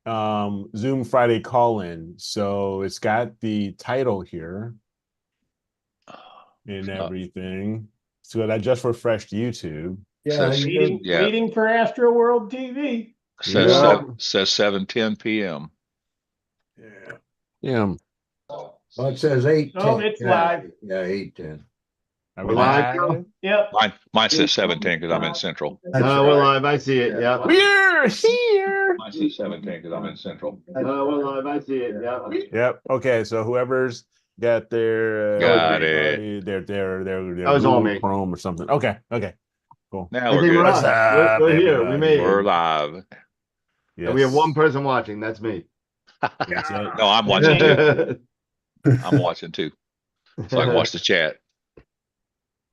Zoom Friday call-in. So it's got the title here and everything. So I just refreshed YouTube. Yeah, waiting for AstroWorld TV. Says 7:10 p.m. Yeah. Well, it says 8:10. Oh, it's live. Yeah, 8:10. Are We're live now? Yep. Mine says 7:10 because I'm in Central. We're live. I see it. Yeah. We're here. Mine says 7:10 because I'm in Central. We're live. I see it. Yeah. Yep. Okay. So whoever's got their Got it. their That was all Google me. Chrome or something. Okay. Cool. Now I we're think good. we're on. We're here. We made We're it. live. Yes. And we have one person watching. That's me. That's it. No, I'm watching too. I'm watching too. So I can watch the chat.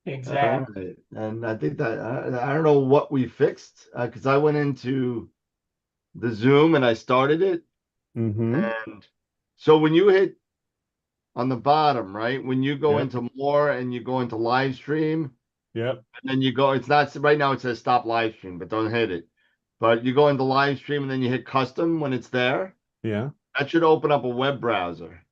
Exactly. Right. And I think that I don't know what we fixed because I went into the Zoom and I started it. And so when you hit on the bottom, right, when you go into more and you go into live stream, Yep. and then you go, it's not right now, it says stop live stream, but don't hit it. But you go into live stream and then you hit custom when it's there. Yeah. That should open up a web browser.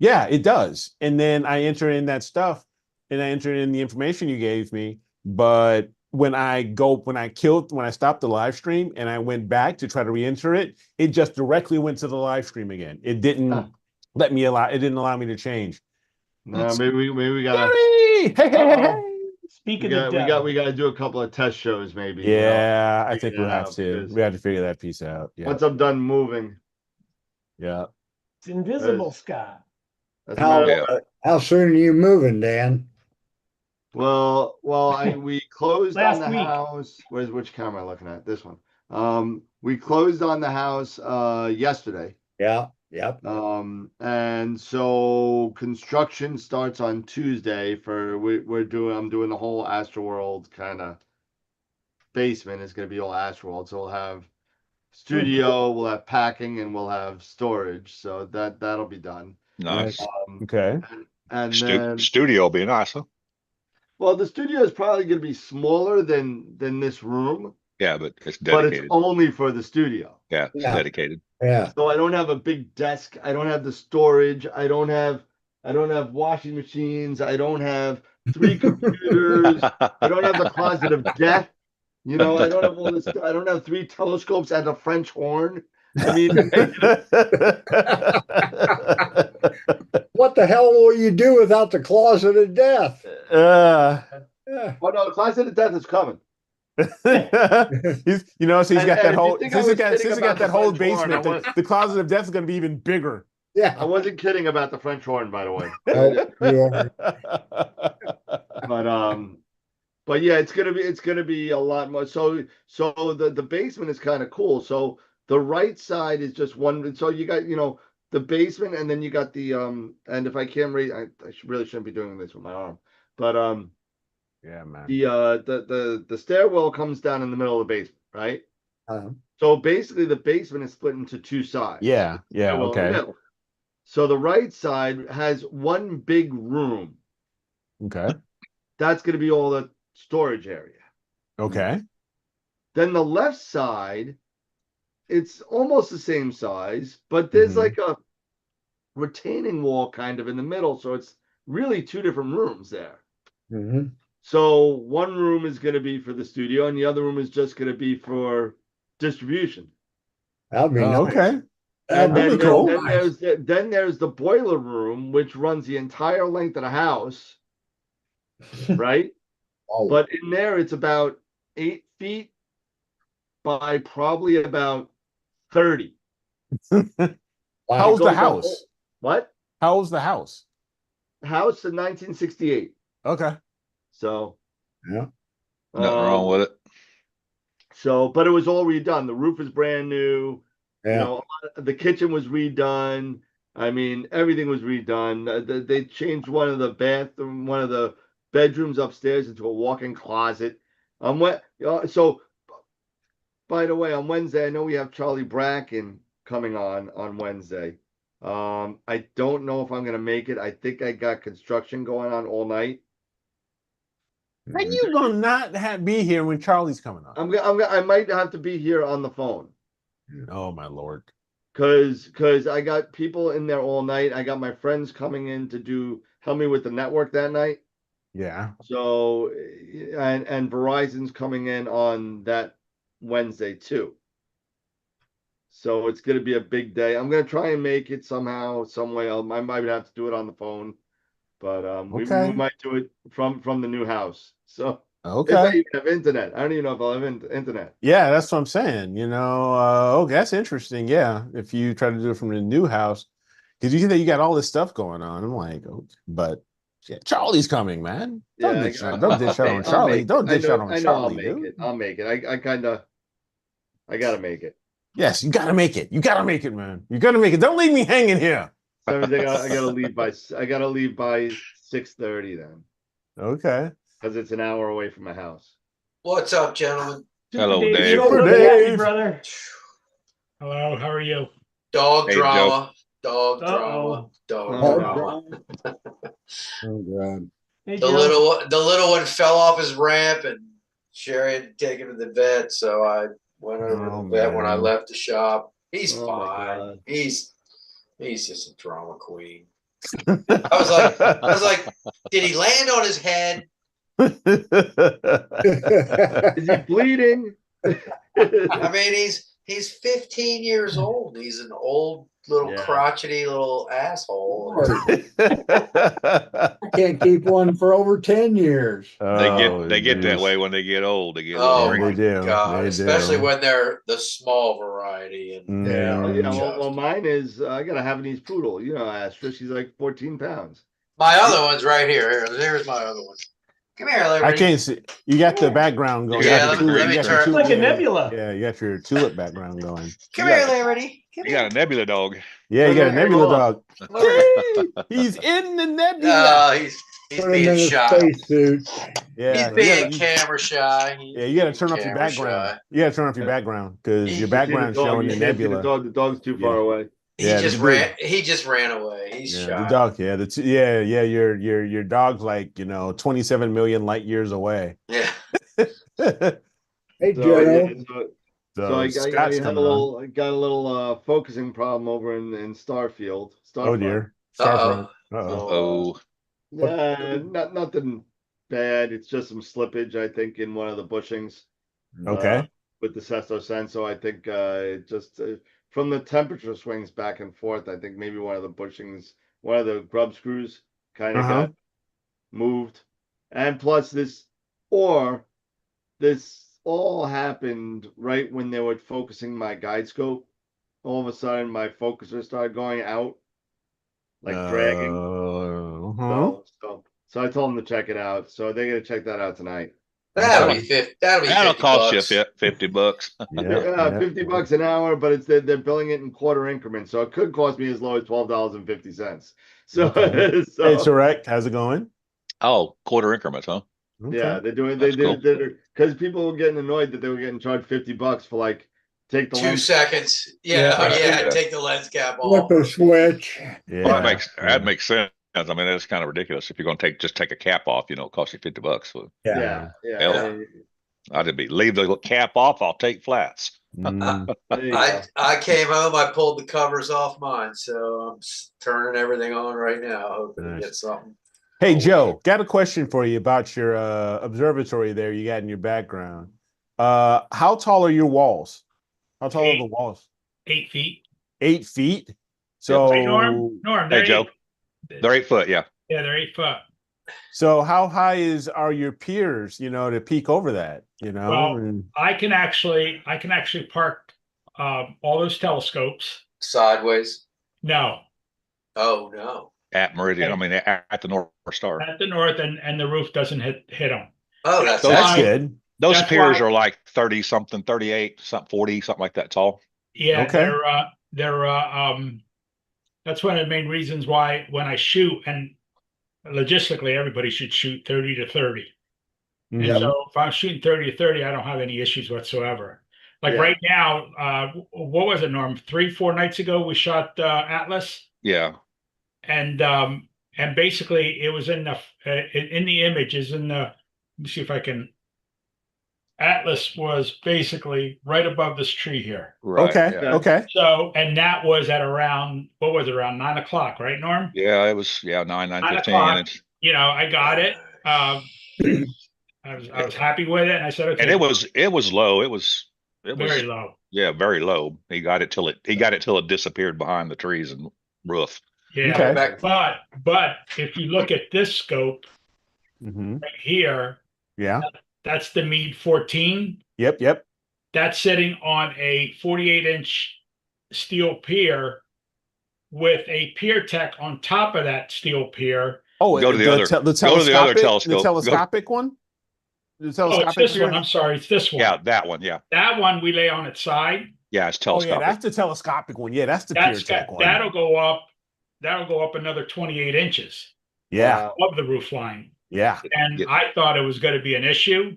Yeah, it does. And then I enter in that stuff and I enter in the information you gave me. But when I stopped the live stream and I went back to try to re-enter it, it just directly went to the live stream again. It didn't it didn't allow me to change. No, maybe we gotta Hey. Speaking of we gotta do a couple of test shows, maybe. Yeah, I think we'll have to. We have to figure that piece out. Yeah. Once I'm done moving. Yeah. It's invisible, Scott. How soon are you moving, Dan? Well, we closed on the week. house. Which camera am I looking at? This one. We closed on the house yesterday. Yeah. Yep. And so construction starts on Tuesday I'm doing the whole AstroWorld kind of basement. It's gonna be all AstroWorld. So we'll have studio, we'll have packing, and we'll have storage. So that'll be done. Nice. Okay. And then studio will be nice, huh? well, the studio is probably going to be smaller than this room. Yeah, but it's dedicated. But it's only for the studio. Yeah, it's dedicated. Yeah. So I don't have a big desk. I don't have the storage. I don't have washing machines. I don't have 3 computers. I don't have the closet of death. I don't have all this. I don't have 3 telescopes and a French horn. I mean, what the hell will you do without the closet of death? Oh no, the closet of death is coming. He's got that whole basement. Horn, the closet of death is going to be even bigger. Yeah, I wasn't kidding about the French horn, by the way. But yeah, it's gonna be a lot more. So the basement is kind of cool. So the right side is just one. So you got the basement, and then you got the And if I can't read, I really shouldn't be doing this with my arm, but yeah, man. The stairwell comes down in the middle of the basement, right? So basically, the basement is split into 2 sides. Yeah. Okay. So the right side has one big room. Okay. That's going to be all the storage area. Okay. Then the left side, it's almost the same size, but there's like a retaining wall kind of in the middle. So it's really 2 different rooms there. So one room is going to be for the studio, and the other room is just going to be for distribution. That'll be nice. Okay. And then, cool. then there's the boiler room, which runs the entire length of the house, right? But in there, it's about 8 feet by probably about 30. How's the house? What? How's the house? House in 1968. Okay. So yeah, nothing wrong with it. So, but it was all redone. The roof is brand new. Yeah. The kitchen was redone. I mean, everything was redone. They changed one of the bedrooms upstairs into a walk-in closet. So, by the way, on Wednesday, I know we have Charlie Bracken coming on Wednesday. I don't know if I'm going to make it. I think I got construction going on all night. And you gonna not be here when Charlie's coming on? I might have to be here on the phone. Oh my Lord! Cause I got people in there all night. I got my friends coming in to help me with the network that night. Yeah. So, and Verizon's coming in on that Wednesday too. So it's gonna be a big day. I'm gonna try and make it somehow, some way. I might have to do it on the phone, but we Okay. might do it from the new house. So if I Okay. even have internet, I don't even know if I'll have internet. Yeah, that's what I'm saying. Okay, that's interesting. Yeah, if you try to do it from the new house, because you see that you got all this stuff going on. I'm like, oh, but yeah, Charlie's coming, man. Don't Yeah, ditch out. Don't ditch out on I'll Charlie. make it. Don't ditch out on I know I'll Charlie, make dude. it. I'll make it. I gotta make it. Yes, you gotta make it. You gotta make it, man. You gotta make it. Don't leave me hanging here. So I gotta leave by 6:30 then, Okay. because it's an hour away from my house. What's up, gentlemen? Hello, You Dave. don't Super look happy, Dave. brother. Hello, how are you? Dog Hey, drama. Dog Uh-oh. drama. Dog Oh, drama. Oh, God. Hey, The Joe. little one fell off his ramp, and Sherry had to take him to the vet. So I went over to the vet when I man. left the shop. He's Oh, my fine. God. He's just a drama queen. I was like, did he land on his head? Is he bleeding? I mean, he's 15 years old. He's an old little Yeah. crotchety little asshole. I can't keep one for over 10 years. They get that way when they get old. They get a little Oh Yeah, my they do. God! They Especially do. when they're the small variety. And Yeah. Oh, yeah. just- Well, mine is I got a Havanese poodle. You know, Astra. She's like 14 pounds. my other one's right here. Here's my other one. Come here, Liberty. I can't see. You got the background going. Yeah, You got your let tulip- me you got your turn- It's like a tulip- nebula. Yeah, you got your tulip background going. Come You here, got Liberty. Come You here. got a nebula dog. Yeah, you got a Hey, nebula hold on. dog. Whee! He's in the nebula. No, he's Put him in being a shy. spacesuit. Yeah, He's being camera shy. yeah, you got to turn off your background. You got to turn off your background because your You background's showing You the can't see the nebula. dog. The dog's too far away. He Yeah, just the ran. He just ran away. He's Yeah, shy. the dog. Yeah, yeah. Your dog's like 27 million light years away. Yeah. Hey, So, Joe. yeah, so I Scott's got a coming on. little focusing problem over in Starfield. Oh dear. Uh-oh. Starfront. Uh-oh. Oh, Nothing bad. It's just some slippage, I think, in one of the bushings. Okay. With the sesto sense. So I think it just from the temperature swings back and forth, I think maybe one of the bushings, one of the grub screws kind of got moved. And plus this all happened right when they were focusing my guide scope. All of a sudden my focuser started going out, like dragging. So I told them to check it out. So they're gonna check that out tonight. That'll be 50. That'll be that'll 50 cost bucks. you $50. Yeah. $50 an hour, but they're billing it in quarter increments, so it could cost me as low as $12.50. So, Okay. so Hey, Tarek, how's it going? Oh, quarter increments, huh? yeah, they're doing That's cool. because people were getting annoyed that they were getting charged $50 for like take the 2 lens. seconds. Yeah, Yeah. Take the lens cap Flip off. a switch. Yeah. Well, that makes sense. I mean, that's kind of ridiculous. If you're going to just take a cap off, it costs you $50. So Yeah. Hell. I'd leave the cap off. I'll take flats. Mm. There you go. I came home. I pulled the covers off mine, so I'm turning everything on right now, hoping to Nice. get something. Hey, Joe, got a question for you about your observatory there you got in your background. How tall are your walls? How tall are the walls? 8 feet. 8 feet. So, Hey, Norm, Hey, they're Joe. 8. They're 8 foot. Yeah. Yeah, they're 8 foot. so how high are your piers? To peek over that. Well, And- I can actually park all those telescopes. Sideways. No, Oh no. At Meridian. I mean, at the North Star. at the north, and the roof doesn't hit them. Oh, that's So that's why- good. Those That's piers why- are like 30 something, 38, something 40, something like that tall. Yeah, Okay. they're that's one of the main reasons why when I shoot, and logistically everybody should shoot 30 to 30. And Mhm. so if I'm shooting 30 to 30, I don't have any issues whatsoever. Like Yeah. right now, what was it, Norm? 3-4 nights ago, we shot Atlas, Yeah. and basically it was in the image is in the. Let me see if I can. Atlas was basically right above this tree here. Right. Okay. Yeah. Okay. So, and that was at around, what was it, around 9 o'clock, right, Norm? Yeah, it was 9 9 15. o'clock. It's You know, I got it. I was happy with it, and I said, okay. and it was low. It was very low. Yeah, very low. He got it till it disappeared behind the trees and roof. Yeah. Okay. But if you look at this scope Mm-hmm. right here, Yeah. that's the Meade 14. Yep. Yep. That's sitting on a 48-inch steel pier with a pier tech on top of that steel pier. Oh, Go to the other telescope. The telescopic one. The Oh, telescopic it's this pier? one. I'm sorry, it's this one. Yeah, that one. Yeah, That one we lay on its side. yeah, it's Oh telescopic. yeah, that's the telescopic one. Yeah, that's the pier tech one. That'll go up. That'll go up another 28 inches Yeah. above the roof line. Yeah. And Yeah. I thought it was going to be an issue.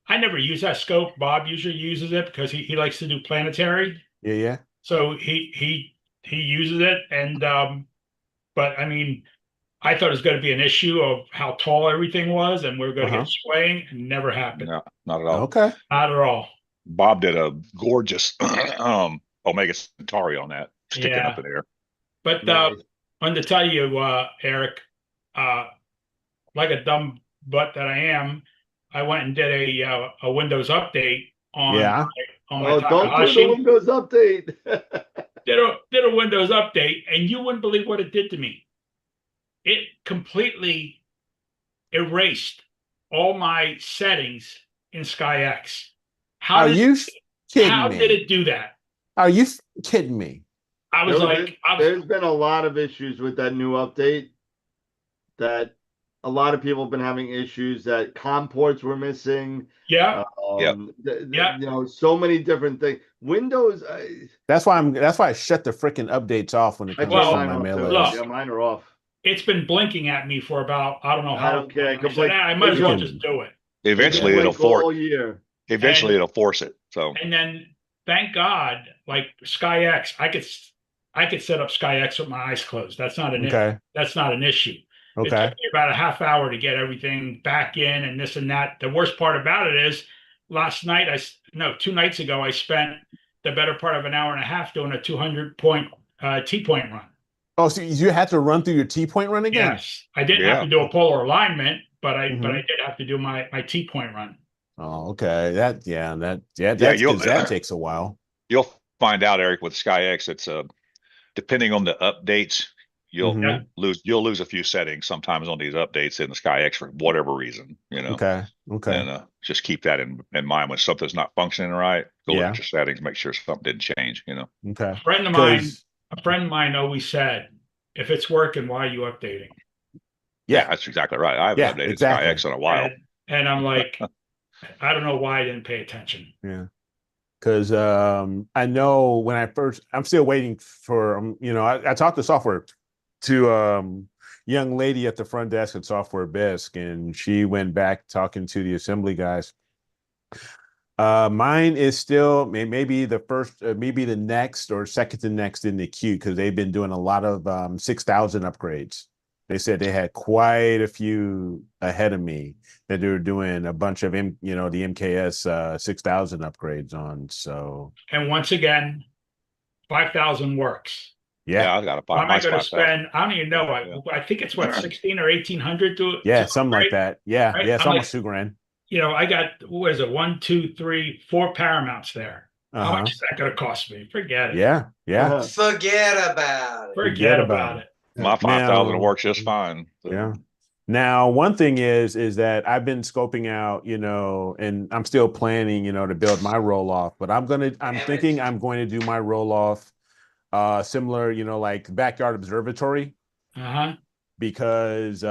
I never use that scope. Bob usually uses it because he likes to do planetary. Yeah. Yeah. So he uses it. And but I mean, I thought it was going to be an issue of how tall everything was, and we are going to get swaying, and never happened. No, not at all. Okay. Not at all. Bob did a gorgeous Omega Centauri on that, sticking Yeah. up in there. But Nice. I wanted to tell you, Eric, like a dumb butt that I am, I went and did a Windows update on Yeah. on my Oh, don't do the Takahashi. Windows update. Did a Windows update, and you wouldn't believe what it did to me. It completely erased all my settings in SkyX. Are you kidding How me? did it do that? Are you kidding me? I was There's been a lot of issues with that new update. That a lot of people have been having issues that COM ports were missing. yeah. Yep. Yeah. You know, so many different things. Windows. That's why I shut the freaking updates off when it I comes Well, to mine my off mail too. Look. list. Yeah, mine are off. It's been blinking at me for about I don't know how. I don't care. long. I said, I might as well just do it. Eventually, They it'll blink all force. year. Eventually, it'll force it. So And then thank God, like SkyX, I could set up SkyX with my eyes closed. That's not an Okay. that's not an issue. It Okay. took me about a half hour to get everything back in and this and that. The worst part about it is 2 nights ago, I spent the better part of an hour and a half doing a 200-point T-point run. Oh, so you had to run through your T-point run again? Yes, I didn't have to do a polar alignment, but I did have to do my T-point run. Oh, okay. That takes a while. you'll find out, Eric, with SkyX, it's depending on the updates, you'll Mhm. lose a few settings sometimes on these updates in the SkyX for whatever reason, you know. Okay. Okay. And just keep that in mind when something's not functioning right. Go look Yeah. at your settings, make sure something didn't change, you know. Okay. A friend of mine always said, if it's working, why are you updating? Yeah, that's exactly right. I haven't updated SkyX in a while. And I'm like, I don't know why I didn't pay attention. Yeah. Because I know when I'm still waiting for, I talked to young lady at the front desk at Software Bisque, and she went back talking to the assembly guys. Mine is still maybe the first, maybe the next or second to next in the queue, because they've been doing a lot of 6,000 upgrades. They said they had quite a few ahead of me that they were doing a bunch of the MKS 6,000 upgrades on. So, and once again, 5,000 works. Yeah, I got a Why am I going to 5,000. spend? I don't even know. I think it's what 16 or 1,800 to something like that. Yeah, right? yeah, it's I'm almost $2,000. I got, what is it, 1, 2, 3, 4 Paramounts there. How much is that going to cost me? Forget it. Yeah. Forget about it. Forget about it. My 5,000 works just fine. So. Yeah. Now, one thing is that I've been scoping out, and I'm still planning, to build my roll off, but I'm thinking I'm going to do my roll off similar, like backyard observatory. Because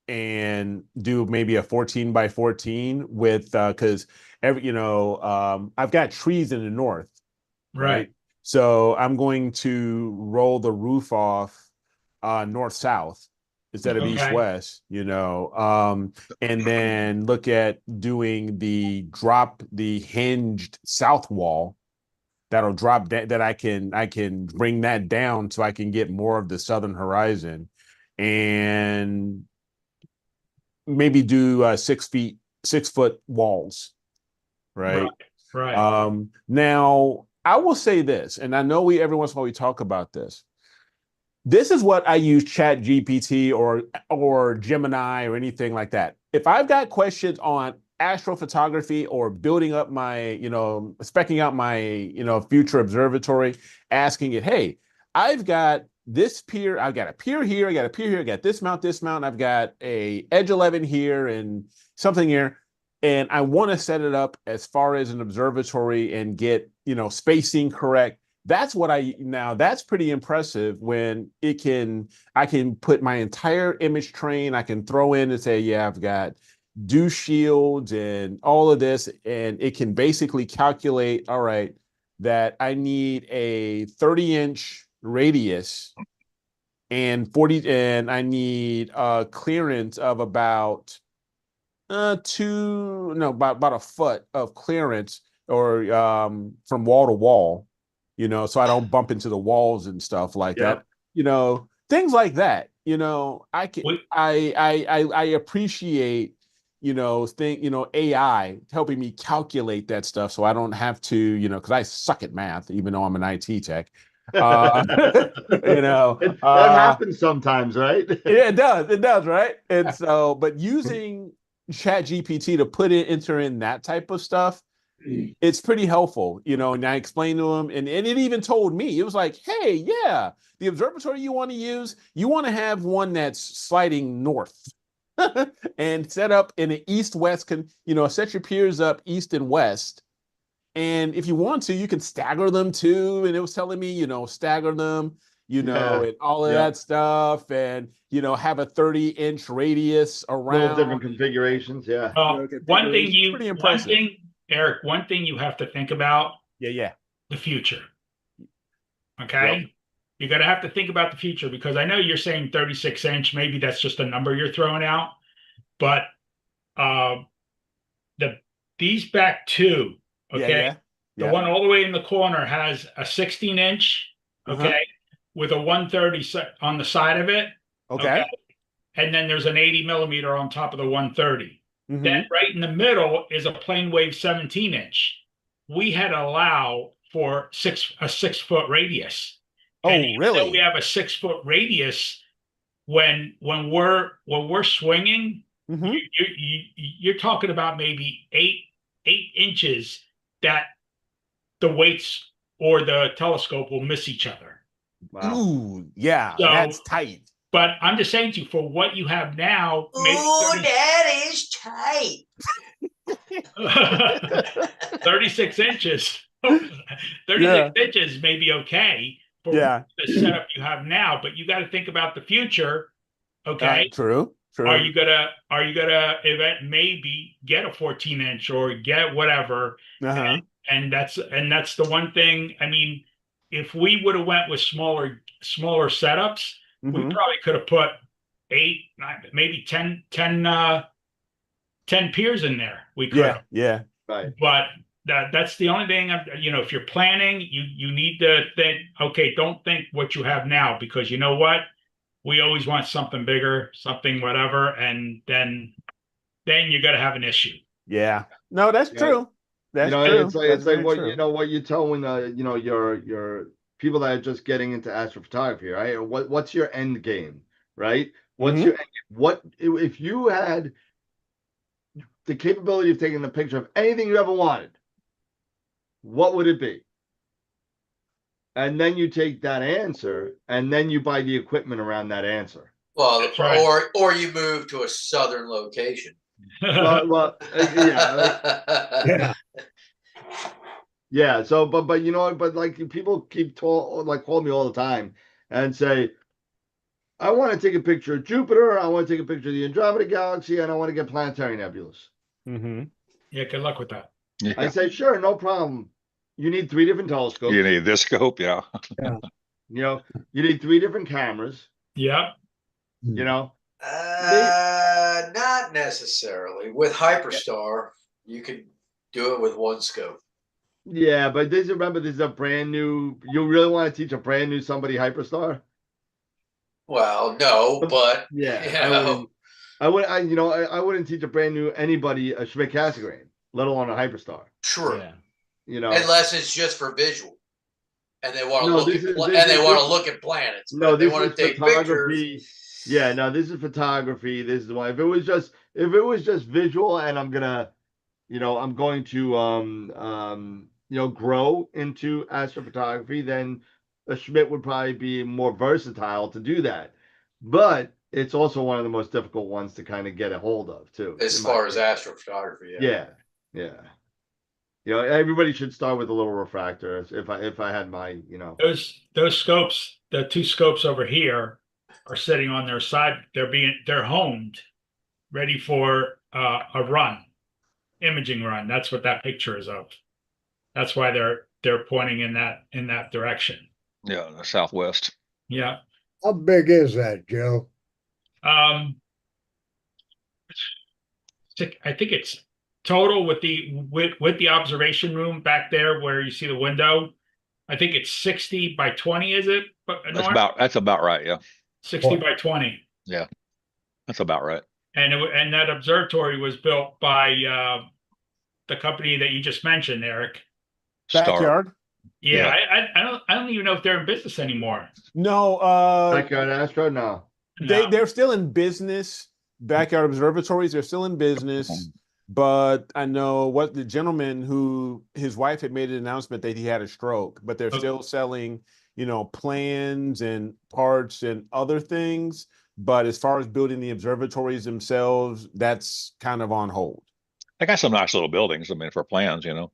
and do maybe a 14 by 14 with because I've got trees in the north. Right. So I'm going to roll the roof off north-south instead of east-west, and then look at doing the hinged south wall that'll drop that I can bring that down so I can get more of the southern horizon, and maybe do 6 foot walls right? Right. Now I will say this, and I know every once in a while we talk about this. This is what I use Chat GPT or Gemini or anything like that. If I've got questions on astrophotography or building up my, specking out my, future observatory, asking it, hey, I've got this pier, I've got a pier here, I got a pier here, I got this mount, I've got a Edge 11 here and something here. And I want to set it up as far as an observatory and get, spacing correct. That's pretty impressive when I can put my entire image train, I can throw in and say, yeah, I've got dew shields and all of this, and it can basically calculate, all right, that I need a 30-inch radius and I need a clearance of about about a foot of clearance or from wall to wall, so I don't bump into the walls and stuff like that. Things like that. I appreciate, AI helping me calculate that stuff so I don't have to, because I suck at math, even though I'm an IT tech. That happens sometimes, right? Yeah, it does, right? And so, but using Chat GPT to enter in that type of stuff, it's pretty helpful, and I explained to him, and it even told me, it was like, hey, yeah, the observatory you want to use, you want to have one that's sliding north and set up in an east-west, set your piers up east and west. And if you want to, you can stagger them too. And it was telling me, stagger them, and all of that stuff, and have a 30-inch radius around. Little different configurations, yeah. One thing, Eric, one thing you have to think about. Yeah. The future. Okay. Yep. You're going to have to think about the future, because I know you're saying 36-inch. Maybe that's just a number you're throwing out. But these back two, okay, the one all the way in the corner has a 16-inch, okay, with a 130 on the side of it, okay, and then there's an 80 millimeter on top of the 130. Then right in the middle is a plane wave 17-inch. We had to allow for a 6-foot radius. And really? We have a 6-foot radius. When we're swinging, you're talking about maybe 8 inches that the weights or the telescope will miss each other. Wow. Ooh, yeah, so, that's tight. But I'm just saying to you, for what you have now, that is tight. 36 inches. 36 inches may be okay for the setup you have now, but you got to think about the future. Okay. True. Are you gonna maybe get a 14-inch or get whatever? And that's the one thing. I mean, if we would have went with smaller setups, we probably could have put 8, maybe 10 piers in there. We could. Yeah. Right. But that's the only thing. If you're planning, you need to think. Okay, don't think what you have now, because you know what, we always want something bigger, something whatever, and then you got to have an issue. Yeah. No, that's true. That's true. It's like what what you tell when your people that are just getting into astrophotography, right? Or what's your end game, right? What's your end game? What if you had the capability of taking a picture of anything you ever wanted? What would it be? And then you take that answer, and then you buy the equipment around that answer. Well, or you move to a southern location. Yeah. So, but but like people keep call me all the time and say, I want to take a picture of Jupiter, I want to take a picture of the Andromeda Galaxy, and I want to get planetary nebulas. Yeah, good luck with that. Yeah. I say, sure, no problem. You need 3 different telescopes. You need this scope, yeah. You need 3 different cameras. Yeah. Not necessarily. With Hyperstar, you can do it with 1 scope. Yeah, but this is a brand new. You really want to teach a brand new somebody Hyperstar? Well, no, but I wouldn't teach a brand new anybody a Schmidt Cassegrain. let alone a hyperstar. True. Yeah. You know, Unless it's just for visual, and they want to No, look this at is- pla- this and they is- want to this- look at planets. no, but they this want is to take photography. pictures. Yeah, no, this is photography. This is the one. If it was just visual, and I'm gonna, I'm going to grow into astrophotography, then a Schmidt would probably be more versatile to do that. But it's also one of the most difficult ones to kind of get a hold of too. As in my far as opinion. astrophotography, Yeah. Everybody should start with a little refractor. If I had my, Those scopes, the two scopes over here, are sitting on their side. They're homed, ready for a run, imaging run. That's what that picture is of. That's why they're pointing in that direction. Yeah, the southwest. Yeah. How big is that, Joe? Um, I think it's total with the observation room back there where you see the window. I think it's 60 by 20, is it? That's about right. Yeah. 60 by 20. Yeah. That's about right. And that observatory was built by the company that you just mentioned, Eric. Backyard. Yeah, Yeah. I don't even know if they're in business anymore. No, Backyard Astro, no. they're still in business. Backyard observatories, they're still in business. But I know what the gentleman who his wife had made an announcement that he had a stroke, but they're still selling, plans and parts and other things. But as far as building the observatories themselves, that's kind of on hold. They got some nice little buildings. I mean, for plans, Yeah.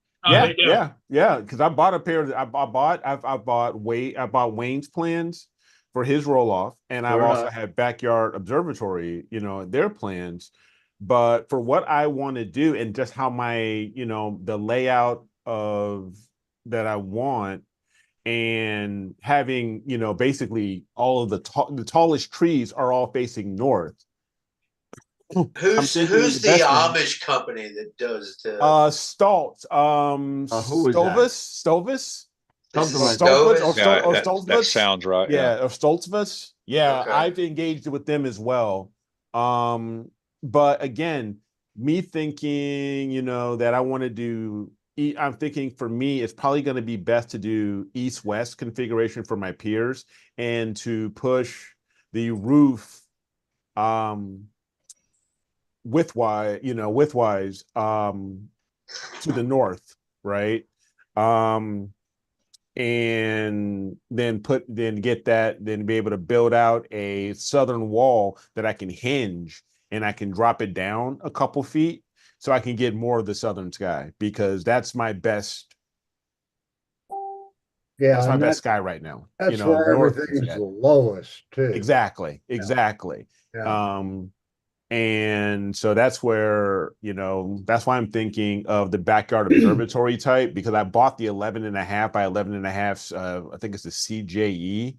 Because I bought a pair of I bought Wayne's plans for his roll off, and I've also had Backyard Observatory, their plans. But for what I want to do and just how my, the layout of that I want, and having, basically all of the tallest trees are all facing north. Who's the Amish company that does the Stoltz, who is Stovis? Something like Stoltzvus? that sounds right. Yeah, or Stoltzvus. Yeah, Okay. I've engaged with them as well. But again, me thinking, that I want to do, I'm thinking for me, it's probably going to be best to do east-west configuration for my piers and to push the roof widthwise to the north, right? And then be able to build out a southern wall that I can hinge and I can drop it down a couple feet so I can get more of the southern sky, because that's my best. Yeah, that's my best sky right now. That's where everything's the lowest too. Exactly. Yeah. And so that's where, that's why I'm thinking of the backyard observatory type, because I bought the 11.5 by 11.5, I think it's the CJE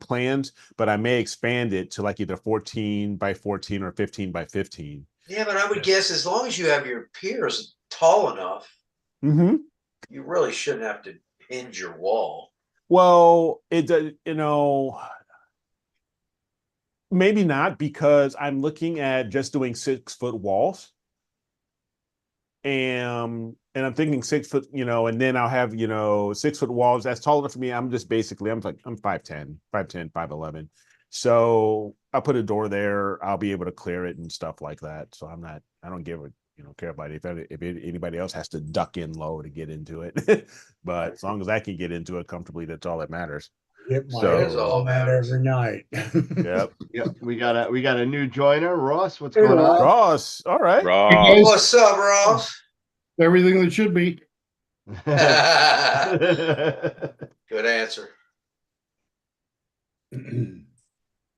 plans, but I may expand it to like either 14 by 14 or 15 by 15. Yeah, but I would guess as long as you have your piers tall enough, you really shouldn't have to hinge your wall. Well, maybe not, because I'm looking at just doing 6-foot walls. And I'm thinking 6 foot, and then I'll have, 6-foot walls. That's tall enough for me. I'm 5'10", 5'11". So I'll put a door there. I'll be able to clear it and stuff like that. So I don't care about it. If anybody else has to duck in low to get into it. But as long as I can get into it comfortably, that's all that matters. That's all that matters. Every night. Yep. We got a new joiner, Ross. What's going on? Ross, all right. Ross. What's up, Ross? Everything that should be. Good answer.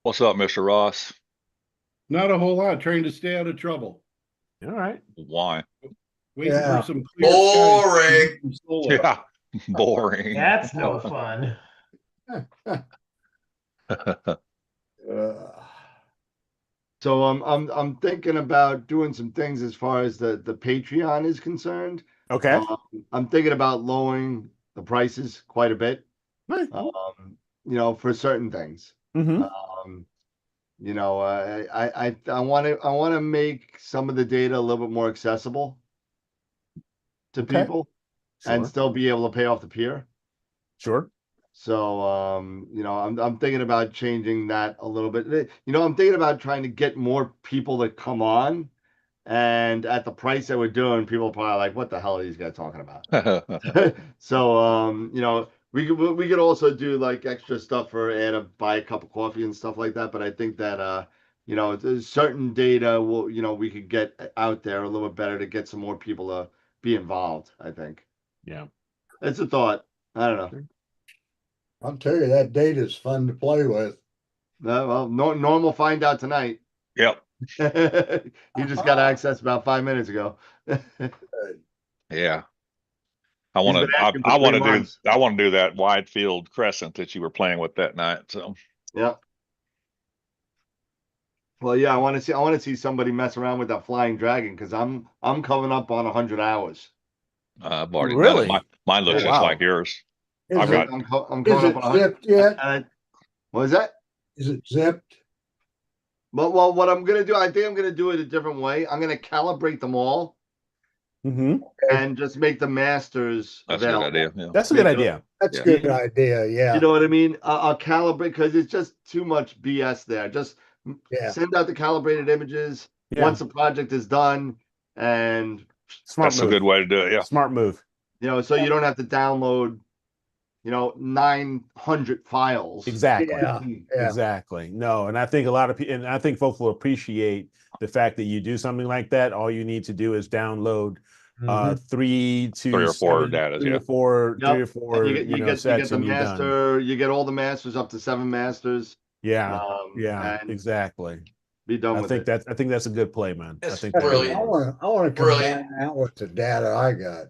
What's up, Mr. Ross? Not a whole lot. Trying to stay out of trouble. All right. Why? Waiting for some boring. Yeah, boring. That's no fun. So I'm thinking about doing some things as far as the Patreon is concerned. Okay. I'm thinking about lowering the prices quite a bit. Right. For certain things. You know, I want to make some of the data a little bit more accessible to Okay. people Sure. and still be able to pay off the pier. Sure. So, you know, I'm thinking about changing that a little bit. You know, I'm thinking about trying to get more people to come on, and at the price that we're doing, people are probably like, "What the hell are these guys talking about?" So, you know, we could also do like extra stuff for add a buy a cup of coffee and stuff like that. But I think that you know, there's certain data will, you know, we could get out there a little bit better to get some more people to be involved. I think Yeah. it's a thought. I don't know. I'll tell you, that data is fun to play with. Well, Norm will find out tonight. Yep. He just got access about 5 minutes ago. Yeah. I He's want been to. asking for I want 3 to do. months. I want to do that wide field crescent that you were playing with that night. So Yeah. Well, yeah, I want to see somebody mess around with that flying dragon because I'm coming up on 100 hours. I've already done it. Really? Mine looks Yeah. just Wow. like yours. Is I've it, got. I'm is coming it up on 100. zipped yet? What is that? Is it zipped? Well, what I'm gonna do, I think I'm gonna do it a different way. I'm gonna calibrate them all Mm-hmm. and just make the masters That's a good available. idea. Yeah. That's a good idea. That's a Yeah. good idea. Yeah. You know what I mean? I'll calibrate because it's just too much BS there. Just Yeah. send out the calibrated images Yeah. once the project is done, and Smart That's move. a good way to do it. Yeah. Smart move. you know, so you don't have to download, you know, 900 files. Exactly. Yeah. Yeah. Exactly. No, and I think a lot of people, and I think folks will appreciate the fact that you do something like that. All you need to do is download Mhm. 3 to 3 or 4 7, data. 3 Yeah. or 4, Yep. 3 or 4, And you get sets, the and you're done. master, you get all the masters up to 7 masters. Yeah. Yeah. And Exactly. be done I with think it. I think that's a good play, man. I That's think I that's a good brilliant. play. want to Brilliant. combine that with the data I got.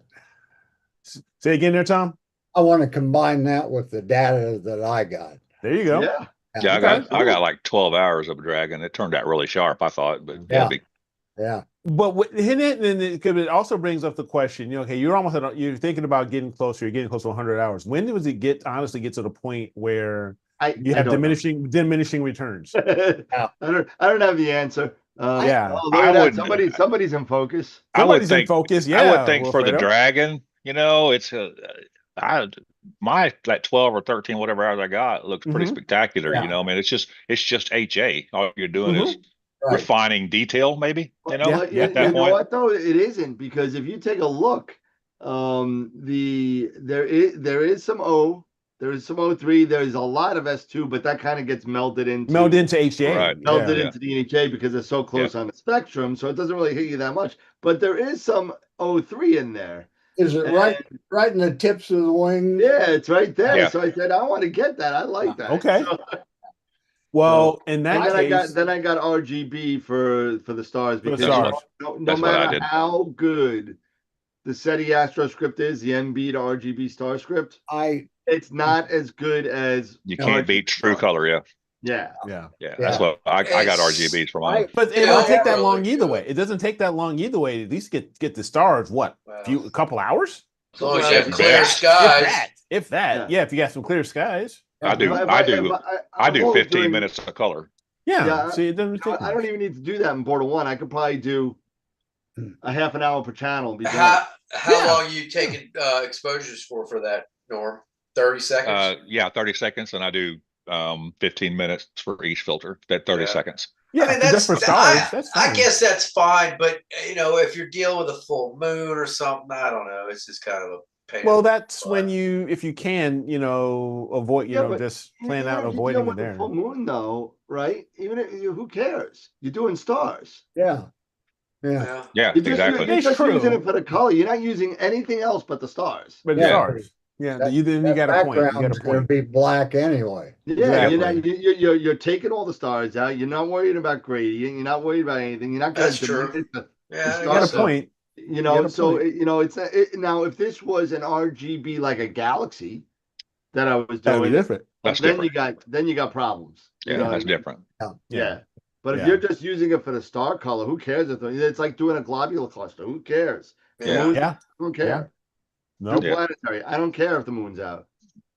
Say again there, Tom. I want to combine that with the data that I got. There you go. Yeah. Yeah. Okay. I got like 12 hours of dragon. It turned out really sharp, I thought. But Yeah. yeah. Yeah. But because it also brings up the question, you know, okay, you're thinking about getting closer. You're getting close to 100 hours. When does it honestly get to the point where you have diminishing returns? I don't have the answer. Yeah. Oh, look at that. Somebody's in focus. Somebody's in focus. Yeah. I would think for the Wilfredo. dragon, you know, it's my like 12 or 13, whatever hours I got looks pretty spectacular. Yeah. You know, I mean, it's just HA. All you're doing is Right. refining detail, maybe, you know, Well, at that you know point. what though? It isn't, because if you take a look, there is some O3, there's a lot of S2, but that kind of gets melded into HA. Right. into the NHA because it's so close on the spectrum, so it doesn't really hit you that much. But there is some O3 in there. Is it right in the tips of the wings? Yeah, it's right there. Yeah. So I said, I want to get that. I like that. Okay. So, Well, in that case, then I got RGB for the stars, because stars. no That's what I matter did. how good the SETI Astro script is, the MB to RGB star script, it's not as good as You can't beat true color. Yeah. Yeah. That's what I got RGBs for mine. But it don't take that long either way. It doesn't take that long either way. At least get the stars. What? A couple hours? As long as you have Yeah. clear skies. If that. Yeah. If you got some clear skies. I do I'm only 15 doing- minutes of color. Yeah. See, it doesn't take I don't even need to do that in Portal 1. I could probably do a half an hour per channel. And be done. How long you taking exposures for that, Norm? 30 seconds? 30 seconds, and I do 15 minutes for each filter. That 30 seconds. Yeah, I mean, just for stars. That's fine. I guess that's fine, but you know, if you're dealing with a full moon or something, I don't know. It's just kind of a pain. Well, that's when if you can, avoid, just plan out avoiding it there. Full moon, though, right? Even if who cares? You're doing stars. Yeah. Yeah, You're exactly. just using it for the color. You're not using anything else but the stars. But the stars. Yeah, you got a point. You got a Background's going to point. be black anyway. Yeah, Exactly. you're taking all the stars out. You're not worried about gradient. You're not worried about anything. You're not going That's true. to. Yeah, You got a point. So it's now if this was an RGB like a Galaxy that I was That would be doing, different. That's then different. you got problems. Yeah, You know what that's I mean? different. Yeah. But if Yeah. you're just using it for the star color, who cares? It's like doing a globular cluster. Who cares? The Yeah. moon, Yeah. I don't care. Yeah. Do Nope. Yeah. planetary. I don't care if the moon's out.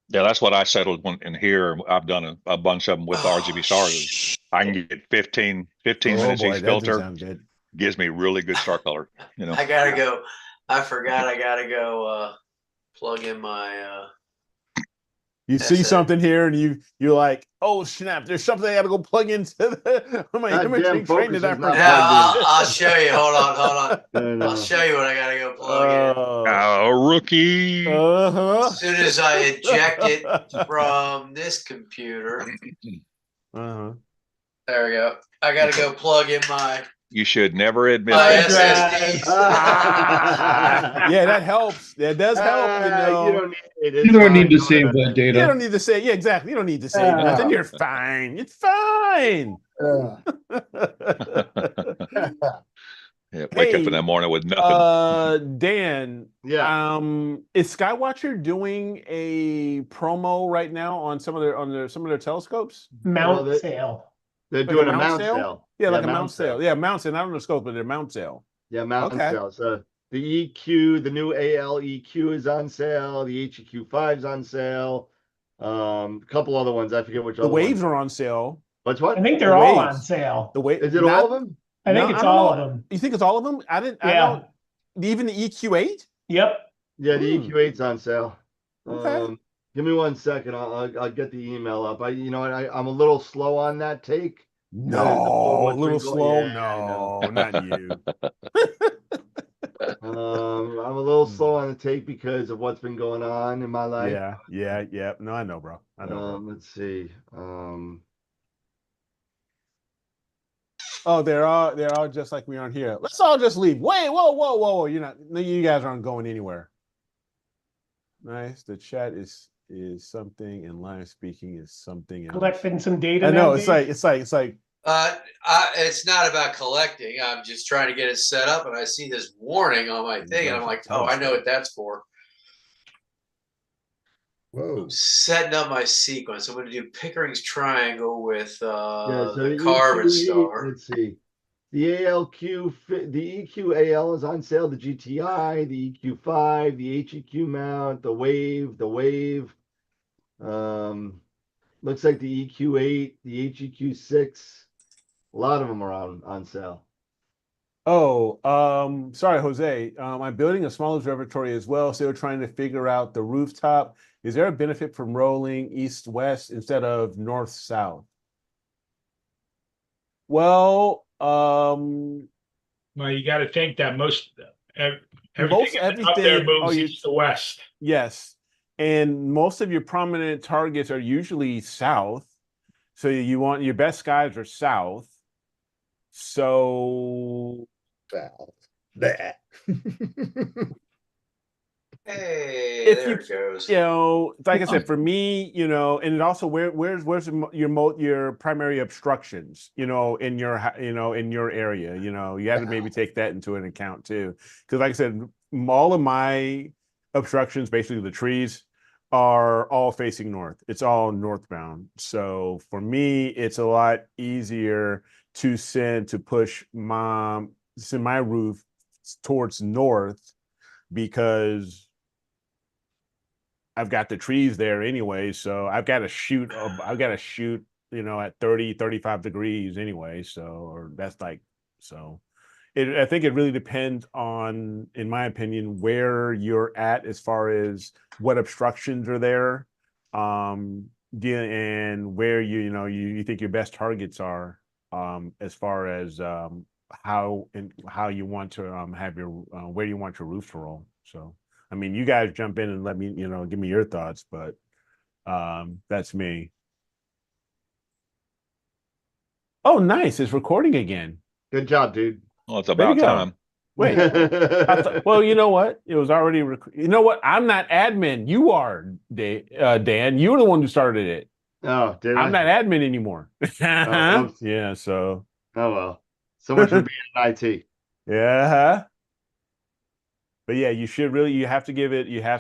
Yeah, that's what I settled in here. I've done a bunch of them with the RGB stars. I can get 15 Oh minutes boy, each that doesn't filter. sound good. Gives me really good star color. You know. I gotta go. I forgot. I gotta go plug in my. You see That's it. something here, and you're like, "Oh snap! There's something I got to go plug into my Goddamn imaging train focus that I is not Yeah, forgot." I'll show you. Hold on, hold on. And, I'll show you what I gotta go plug in. Rookie. As soon as I eject it from this computer, Uh-huh. there we go. I gotta go plug in my You should never admit my that. SSDs. Yeah, that helps. That does help. You know, You don't need it. It's You don't fine. need to save that you data. don't need to say. Yeah, exactly. You don't need to say nothing. You're fine. It's fine. Yeah, wake up in the morning with nothing. Dan. Yeah. Is Skywatcher doing a promo right now on some of their telescopes? Mount sale. They're Like doing a mount sale. Yeah, like a mount sale. Yeah, mount sale. Not on the scope, but they're mount sale. Yeah, mount Okay. sale. So the EQ, the new AL EQ is on sale. The HEQ5 is on sale. A couple other ones. I forget which The other waves ones. are on sale. What's what? I think they're The all waves. on sale. The wave Is it all of them? I think it's all of them. You think it's all of them? I don't. Even the EQ8. Yep. Yeah, the EQ8's on sale. Okay. Give me 1 second. I'll get the email up. I'm a little slow on that take. No, a little slow. Yeah, no, not you. I'm a little slow on the take because of what's been going on in my life. Yeah. No, I know, bro. Let's see. Oh, they're all just like we aren't here. Let's all just leave. Wait, whoa. You guys aren't going anywhere. Nice. The chat is something, and live speaking is something else. Collecting some data. I know. It's like It's not about collecting. I'm just trying to get it set up, and I see this warning on my thing, and I'm like, oh, I know what that's for. Whoa. I'm setting up my sequence. I'm going to do Pickering's triangle with So the carbon star. Let's see. The ALQ, the EQ-AL is on sale. The GTI, the EQ5, the HEQ mount, the wave. Looks like the EQ8, the HEQ6. A lot of them are on sale. Oh, sorry, Jose. I'm building a small observatory as well, so we're trying to figure out the rooftop. Is there a benefit from rolling east-west instead of north-south? Well, you got to think that everything up there moves east to west. Yes, and most of your prominent targets are usually south. So you want your best skies are south. So that. Hey, there it goes. Like I said, for me, and it also where's your primary obstructions, in your area, you have to maybe take that into an account too, because like I said, all of my obstructions, basically the trees, are all facing north. It's all northbound. So for me, it's a lot easier to push my roof towards north because I've got the trees there anyway. So I've got to shoot at 30, 35 degrees anyway. So I think it really depends on, in my opinion, where you're at as far as what obstructions are there, and where you think your best targets are, as far as how you want to have your where you want your roof to roll. So I mean, you guys jump in and let me give me your thoughts, but that's me. Oh, nice! It's recording again. Good job, dude. Well, it's about time. Wait. Well, you know what? It was already. You know what? I'm not admin. You are, Dan. You're the one who started it. Oh, I'm not admin anymore. Yeah. So. Oh well. So much for being in IT. Yeah. But yeah, you have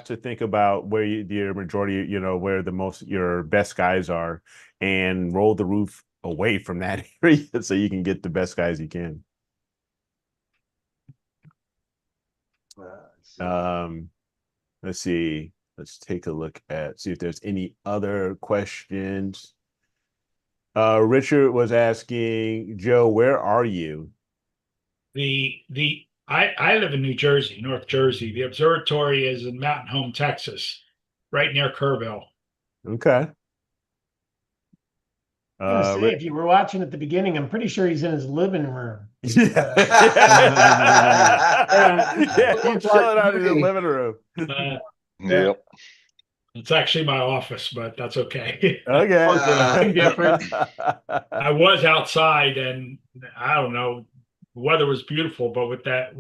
to think about where your majority, where your best guys are, and roll the roof away from that area so you can get the best guys you can. Let's see. Let's take a look at see if there's any other questions. Richard was asking, Joe, where are you? I live in New Jersey, North Jersey. The observatory is in Mountain Home, Texas, right near Kerrville. Okay. I'm gonna say, if you were watching at the beginning, I'm pretty sure he's in his living room. Yeah. He's chilling out in the living room. Yep. It's actually my office, but that's okay. Okay. Different. I was outside, and I don't know, the weather was beautiful, but with that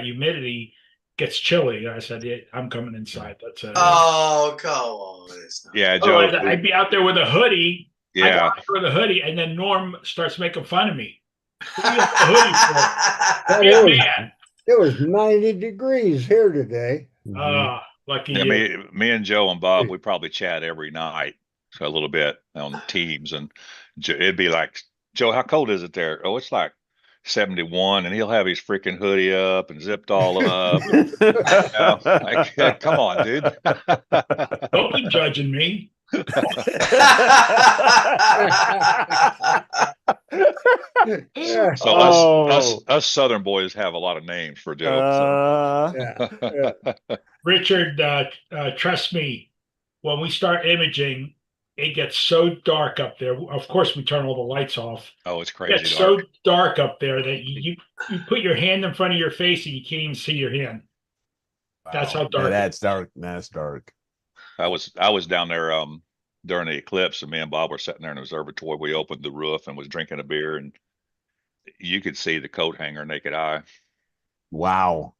humidity, it gets chilly. I said, yeah, I'm coming inside. That's it. Oh, come on. It's not- Yeah, Joe. Otherwise, I'd be out there with a hoodie. I Yeah. go out there with a hoodie, and then Norm starts making fun of me. What do you have a hoodie for? It Be a was, man. it was 90 degrees here today. Lucky Yeah, you. me and Joe and Bob, we probably chat every night a little bit on Teams, and it'd be like, Joe, how cold is it there? Oh, it's like 71, and he'll have his freaking hoodie up and zipped all up. Like, come on, dude. Don't be judging me. Yeah. So us Southern boys have a lot of names for Joe. Yeah. Richard, trust me, when we start imaging, it gets so dark up there. Of course, we turn all the lights off. Oh, it's It crazy gets dark. so dark up there that you put your hand in front of your face and you can't even see your hand. That's how dark. That's dark. That's dark. I was down there during the eclipse, and me and Bob were sitting there in the observatory. We opened the roof and was drinking a beer, and you could see the coat hanger naked eye. Wow.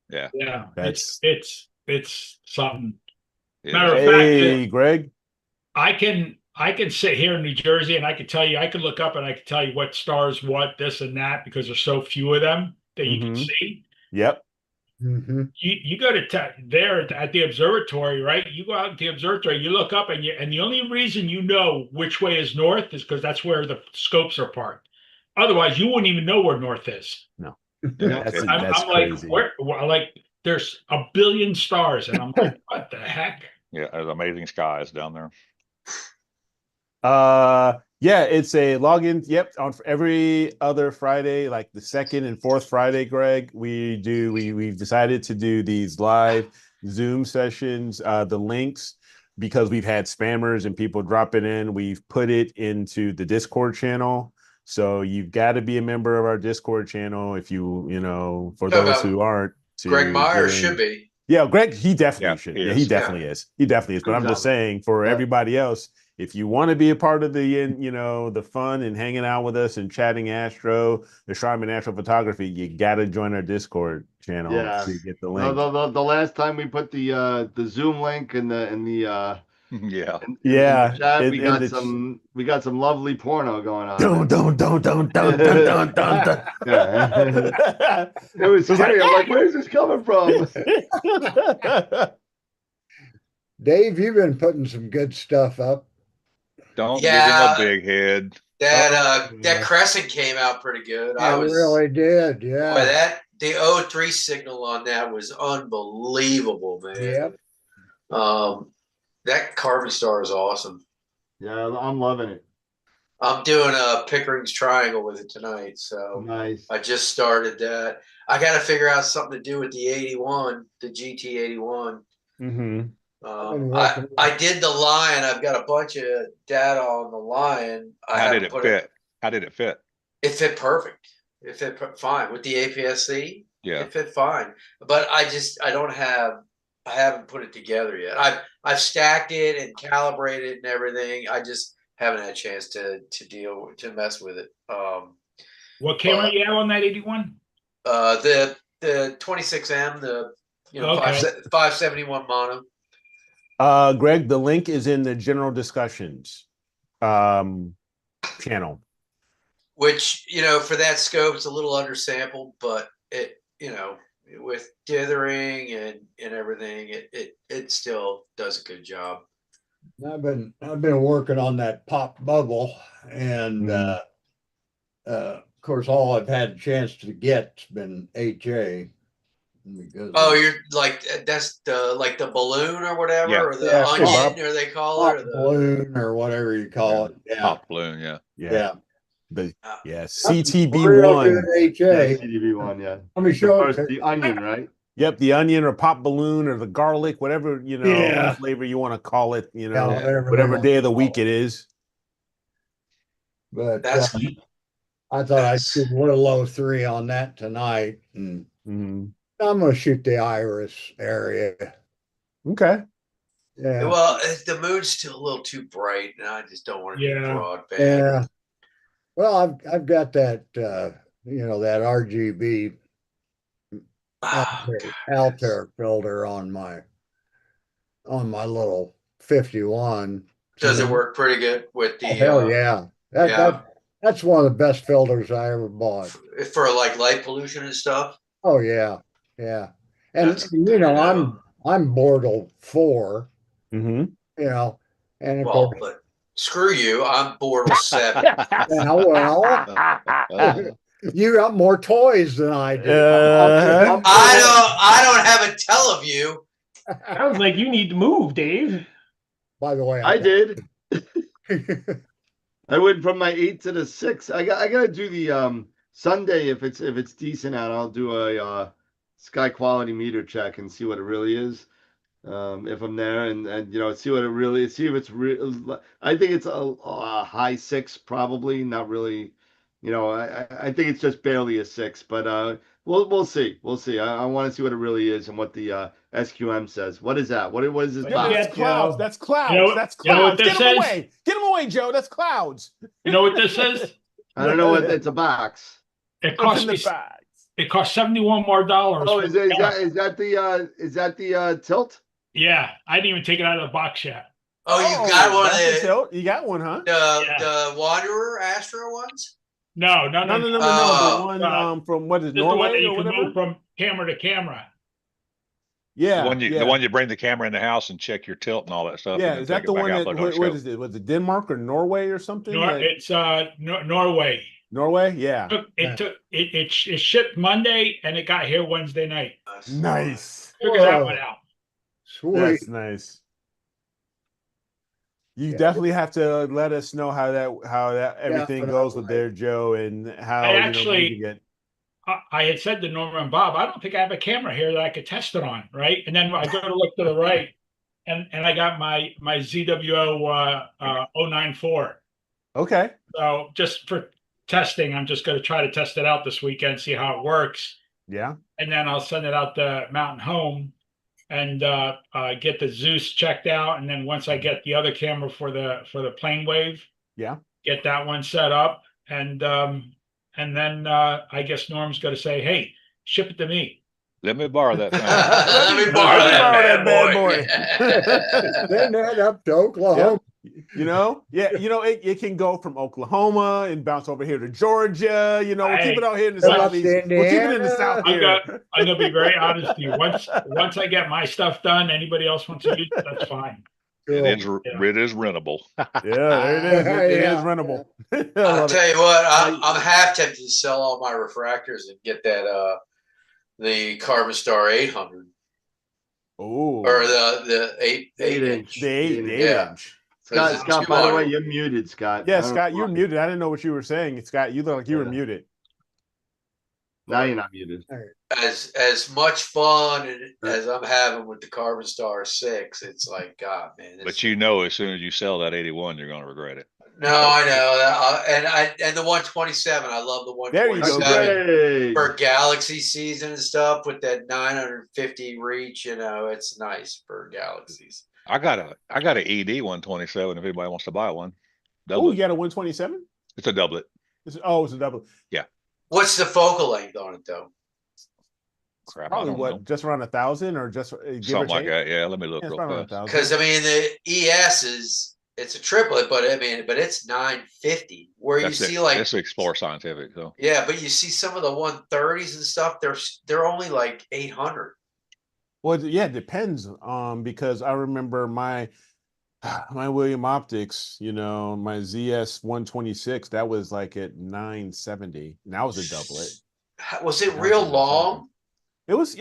Yeah. Yeah, That's it's something. Yeah. Matter of hey, fact, Greg. I can sit here in New Jersey and I can tell you, I can look up and I can tell you what stars, what this and that, because there's so few of them that you can see. Yep. Mm-hmm. You go to there at the observatory, right? You go out to the observatory, you look up, and the only reason you know which way is north is because that's where the scopes are parked. Otherwise, you wouldn't even know where north is. No. Yeah. That's I'm crazy. like, like there's a billion stars, and I'm like, what the heck? Yeah, there's amazing skies down there. Yeah, it's a login. Yep, on every other Friday, like the second and fourth Friday, Greg, we've decided to do these live Zoom sessions. The links, because we've had spammers and people drop it in, we've put it into the Discord channel. So you've got to be a member of our Discord channel if for those who aren't. Greg Myers should be. Yeah, Greg, he definitely should. He Yeah, is. he definitely is. He definitely is. But I'm just saying, for everybody else, if you want to be a part of the the fun and hanging out with us and chatting astronomy and astrophotography, you got to join our Discord channel to get the link. The last time we put the Zoom link in the Yeah. in the chat, we got some lovely porno going on. It was scary. I'm like, where's this coming from? Dave, you've been putting some good stuff up. Don't give him a big head. That crescent came out pretty good. I really did, yeah. Boy, the O3 signal on that was unbelievable, man. Yep. That carbon star is awesome. Yeah, I'm loving it. I'm doing a Pickering's Triangle with it tonight, so Nice. I just started that. I got to figure out something to do with the 81, the GT81. Mm-hmm. I did the Lion. I've got a bunch of data on the Lion. How did it fit? How did it fit? It fit perfect. It fit fine with the APS-C. Yeah, it fit fine. But I haven't put it together yet. I've stacked it and calibrated and everything. I just haven't had a chance to mess with it. What camera you have on that 81? The 26M, the 571 mono. Greg, the link is in the general discussions channel. Which, for that scope, it's a little undersampled, but it, with dithering and everything, it still does a good job. I've been working on that pop bubble, and of course all I've had a chance to get's been HA. Oh, you're like that's the balloon or whatever, Yeah. or the Yeah, onion, Bob. or they call Pop it, or the balloon or whatever you call it. Yeah. Pop balloon, yeah. Yeah. The uh, That's real CTB1. good HA. Yeah, CDB1, yeah. Let me The show it first, to the onion, right? Yep, the onion or pop balloon or the garlic, whatever Yeah. flavor you want to call it. Yeah, whatever they whatever want day to of the call week it. it is. But that's I thought I'd that's shoot a little 03 on that tonight. And Mhm. I'm going to shoot the iris area. Okay. Yeah. well, the moon's still a little too bright, and I just don't want to do Yeah. broadband. Yeah. Well, I've got that, that RGB Oh, Altair filter on my little 51. does it work pretty good with Oh, the hell yeah. That's one of the best filters I ever bought. for like light pollution and stuff? Oh yeah. Yeah. And That's good to know. I'm Bortle 4, Mm-hmm. and of Well, course, but screw you, I'm Bortle 7. you got more toys than I do. I don't have a Teleview. Sounds like you need to move, Dave. By the way, I did. I went from my 8 to the 6. I gotta do the Sunday if it's decent out. I'll do a sky quality meter check and see what it really is. If I'm there and see what it really see if it's real. I think it's a high 6 probably, not really. I think it's just barely a 6, but we'll see. We'll see. I want to see what it really is and what the SQM says. What is that? What is this box? That's clouds. That's clouds. You know- That's you know what clouds. this Get them is? away. Get them away, Joe. That's clouds. You know what this is? I don't know what it's a box. It What's cost in me. the bags? It cost $71 more. Oh, is that the tilt? Yeah, I didn't even take it out of the box yet. Oh, you got one of that's the tilt. You got one, huh? the Wanderer Astro ones? No. No. The one from what is it, This is the one Norway that you or can whatever? move from camera to camera. Yeah, The one you bring the camera in the house and check your tilt and all that stuff. Yeah, and is then that take the it back one out, that put it on the what shelf. is it? Was it Denmark or Norway or something? It's Norway. Norway, yeah. It shipped Monday and it got here Wednesday night. Nice. Figure that one out. Sweet. That's nice. You definitely have to let us know how that everything goes with there, Joe, and how I actually you get. I had said to Norma and Bob, I don't think I have a camera here that I could test it on, right? And then I go to look to the right, and I got my ZWO 094. Okay. So just for testing, I'm just going to try to test it out this weekend, see how it works. Yeah. And then I'll send it out to Mountain Home and get the Zeus checked out. And then once I get the other camera for the plane wave, get that one set up. And then I guess Norm's going to say, hey, ship it to me. Let me borrow that thing. Let me borrow that bad boy. Send that up to Oklahoma. It can go from Oklahoma and bounce over here to Georgia. We'll keep it out here in the southeast. We'll keep it in the south here. I'm gonna be very honest with you. Once I get my stuff done, anybody else wants to use it, that's fine. It is rentable. Yeah, there it is. It is rentable. I'll tell you what, I'm half tempted to sell all my refractors and get that the Carbon Star 800. Oh, or the 8 inch. The 8 inch. Scott, by the way, you're muted, Scott. Yeah, Scott, you're muted. I didn't know what you were saying. Scott, you look like you were muted. Now you're not muted. As much fun as I'm having with the Carbon Star 6, it's like, God, man. But as soon as you sell that 81, you're going to regret it. No, I know. And the 127, I love the 127 for Galaxy season and stuff with that 950 reach. It's nice for Galaxies. I got a ED 127 if anybody wants to buy one. Oh, you got a 127? It's a doublet. It's a doublet. Yeah. What's the focal length on it though? Crap, probably just around 1,000 or just something like that. Yeah, let me look real fast. Because the ES it's a triplet, but it's 950. Where you see that's Explore Scientific though. Yeah, but you see some of the 130s and stuff. They're only like 800. Well, yeah, it depends. Because I remember my William Optics, my ZS 126, that was like at 970. And that was a doublet. Was it real long? It was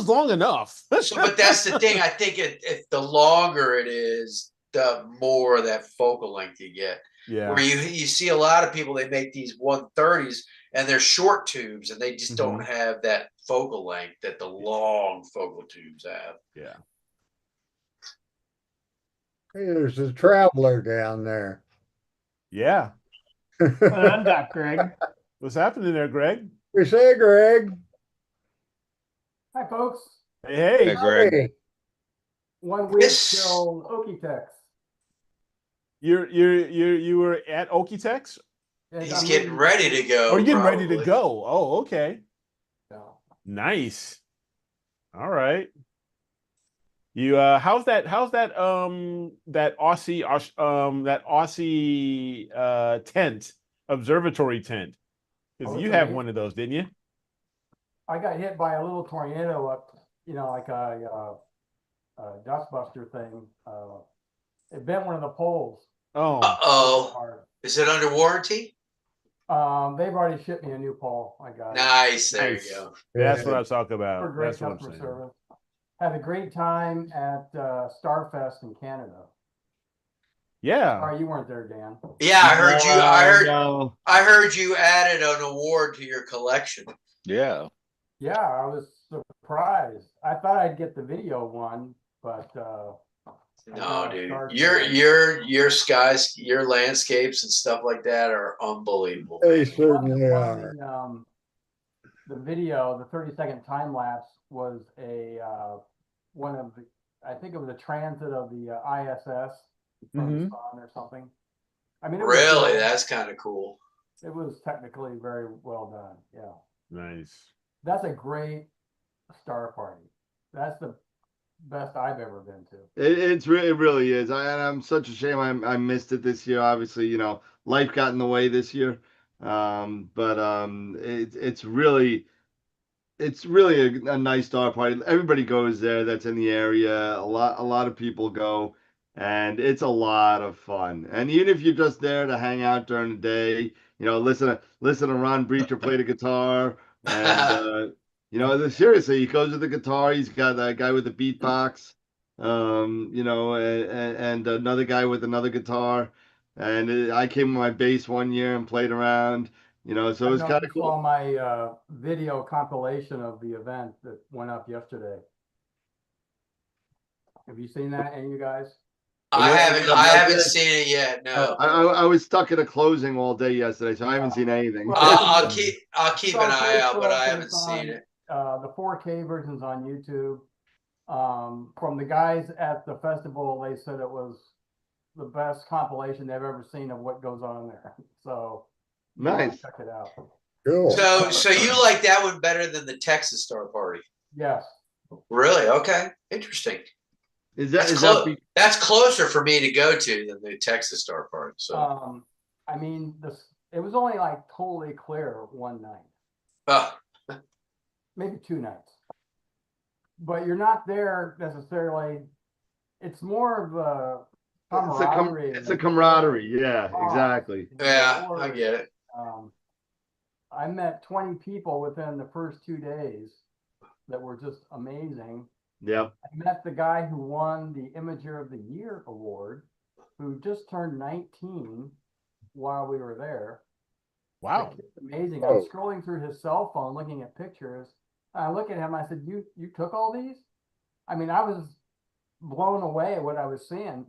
long enough. So, but that's the thing. I think if the longer it is, the more that focal length you get. Yeah. Where you see a lot of people, they make these 130s and they're short tubes and they just don't have that focal length that the long focal tubes have. Yeah. Hey, there's a traveler down there. Yeah. What on Doc, Greg? What's happening there, Greg? We say, Greg. Hi, folks. Hey. Hey, Greg. Hey. 1 week till Okie-Tex. You were at Okie-Tex? He's getting ready to go. Oh, you're getting ready to go. Oh, okay. Yeah. Nice. All right. You how's that that Aussie tent, observatory tent? Because you have one of those, didn't you? I got hit by a little tornado up, like a dustbuster thing. It bent one of the poles. Oh. Uh-oh. Is it under warranty? They've already shipped me a new pole. I got it. Nice. There you go. That's what I was talking about. For great That's what I'm customer saying. service. Had a great time at Starfest in Canada. Yeah. Oh, you weren't there, Dan. Yeah, I heard you. No. I heard you added an award to your collection. Yeah. Yeah, I was surprised. I thought I'd get the video one, but no, dude, your skies, your landscapes and stuff like that are unbelievable. They certainly are. The video, the 30-second time lapse, was one of the. I think it was a transit of the ISS from the sun or something. I mean, really, that's kind of cool. It was technically very well done. Yeah. Nice. That's a great star party. That's the best I've ever been to. It really is. I'm such a shame I missed it this year. Obviously, life got in the way this year. It's really a nice star party. Everybody goes there that's in the area. A lot of people go, and it's a lot of fun. And even if you're just there to hang out during the day, listen to Ron Breacher play the guitar, and seriously, he goes with the guitar. He's got a guy with the beatbox, and another guy with another guitar. And I came with my bass one year and played around. So it was kind of cool. Saw my video compilation of the event that went up yesterday. Have you seen that, any of you guys? I haven't seen it yet. No. I was stuck at a closing all day yesterday, so I haven't seen anything. I'll keep an eye out, but I haven't seen it. The 4K version's on YouTube. From the guys at the festival, they said it was the best compilation they've ever seen of what goes on there. So nice. Check it out. Cool. So you like that one better than the Texas Star Party? Yes. Really? Okay. Interesting. That's closer for me to go to than the Texas Star Party. So I mean, it was only like totally clear one night. Maybe 2 nights. But you're not there necessarily. It's more of a camaraderie. It's a camaraderie. Yeah, exactly. Yeah, I get it. I met 20 people within the first 2 days that were just amazing. Yeah. I met the guy who won the Imager of the Year award, who just turned 19 while we were there. Wow. It's amazing. I'm scrolling through his cell phone looking at pictures. I look at him, I said, you took all these? I mean, I was blown away at what I was seeing.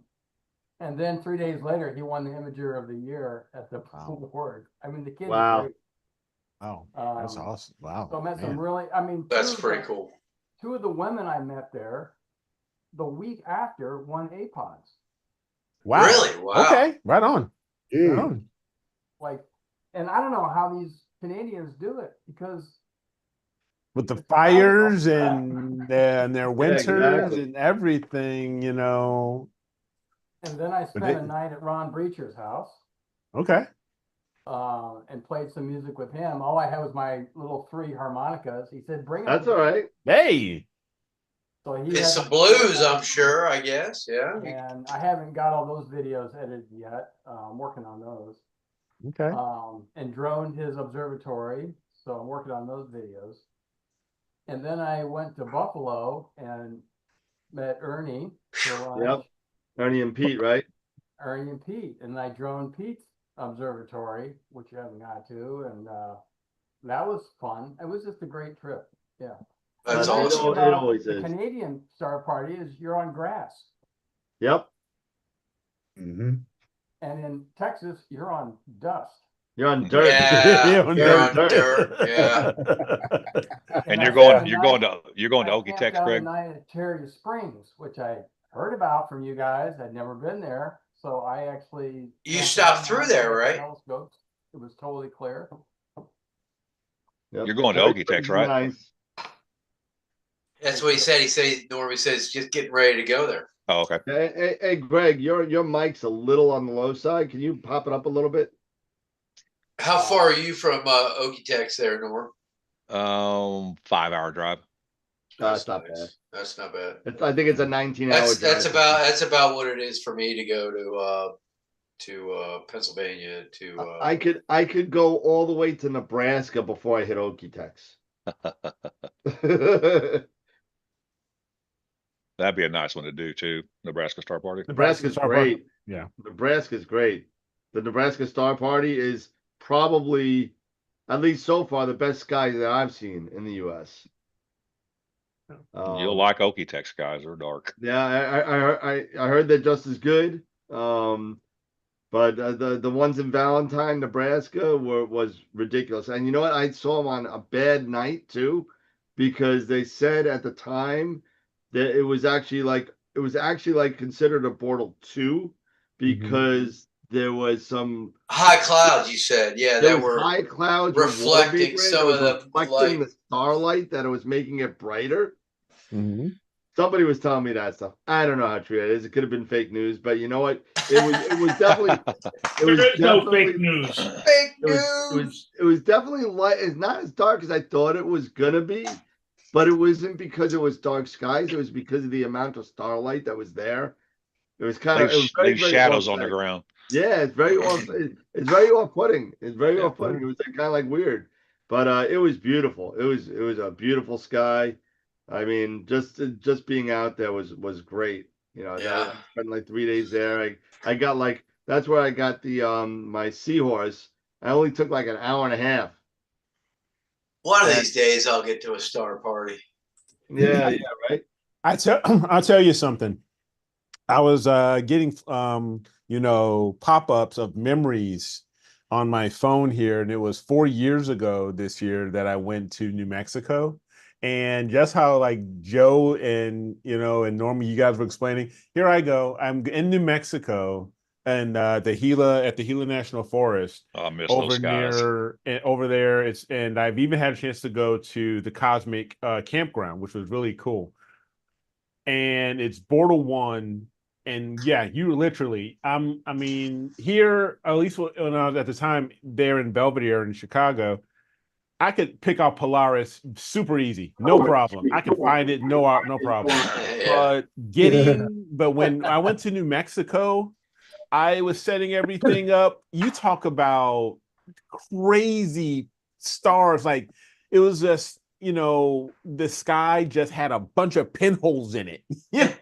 And then 3 days later, he won the Imager of the Year at the award. I mean, the kid's great. Wow. That's awesome. Wow. So I met some really, that's pretty cool. 2 of the women I met there, the week after, won APODs. Wow. Really? Wow. Okay. Right on. Right on. Like, and I don't know how these Canadians do it, because with the fires and their winters and everything, And then I spent a night at Ron Breacher's house. Okay. And played some music with him. All I had was my little 3 harmonicas. He said, "Bring them." That's all right. Hey. So he had some blues, I'm sure. I guess, yeah. And I haven't got all those videos edited yet. I'm working on those. Okay. And droned his observatory, so I'm working on those videos. And then I went to Buffalo and met Ernie for lunch. Yep. Ernie and Pete, right? Ernie and Pete, and I drone Pete's observatory, which you haven't got to, and that was fun. It was just a great trip. Yeah. That's The nice thing awesome. It about always the is. Canadian Star Party is you're on grass, Yep. Mm-hmm. and in Texas you're on dust. You're on dirt. Yeah, You're on you're on dirt. dirt. Yeah. And I you're spent going a you're going to I camped Okie-Tex, out a Greg? night at Cherry Springs, which I heard about from you guys. I'd never been there, so I actually You camped stopped out through with there, my right? telescopes. It was totally clear. Yep. You're going to Very Okie-Tex, right? Nice. That's what he said. He said, Normie says, just getting ready to go there. Oh, okay. Hey, Greg, your mic's a little on the low side. Can you pop it up a little bit? How far are you from Okie-Tex there, Norm? 5-hour drive. That's not bad. That's not bad. I think it's a 19-hour drive. That's about what it is for me to go to Pennsylvania to. I could go all the way to Nebraska before I hit Okie-Tex. That'd be a nice one to do too. Nebraska Star Party. Nebraska's Star great. Party. Yeah. Nebraska's great. The Nebraska Star Party is probably, at least so far, the best sky that I've seen in the U.S. You'll like Okie-Tex, guys. They're dark. Yeah, I heard they're just as good. But the ones in Valentine, Nebraska, was ridiculous. And you know what? I saw them on a bad night too, because they said at the time that it was actually like considered a Bortle 2 because there was some high clouds. You said, yeah, there that was were high clouds with water reflecting vapor in it some that of was the reflecting light. the starlight, that it was making it brighter. Mhm. Somebody was telling me that stuff. I don't know how true it is. It could have been fake news, but you know what? It was definitely There is no fake news. Fake news. it was definitely light. It's not as dark as I thought it was gonna be, but it wasn't because it was dark skies. It was because of the amount of starlight that was there. It was kind of very shadows on the off-putting. ground. Yeah, it's very it's very off-putting. It's very Yeah. off-putting. It was kind of like weird, but it was beautiful. It was a beautiful sky. I mean, just being out there was great. You know, Yeah. I spent like 3 days there. I got like, that's where I got the my seahorse. I only took like an hour and a half. One of these days, I'll get to a star party. Yeah, right. I'll tell you something. I was getting pop-ups of memories on my phone here, and it was 4 years ago this year that I went to New Mexico. And just how like Joe and and Norma, you guys were explaining, here I go. I'm in New Mexico and at the Gila National Forest. Oh, I miss over those guys. over there. And I've even had a chance to go to the Cosmic campground, which was really cool. And it's Bortle 1. And yeah, you literally, I mean, here, at least when I was at the time there in Belvedere in Chicago, I could pick out Polaris super easy, no problem. I can find it, no problem. Yeah. But when I went to New Mexico, I was setting everything up. You talk about crazy stars, like it was just, the sky just had a bunch of pinholes in it. You're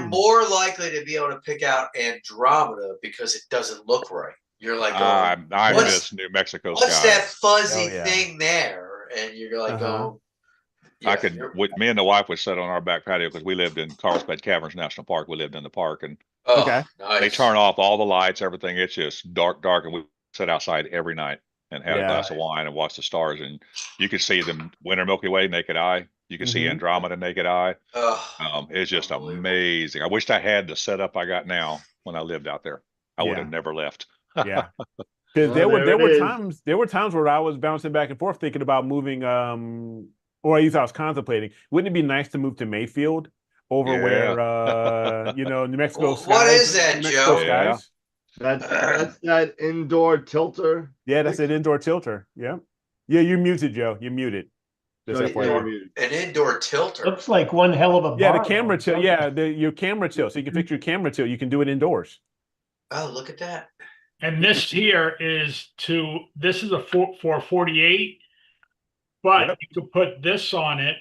more likely to be able to pick out Andromeda because it doesn't look right. You're like, I miss New Mexico what's sky. that fuzzy thing there? And you're like, me and the wife would sit on our back patio because we lived in Carlsbad Caverns National Park. We lived in the park, and nice. They turn off all the lights, everything. It's just dark, and we sit outside every night and had a glass of wine and watch the stars. And you could see the winter Milky Way naked eye. You can see Andromeda naked eye. It's just amazing. I wished I had the setup I got now when I lived out there. I would have never left. Yeah. Because there were times where I was bouncing back and forth thinking about moving, or at least I was contemplating, wouldn't it be nice to move to Mayfield over where New Mexico skies? What is that, Joe? Yeah. That's that indoor tilter. Yeah, that's an indoor tilter. Yeah. Yeah, you're muted, Joe. You're muted. An indoor tilter. Looks like one hell of a bar. Yeah, the camera tilt. Yeah, your camera tilt. So you can fix your camera tilt. You can do it indoors. Oh, look at that. And this here is this is for 48. but you could put this on it.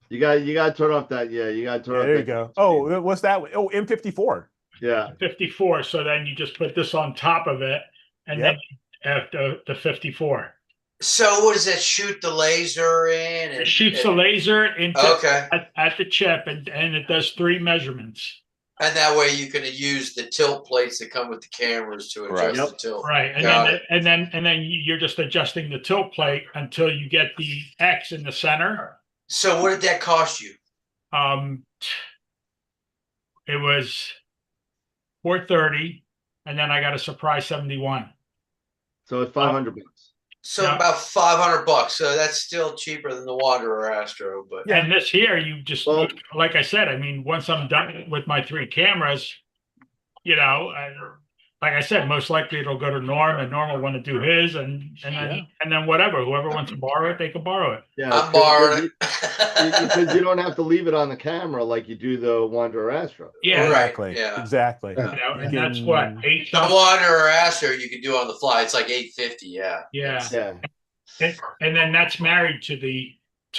You got to turn off that. Yeah, you got to turn off. There you go. Oh, what's that? Oh, M54. Yeah, 54. So then you just put this on top of it, and then after the 54. So what does that shoot the laser in? It shoots the laser into at the chip, and it does 3 measurements. And that way you can use the tilt plates that come with the cameras to adjust the tilt. Right. And then you're just adjusting the tilt plate until you get the X in the center. So what did that cost you? It was $430, and then I got a surprise 71. So it's $500. So about $500. So that's still cheaper than the Wanderer Astro. But yeah, and this here, you just like I said. I mean, once I'm done with my 3 cameras, you know, like I said, most likely it'll go to Norm, and Norm will want to do his, and then whatever, whoever wants to borrow it, they can borrow it. Yeah, I'm borrowing it because you don't have to leave it on the camera like you do the Wanderer Astro. Yeah, exactly. Yeah, exactly. You know, and that's what the Wanderer Astro you can do on the fly. It's like $850. Yeah. Yeah. And then that's married to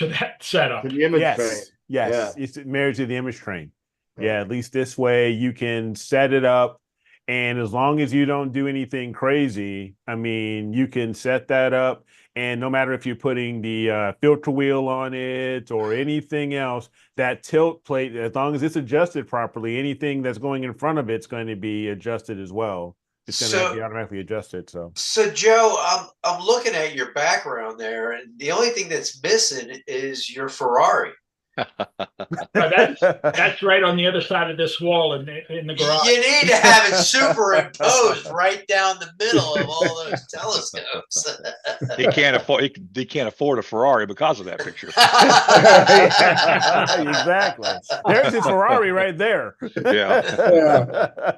that setup. To the image train. Yes. It's married to the image train. Yeah, at least this way you can set it up. And as long as you don't do anything crazy, I mean, you can set that up. And no matter if you're putting the filter wheel on it or anything else, that tilt plate, as long as it's adjusted properly, anything that's going in front of it's going to be adjusted as well. It's going to be automatically adjusted. So Joe, I'm looking at your background there, and the only thing that's missing is your Ferrari. That's right on the other side of this wall in the garage. You need to have it superimposed right down the middle of all those telescopes. He can't afford a Ferrari because of that picture. Exactly. There's his Ferrari right there. Yeah.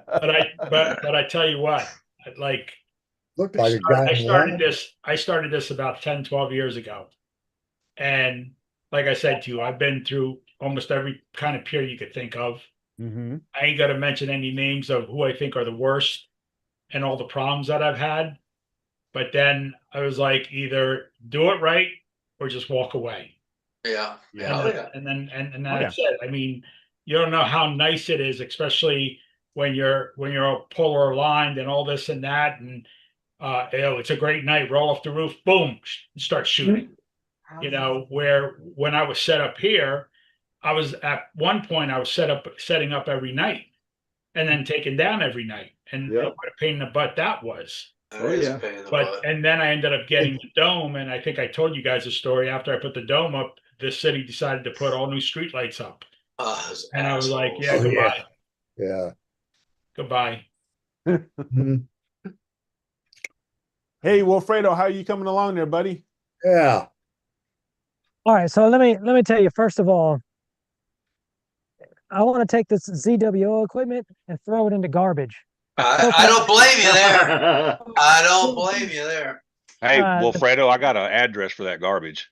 But I tell you what, like, looked like a guy. I started this about 10, 12 years ago, and like I said to you, I've been through almost every kind of peer you could think of. Mm-hmm. I ain't got to mention any names of who I think are the worst and all the problems that I've had. But then I was like, either do it right or just walk away. Yeah. And then that's it. I mean, you don't know how nice it is, especially when you're all polar aligned and all this and that. And it's a great night. Roll off the roof, boom, start shooting. You know, where when I was set up here, I was at one point I was setting up every night and then taken down every night. And what a pain in the butt that was. And then I ended up getting the dome, and I think I told you guys a story. After I put the dome up, the city decided to put all new street lights up. And I was like, goodbye. Yeah. Goodbye. Hey, Wilfredo, how are you coming along there, buddy? Yeah. All right, so let me tell you, first of all, I want to take this ZWO equipment and throw it into garbage. I don't blame you there. I don't blame you there. Hey, Wilfredo, I got an address for that garbage.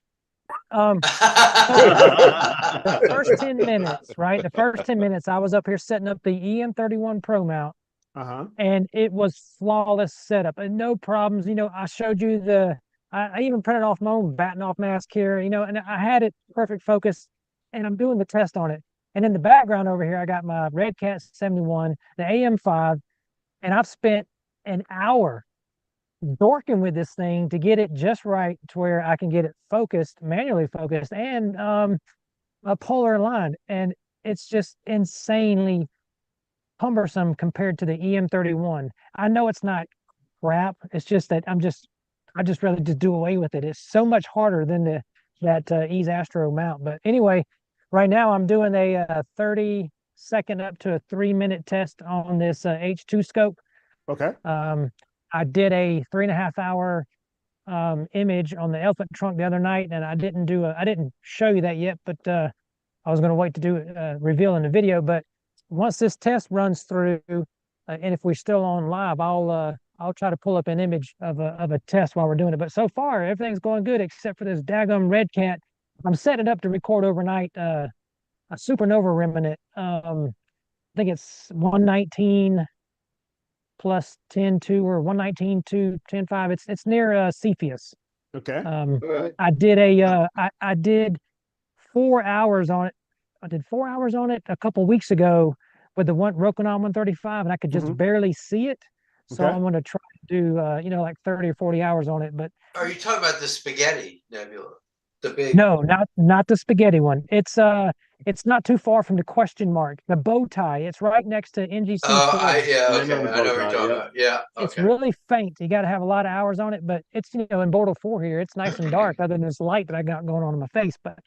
The first 10 minutes, right? The first 10 minutes, I was up here setting up the EM31 Pro mount. And it was flawless setup and no problems. You know, I showed you I even printed off my own batting off mask here, you know, and I had it perfect focus, and I'm doing the test on it. And in the background over here, I got my Red Cat 71, the AM5, and I've spent an hour dorking with this thing to get it just right to where I can get it focused, manually focused, and a polar aligned. And it's just insanely cumbersome compared to the EM31. I know it's not crap. It's just that I just rather just do away with it. It's so much harder than that Ease Astro mount. But anyway, right now I'm doing a 30-second up to a 3-minute test on this H2 scope. Okay. I did a 3.5-hour image on the elephant trunk the other night, and I didn't show you that yet, but I was going to wait to do it, reveal in the video. But once this test runs through, and if we're still on live, I'll try to pull up an image of a test while we're doing it. But so far, everything's going good except for this daggum Red Cat. I'm setting it up to record overnight a supernova remnant. I think it's 119 plus 10.2 or 119 to 10.5. It's near Cepheus. Okay. Right. I did I did 4 hours on it. I did 4 hours on it a couple weeks ago with the one Rokinon 135, and I could just barely see it. So Okay. I'm going to try to do like 30 or 40 hours on it. But Are you talking about the Spaghetti Nebula? The big no, not the spaghetti one. It's not too far from the question mark. The bow tie. It's right next to NGC 4. yeah, I okay. know the I know what bow you're tie, talking yeah. about. Yeah. It's Okay. really faint. You got to have a lot of hours on it, but it's in Bortle 4 here. It's nice and dark, other than this light that I got going on in my face. But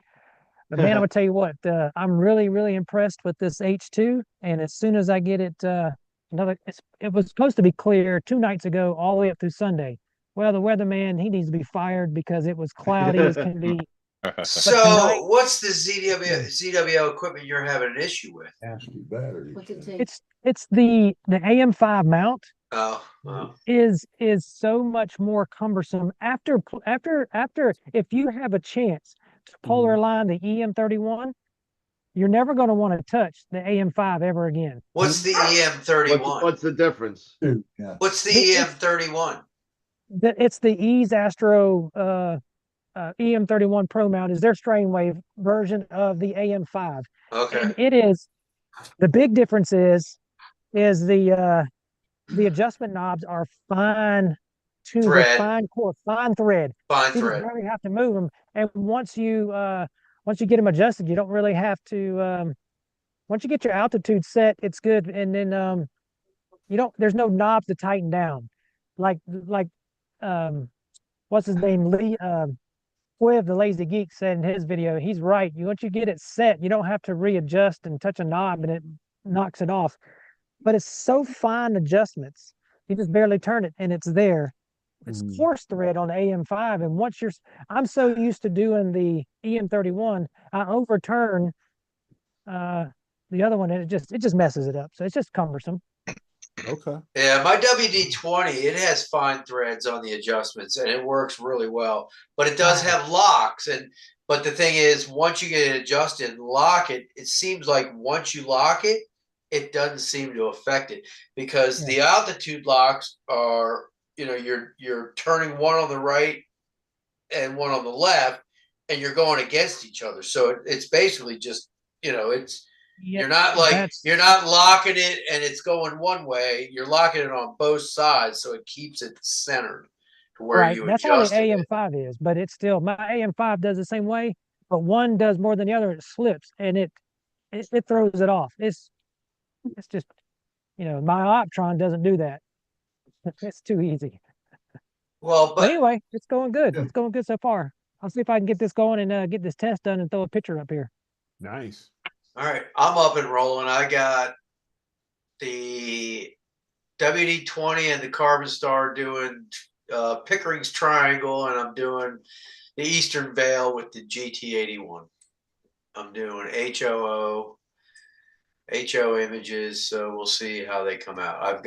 man, I'm gonna tell you what, I'm really, really impressed with this H2. And as soon as I get it, it was supposed to be clear 2 nights ago, all the way up through Sunday. Well, the weatherman, he needs to be fired because it was cloudy as can be. So, tonight, what's the ZWO equipment you're having an issue with? What's it take? It's the AM5 mount Oh, wow. is so much more cumbersome after if you have a chance to polar line the EM31, you're never going to want to touch the AM5 ever again. What's the EM31? What's the difference? Yeah. What's the It's- EM31? It's the Ease Astro EM31 Pro mount is their strain wave version of the AM5. Okay. And it is the big difference is the adjustment knobs are fine tuned with Thread. fine core, fine thread. Fine So you thread. just barely have to move them. And once you get them adjusted, you don't really have to once you get your altitude set, it's good. And then there's no knobs to tighten down. Like what's his name? Lee Quiv, the Lazy Geek, said in his video, he's right. Once you get it set, you don't have to readjust and touch a knob and it knocks it off. But it's so fine adjustments. You just barely turn it and it's there. It's coarse thread on the AM5. And I'm so used to doing the EM31, I overturn the other one and it just messes it up. So it's just cumbersome. Okay. Yeah, my WD-20, it has fine threads on the adjustments and it works really well. But it does have locks. But the thing is, once you get it adjusted and lock it, it seems like once you lock it, it doesn't seem to affect it because the altitude locks are, you're turning one on the right and one on the left, and you're going against each other. So it's basically just, you're not locking it and it's going one way. You're locking it on both sides, so it keeps it centered to where you That's how the adjust it. AM5 is, but it's still my AM5 does the same way, but one does more than the other. It slips and it throws it off. It's just, my Optron doesn't do that. It's too easy. Well, but anyway, it's going good. It's going good so far. I'll see if I can get this going and get this test done and throw a picture up here. Nice. All right, I'm up and rolling. I got the WD-20 and the Carbon Star doing Pickering's Triangle, and I'm doing the Eastern Veil with the GT81. I'm doing HO images, so we'll see how they come out.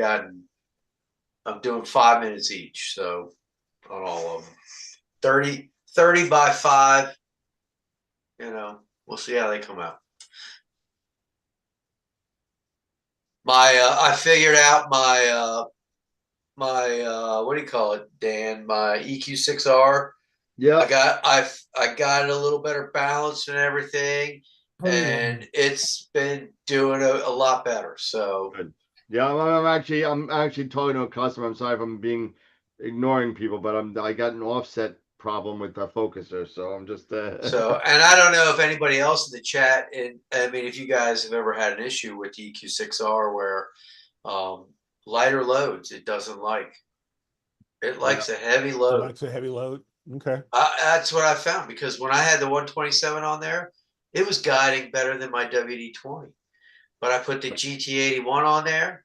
I'm doing 5 minutes each, so on all of them. 30 by 5, we'll see how they come out. I figured out my what do you call it, Dan? My EQ6R. Yeah. I got it a little better balanced and everything, and it's been doing a lot better. So good. Yeah, I'm actually talking to a customer. I'm sorry if I'm ignoring people, but I got an offset problem with the focuser, so I'm just So, and I don't know if anybody else in the chat, and I mean, if you guys have ever had an issue with the EQ6R where lighter loads it doesn't like. It likes a heavy load. It likes a heavy load. Okay. That's what I found, because when I had the 127 on there, it was guiding better than my WD-20. But I put the GT81 on there,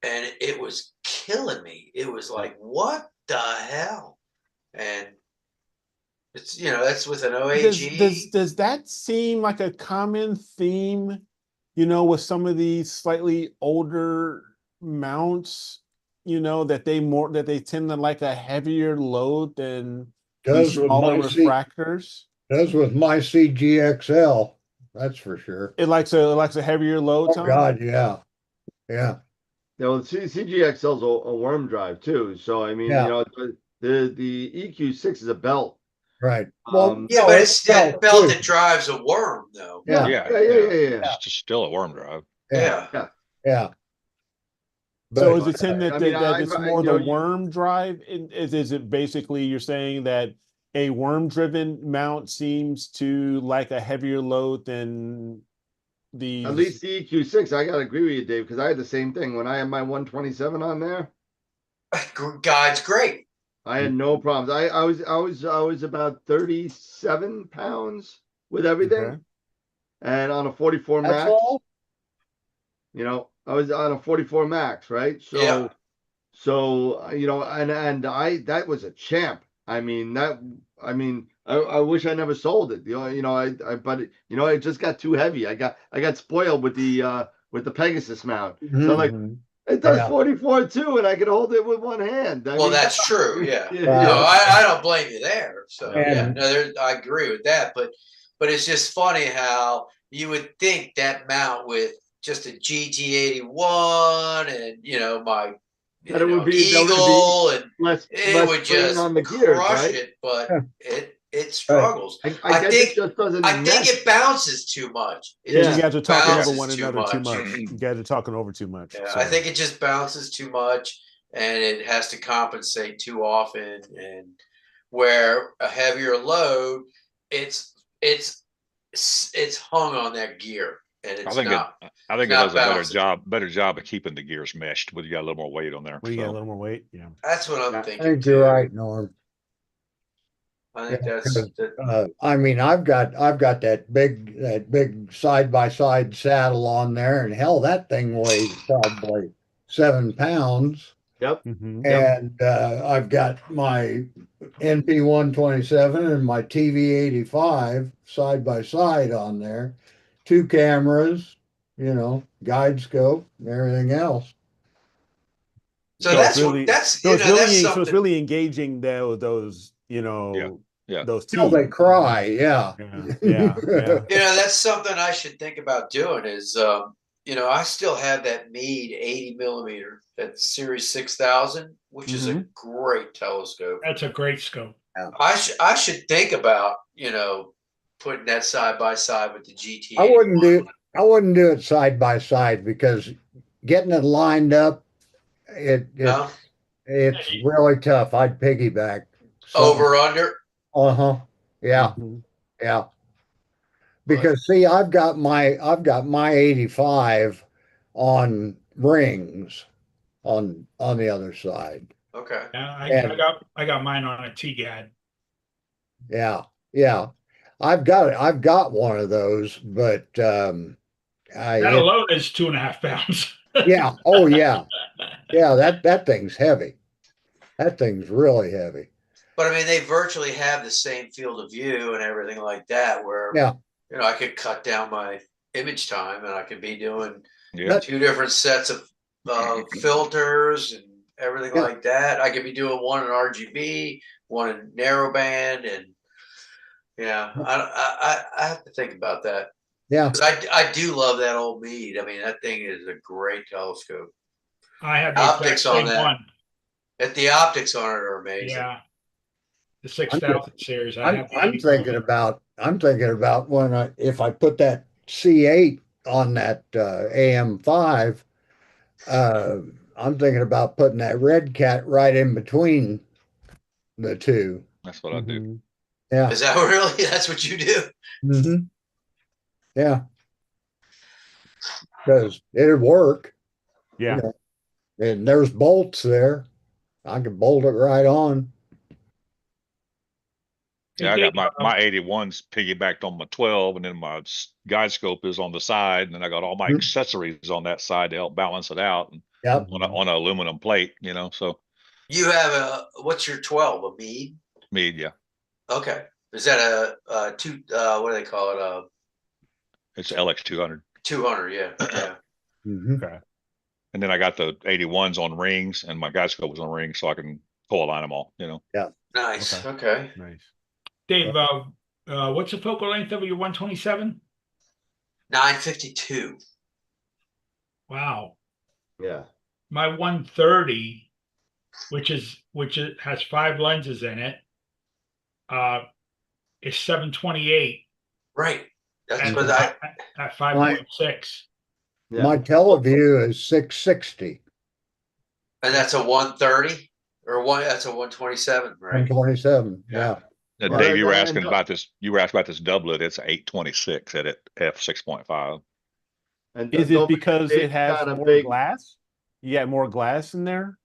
and it was killing me. It was like, what the hell? And it's, that's with an OAG. Does that seem like a common theme, with some of these slightly older mounts, that they tend to like a heavier load than smaller refractors? Does with my CGXL, that's for sure. It likes a heavier load. Oh God, yeah. Yeah, well, CGXL is a worm drive too. So I mean, the The EQ6 is a belt. Right. Yeah, but it's that belt that drives a worm, though. Yeah. Yeah. It's just still a worm drive. Yeah. So is it saying that, I mean, that it's more the worm drive? Is it basically you're saying that a worm-driven mount seems to like a heavier load than the... At least the EQ6, I gotta agree with you, Dave, because I had the same thing when I had my 127 on there. Guide's great. I had no problems. I was about 37 pounds with everything, Okay. and on a 44 That's max. all? You know, I was on a 44 max, right? So, Yeah. so you know, and that was a champ. I mean, I wish I never sold it. But it just got too heavy. I got spoiled with the Pegasus mount. So I'm like, it does 44 too, and I can hold it with one hand. Well, that's true. Yeah. Yeah. No, I don't blame you there. So And- I agree with that. But it's just funny how you would think that mount with just a GT81 and That it would be Eagle and less it would strain just on the gears, crush right? it, but it struggles. I guess think it just doesn't. I think it bounces too much. It You just guys are talking over bounces one another too much. You guys are talking over too much. Yeah, so. I think it just bounces too much, and it has to compensate too often. And where a heavier load, it's hung on that gear, and it's I think not. it does a better job of keeping the gears meshed, but you got a little more weight on there. Well, you got a little more weight. Yeah, That's what I'm I thinking. think you're right, Norm. I think I mean, I've got that big side by side saddle on there, and hell, that thing weighs probably 7 pounds. Yep. And I've got my NP 127 and my TV 85 side by side on there, 2 cameras, guide scope, and everything else. So it's really engaging those those Till they cry, yeah. That's something I should think about doing is, I still have that Meade 80 millimeter, that Series 6000, which is a great telescope. That's a great scope. I should think about, putting that side by side with the GT. I wouldn't do it side by side because getting it lined up, it's really tough. I'd piggyback. Over under. Yeah. Yeah. Because see, I've got my 85 on rings on the other side. Okay. I got mine on a TGAD. Yeah. Yeah. I've got one of those, but that alone is 2.5 pounds. Yeah. Oh yeah. Yeah, that thing's heavy. That thing's really heavy. But I mean, they virtually have the same field of view and everything like that, where I could cut down my image time and I could be doing 2 different sets of filters and everything like that. I could be doing one in RGB, one in narrowband, and I have to think about that. Yeah, I do love that old Meade. I mean, that thing is a great telescope. I have the optics on that. one. The optics on it are amazing. Yeah, the 6000 series. I'm thinking about if I put that C8 on that AM5. I'm thinking about putting that Red Cat right in between the two. That's what I do. Yeah. Is that really? That's what you do? Yeah. Because it'd work. Yeah. And there's bolts there. I could bolt it right on. Yeah, I got my 81s piggybacked on my 12, and then my guide scope is on the side, and then I got all my accessories on that side to help balance it out. Yep. On an aluminum plate, so. You have what's your 12? A Meade? Meade, yeah. Okay. Is that a two? What do they call it? It's LX200. 200, yeah. Okay. And then I got the 81s on rings, and my guide scope was on rings, so I can co-align them all. Yeah. Nice. Okay. Nice. Dave, what's the focal length of your 127? 952. Wow. Yeah. My 130 which has 5 lenses in it, is 728 Right. That's at, what at 5.6. Yeah. My Teleview is 660, and that's a 130 or that's a 127, right? 127. Yeah. Dave, Right. you were asking about this. You were asking about this doublet. It's 826 at f6.5. And Is don't it forget because Dave's it has got a more big glass? You got more glass in there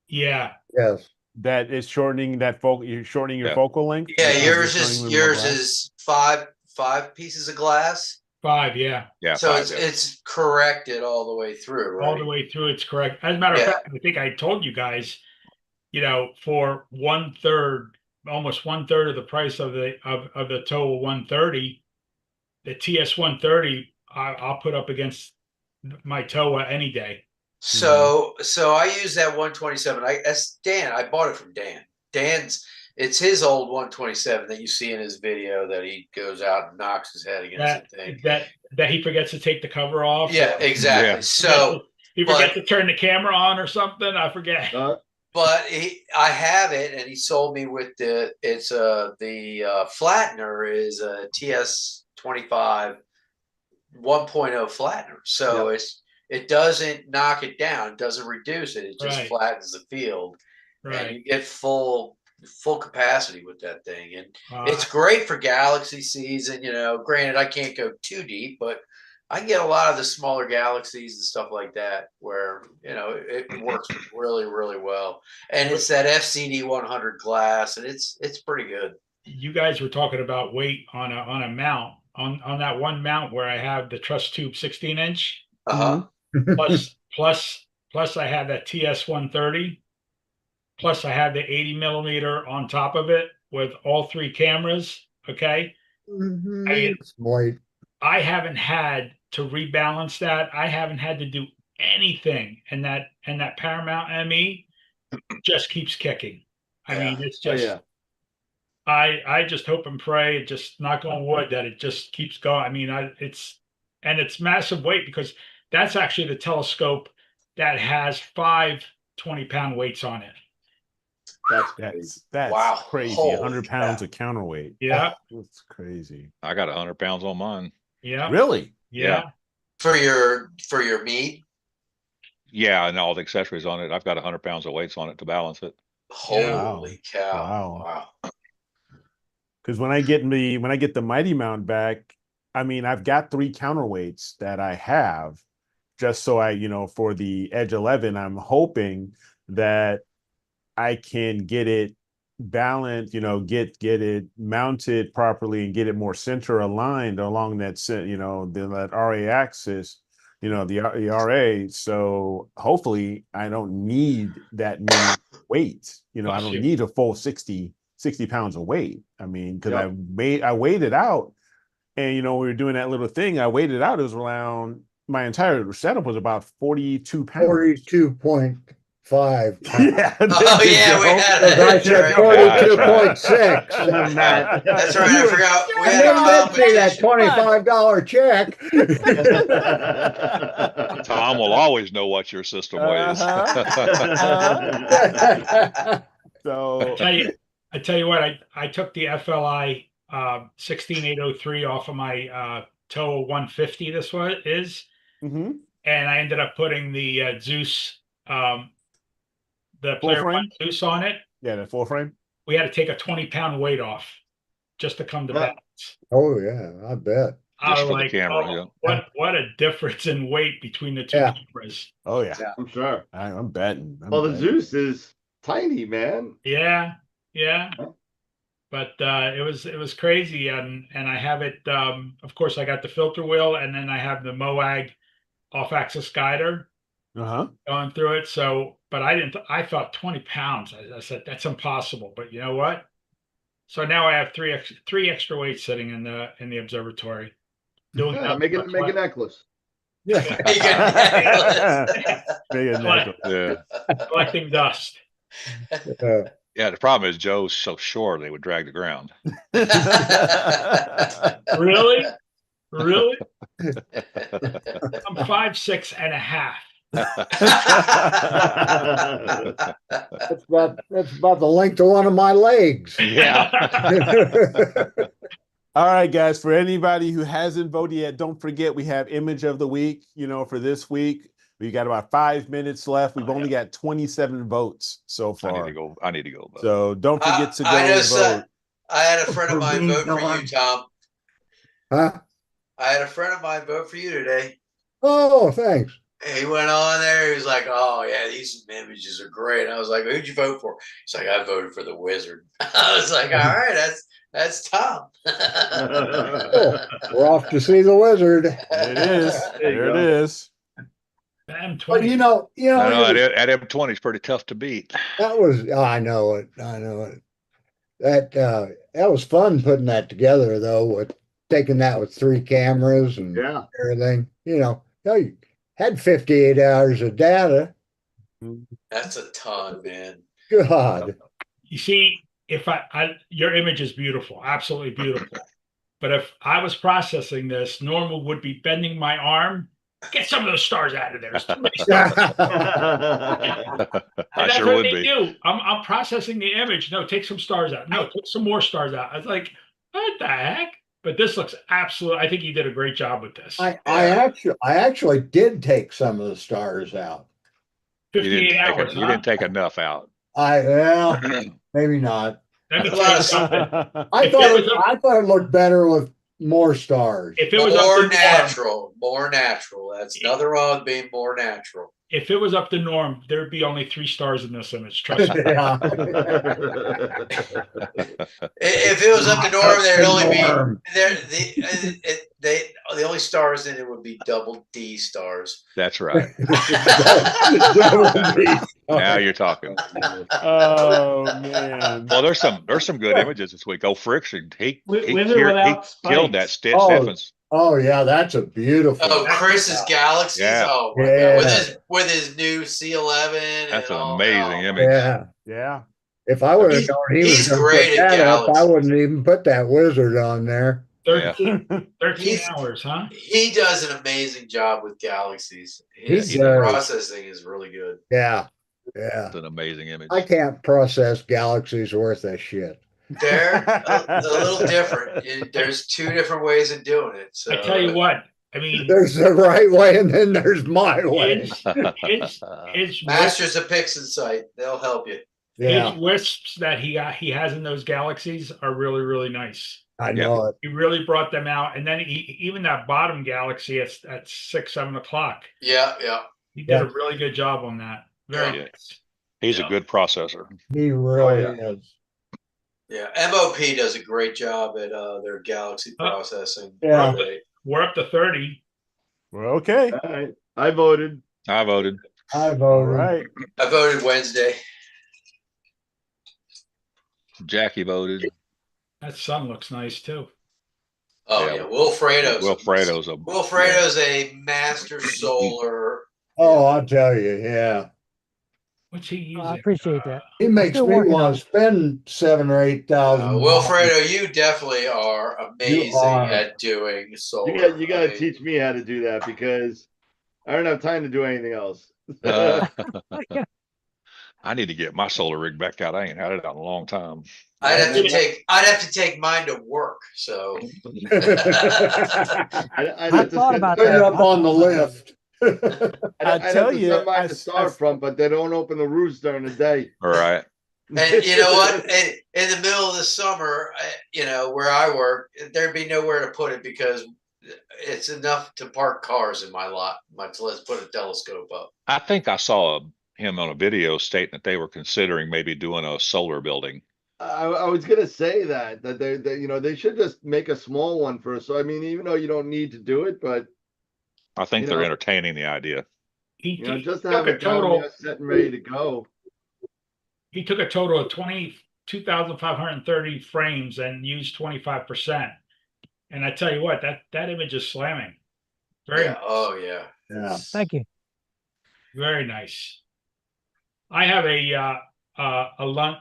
Yeah. Yes. that is shortening that focal. You're shortening your Yeah. focal length. Yeah, because you're showing more glass? is five pieces of glass. 5, yeah. Yeah. So 5, yeah. it's corrected all the way through, right? All the way through, it's correct. As a matter of Yeah. fact, I think I told you guys, for 1/3, almost 1/3 of the price of the TOA 130, the TS 130, I'll put up against my TOA any day. So I use that 127. That's Dan. I bought it from Dan. It's his old 127 that you see in his video that he goes out and knocks his head against the thing. That he forgets to take the cover off. Yeah, exactly. Yeah. So he forgets to turn the camera on or something. I forget. But I have it, and he sold me with the flattener is a TS25 1.0 flattener. So it doesn't knock it down, it doesn't reduce it, it just flattens the field. And you get full capacity with that thing. And it's great for galaxy season. Granted, I can't go too deep, but I can get a lot of the smaller galaxies and stuff like that where, it works really, really well. And it's that FCD 100 glass, and it's pretty good. You guys were talking about weight on a mount, on that one mount where I have the truss tube 16-inch. Plus I have that TS 130. Plus I have the 80 millimeter on top of it with all 3 cameras. Okay. I haven't had to rebalance that. I haven't had to do anything. And that Paramount ME just keeps kicking. I mean, it's just, I just hope and pray, just knock on wood, that it just keeps going. I mean, it's massive weight, because that's actually the telescope that has 5 20-pound weights on it. That's wow. crazy. Holy 100 pounds of counterweight. Yeah. That's crazy. I got 100 pounds on mine. Yeah. Really? Yeah. For your meat? Yeah, and all the accessories on it. I've got 100 pounds of weights on it to balance it. Holy cow. Wow. Because when I get the Mighty Mount back, I mean, I've got 3 counterweights that I have, just so for the Edge 11, I'm hoping that I can get it balanced, get it mounted properly and get it more center aligned along that, that RA axis, the RA. So hopefully I don't need that many weights. I don't need a full 60 pounds of weight. I mean, because I weighed it out, and we were doing that little thing. I weighed it out. It was around, my entire setup was about 42 pounds. 42.5. Yeah. Oh yeah, we had it. I said 42.6. That's right. I forgot. We had a competition. That $25 check. Tom will always know what your system weighs. So I tell you what, I took the FLI 16803 off of my TOA 150. This one is, and I ended up putting the Zeus, the Player One Zeus on it. Yeah, the full frame. We had to take a 20-pound weight off just to come to balance. Oh yeah, I bet. Just for the camera. What a difference in weight between the 2 cameras. Oh yeah, I'm sure. I'm betting. The Zeus is tiny, man. Yeah. But it was crazy, and I have it. Of course, I got the filter wheel, and then I have the MOAG off-axis guider going through it. So, but I thought 20 pounds. I said that's impossible. But you know what? So now I have three extra weights sitting in the observatory. Doing make a necklace. Make a necklace. Collecting dust. Yeah, the problem is Joe's so short they would drag the ground. Really? I'm 5'6.5". That's about the length of one of my legs. Yeah. All right, guys, for anybody who hasn't voted yet, don't forget we have image of the week, for this week. We got about 5 minutes left. We've only got 27 votes so far. I need to go vote. So don't forget to go I know, vote. I had a friend of mine vote for you, Tom. Huh? I had a friend of mine vote for you today. Oh, thanks. He went on there. He was like, "Oh yeah, these images are great." I was like, "Who'd you vote for?" He's like, "I voted for the Wizard." I was like, "All right, that's Tom." Cool. We're off to see the Wizard. It is. There it is. M20. But No, that M20 is pretty tough to beat. That was, I know it. That was fun putting that together, though, with taking that with 3 cameras and everything. You had 58 hours of data. That's a ton, man. God. You see, if your image is beautiful, absolutely beautiful. But if I was processing this, Normal would be bending my arm. Get some of those stars out of there. There's too many stars. That's sure what would they be. do. I'm processing the image. No, take some stars out. No, take some more stars out. I was like, what the heck? But this looks absolute. I think you did a great job with this. I actually did take some of the stars out. 58 hours. You didn't take enough out. Well, maybe not. Let me tell you something. I thought it looked better with more stars. If it was more natural. That's nothing wrong with being more natural. If it was up to norm, there'd be only 3 stars in this image. Trust me. If it was up to norm, there'd only be the only stars in it would be double D stars. That's right. Now you're talking. Oh man. Well, there's some good images this week. Oh, Friction, he killed that Stitch Stephens. Oh yeah, that's a beautiful. Oh, Chris's Galaxies. Yeah. Oh my God. With his new C11. That's an amazing image. Yeah. If I would have known he was going to put that up, I wouldn't even put that Wizard on there. 13 hours, huh? He does an amazing job with Galaxies. His processing is really good. Yeah. It's an amazing image. I can't process Galaxies worth of shit. They're a little different. There's 2 different ways of doing it. So I tell you what, I mean, there's the right way and then there's my way. It's Masters of Pixinsight. They'll help you. His wisps that he has in those Galaxies are really, really nice. I know it. He really brought them out, and then even that bottom Galaxy at 6, 7 o'clock. Yeah. He did a really good job on that. Very nice. He's a good processor. He really is. Yeah, MOP does a great job at their Galaxy processing. Yeah, we're up to 30. We're okay. All right. I voted. I voted. All right. I voted Wednesday. Jackie voted. That sun looks nice too. Oh yeah, Wilfredo's a master solar. Oh, I'll tell you, yeah. What's he using? I appreciate that. He makes me want to spend 7,000 or 8,000. Wilfredo, you definitely are amazing at doing solar. You got to teach me how to do that because I don't have time to do anything else. I need to get my solar rig back out. I ain't had it out in a long time. I'd have to take mine to work. So I thought about that. Up on the lift. I tell you, send mine to Starfront, but they don't open the roofs during the day. All right. And you know what? In the middle of the summer, where I work, there'd be nowhere to put it because it's enough to park cars in my lot. Let's put a telescope up. I think I saw him on a video stating that they were considering maybe doing a solar building. I was gonna say that they should just make a small one first. So I mean, even though you don't need to do it, but I think they're entertaining the idea. Just to have it down set and ready to go. He took a total of 22,530 frames and used 25%. And I tell you what, that image is slamming. Very nice. Oh yeah. Yeah. Thank you. Very nice. I have a Lunt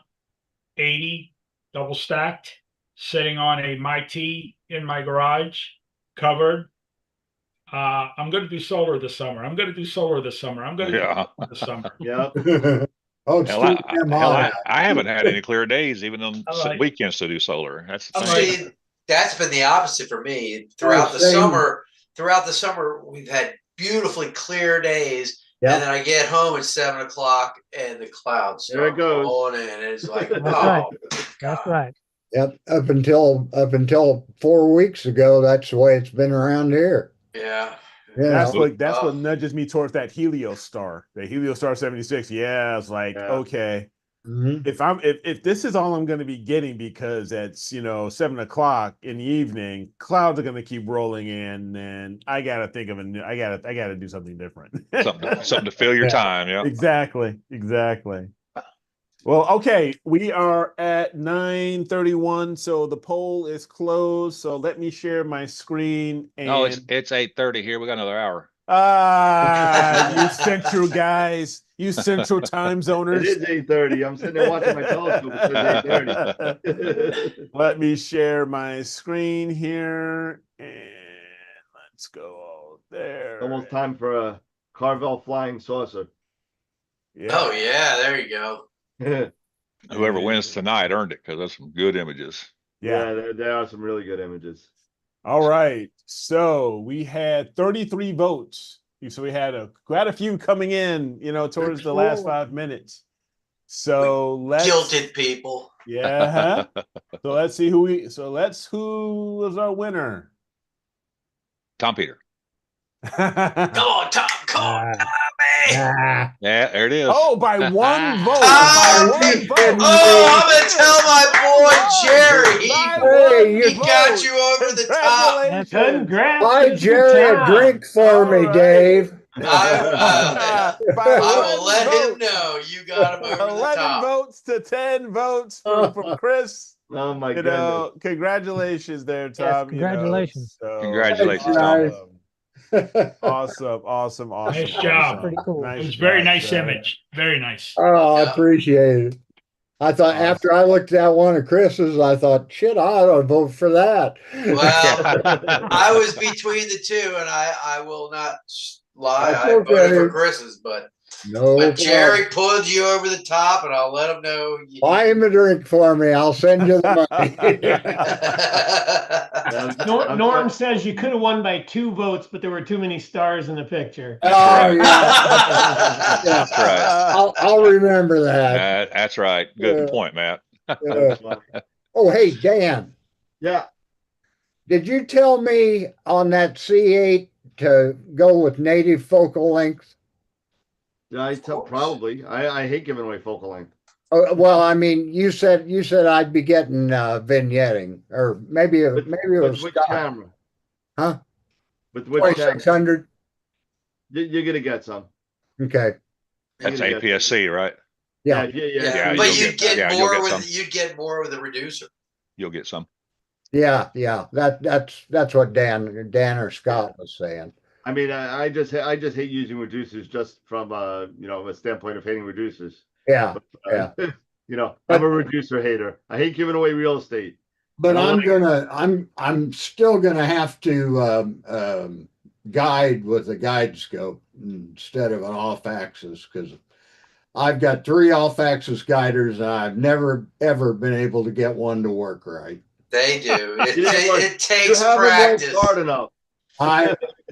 80 double stacked sitting on a MyT in my garage, covered. I'm going to do solar this summer. I'm going to do solar this summer. I'm going to do Yeah. solar this summer. Yeah. Oh, it's Hell, too damn hot out. I haven't had any clear days, even on I like- weekends to do solar. That's the Oh, thing. see, that's been the opposite for me Oh, same. Throughout the summer, we've had beautifully clear days, Yeah. and then I get home at 7 o'clock, and the clouds There it start goes. rolling in. And it's like, That's oh, right. God. That's right. Yep. Up until 4 weeks ago, that's the way it's been around here. Yeah. You That's know. what nudges me towards that Heliostar. The Heliostar 76. Yeah, it's like, okay. Mhm. If this is all I'm going to be getting, because it's 7 o'clock in the evening, clouds are going to keep rolling in, and I got to think of I got to do something different. something to fill your time. Yeah. Exactly. Well, okay, we are at 9:31, so the poll is closed. So let me share my screen. And No, it's 8:30 here. We got another hour. You central guys, you central time zoners. It is 8:30. I'm sitting there watching my telescope. It says 8:30. Let me share my screen here, and let's go there. Almost time for a Carvel flying saucer. Yeah. Oh, yeah, there you go. Whoever wins tonight earned it, because there's some good images. Yeah, there are some really good images. All right. So we had 33 votes. So we had quite a few coming in, towards the last 5 minutes. So let's Guilted people. Yeah. So let's see who was our winner. Tom Peter. Come on, Tom. Come on, Tommy. Yeah, there it is. Oh, by one vote. Oh, By one vote. I'm going to tell my boy Jerry. He got you over the top. Congrats. Buy Jerry a drink for me, Dave. I will let him know you got him over the 11 top. votes to 10 votes from Chris. Oh my goodness. Congratulations there, Tom. Yes, congratulations. Congratulations, Tom. Awesome. Nice job. Pretty cool. It was very nice image. Very nice. Oh, I appreciate it. I thought after I looked at one of Chris's, I thought, shit, I ought to vote for that. Well, I was between the two, and I will not lie. That's I voted okay. for Chris's, but Jerry pulled you over the top, and I'll let him know. Buy him a drink for me. I'll send you the money. Norm says you could have won by 2 votes, but there were too many stars in the picture. Oh, yeah. That's right. I'll remember that. That's right. Good point, Matt. Oh, hey, Dan. Yeah. Did you tell me on that C8 to go with native focal length? Yeah, probably. I hate giving away focal length. Oh, well, I mean, you said I'd be getting vignetting, or maybe it was which Scott. camera? Huh? With which camera? 2600. You're gonna get some. Okay. That's APS-C, right? Yeah. But you'd get more with a reducer. You'll get some. Yeah. That's what Dan or Scott was saying. I mean, I just hate using reducers just from a standpoint of hating reducers. Yeah. I'm a reducer hater. I hate giving away real estate. But I'm still gonna have to guide with a guide scope instead of an off-axis, because I've got 3 off-axis guiders and I've never ever been able to get one to work right. They do. It takes practice. Hard enough.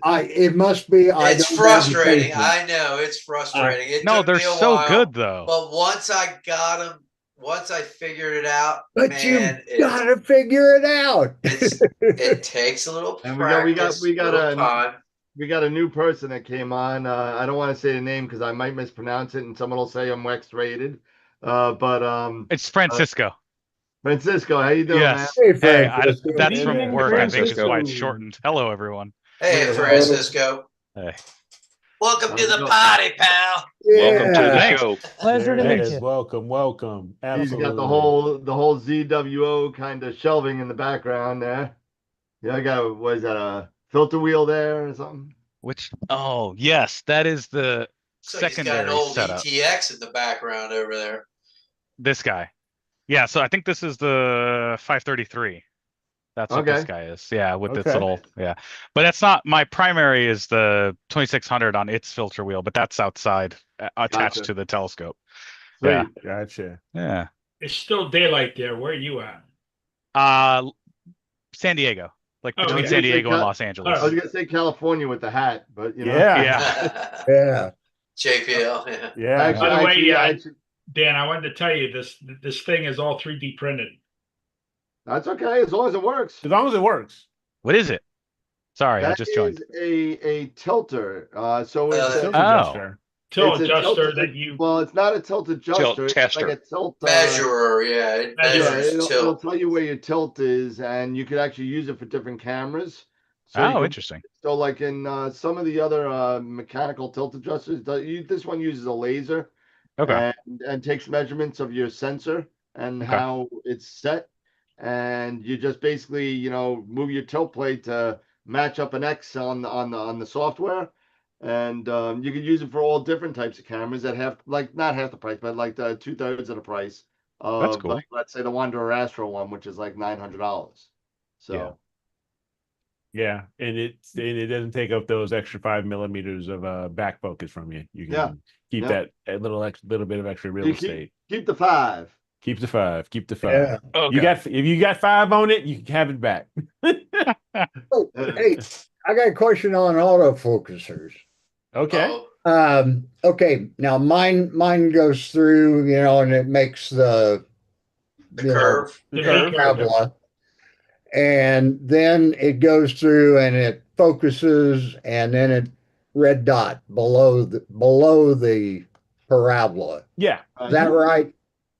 It must be. It's frustrating. I know it's frustrating. They're so good though. But once I got them, once I figured it out, but you gotta figure it out. It takes a little practice. We got a new person that came on. I don't want to say the name because I might mispronounce it, and someone will say I'm Wex rated. But it's Francisco. Francisco, how you doing, yes. man? That's from work. I think is why it's shortened. Hello, everyone. Hey, Francisco. Hey. Welcome to the party, pal. Yeah. Welcome to the show. Pleasure to meet you. Welcome. Absolutely. He's got the whole ZWO kind of shelving in the background there. Yeah, I got a filter wheel there or something? Oh yes, that is the secondary he's got an old setup. ETX in the background over there. This guy. Yeah, so I think this is the 533. That's what this guy is. Yeah, with its Okay. little, yeah. But that's not my primary is the 2600 on its filter wheel, but that's outside attached Gotcha. to the telescope. Sweet. Yeah. Gotcha. Yeah. It's still daylight there. Where are you at? San Diego, like Oh, between okay. San Diego and Los I Angeles. was gonna say California with the hat, but you know. Yeah. Yeah. JPL. Yeah. Yeah. By the way, Actually, Dan, I wanted to tell you this thing is all 3D printed. that's okay as long as it works. As long as it works. What is it? Sorry, I That just joined. is a tilter. So it's Tilt Oh. adjuster. Tilt it's a adjuster tilt- that you well, it's not a tilt adjuster. It's tester. like a tilt Measurer, yeah. It measures it'll tilt. tell you where your tilt is, and you could actually use it for different cameras. So you Oh, can- interesting. So, like in some of the other mechanical tilt adjusters, this one uses a laser Okay. and takes measurements of your sensor and Okay. how it's set, and you just basically move your tilt plate to match up an X on the software, and you can use it for all different types of cameras that have like not half the price, but like the 2/3 of the price That's of cool. like, let's say the Wanderer Astro one, which is like $900. So Yeah, and it doesn't take up those extra 5 millimeters of back focus from you. You can Yeah. keep Yeah. that little bit of extra real You estate. keep the 5. Keep the 5. Keep the 5. Yeah. You Okay. if you got 5 on it, you can have it back. Oh, hey, I got a question on autofocusers. Okay. Oh, Okay, now mine goes through, and it makes the curve. The The curve. V-curve. parabola, and then it goes through and it focuses, and then it red dot below the parabola. Yeah. Is that right?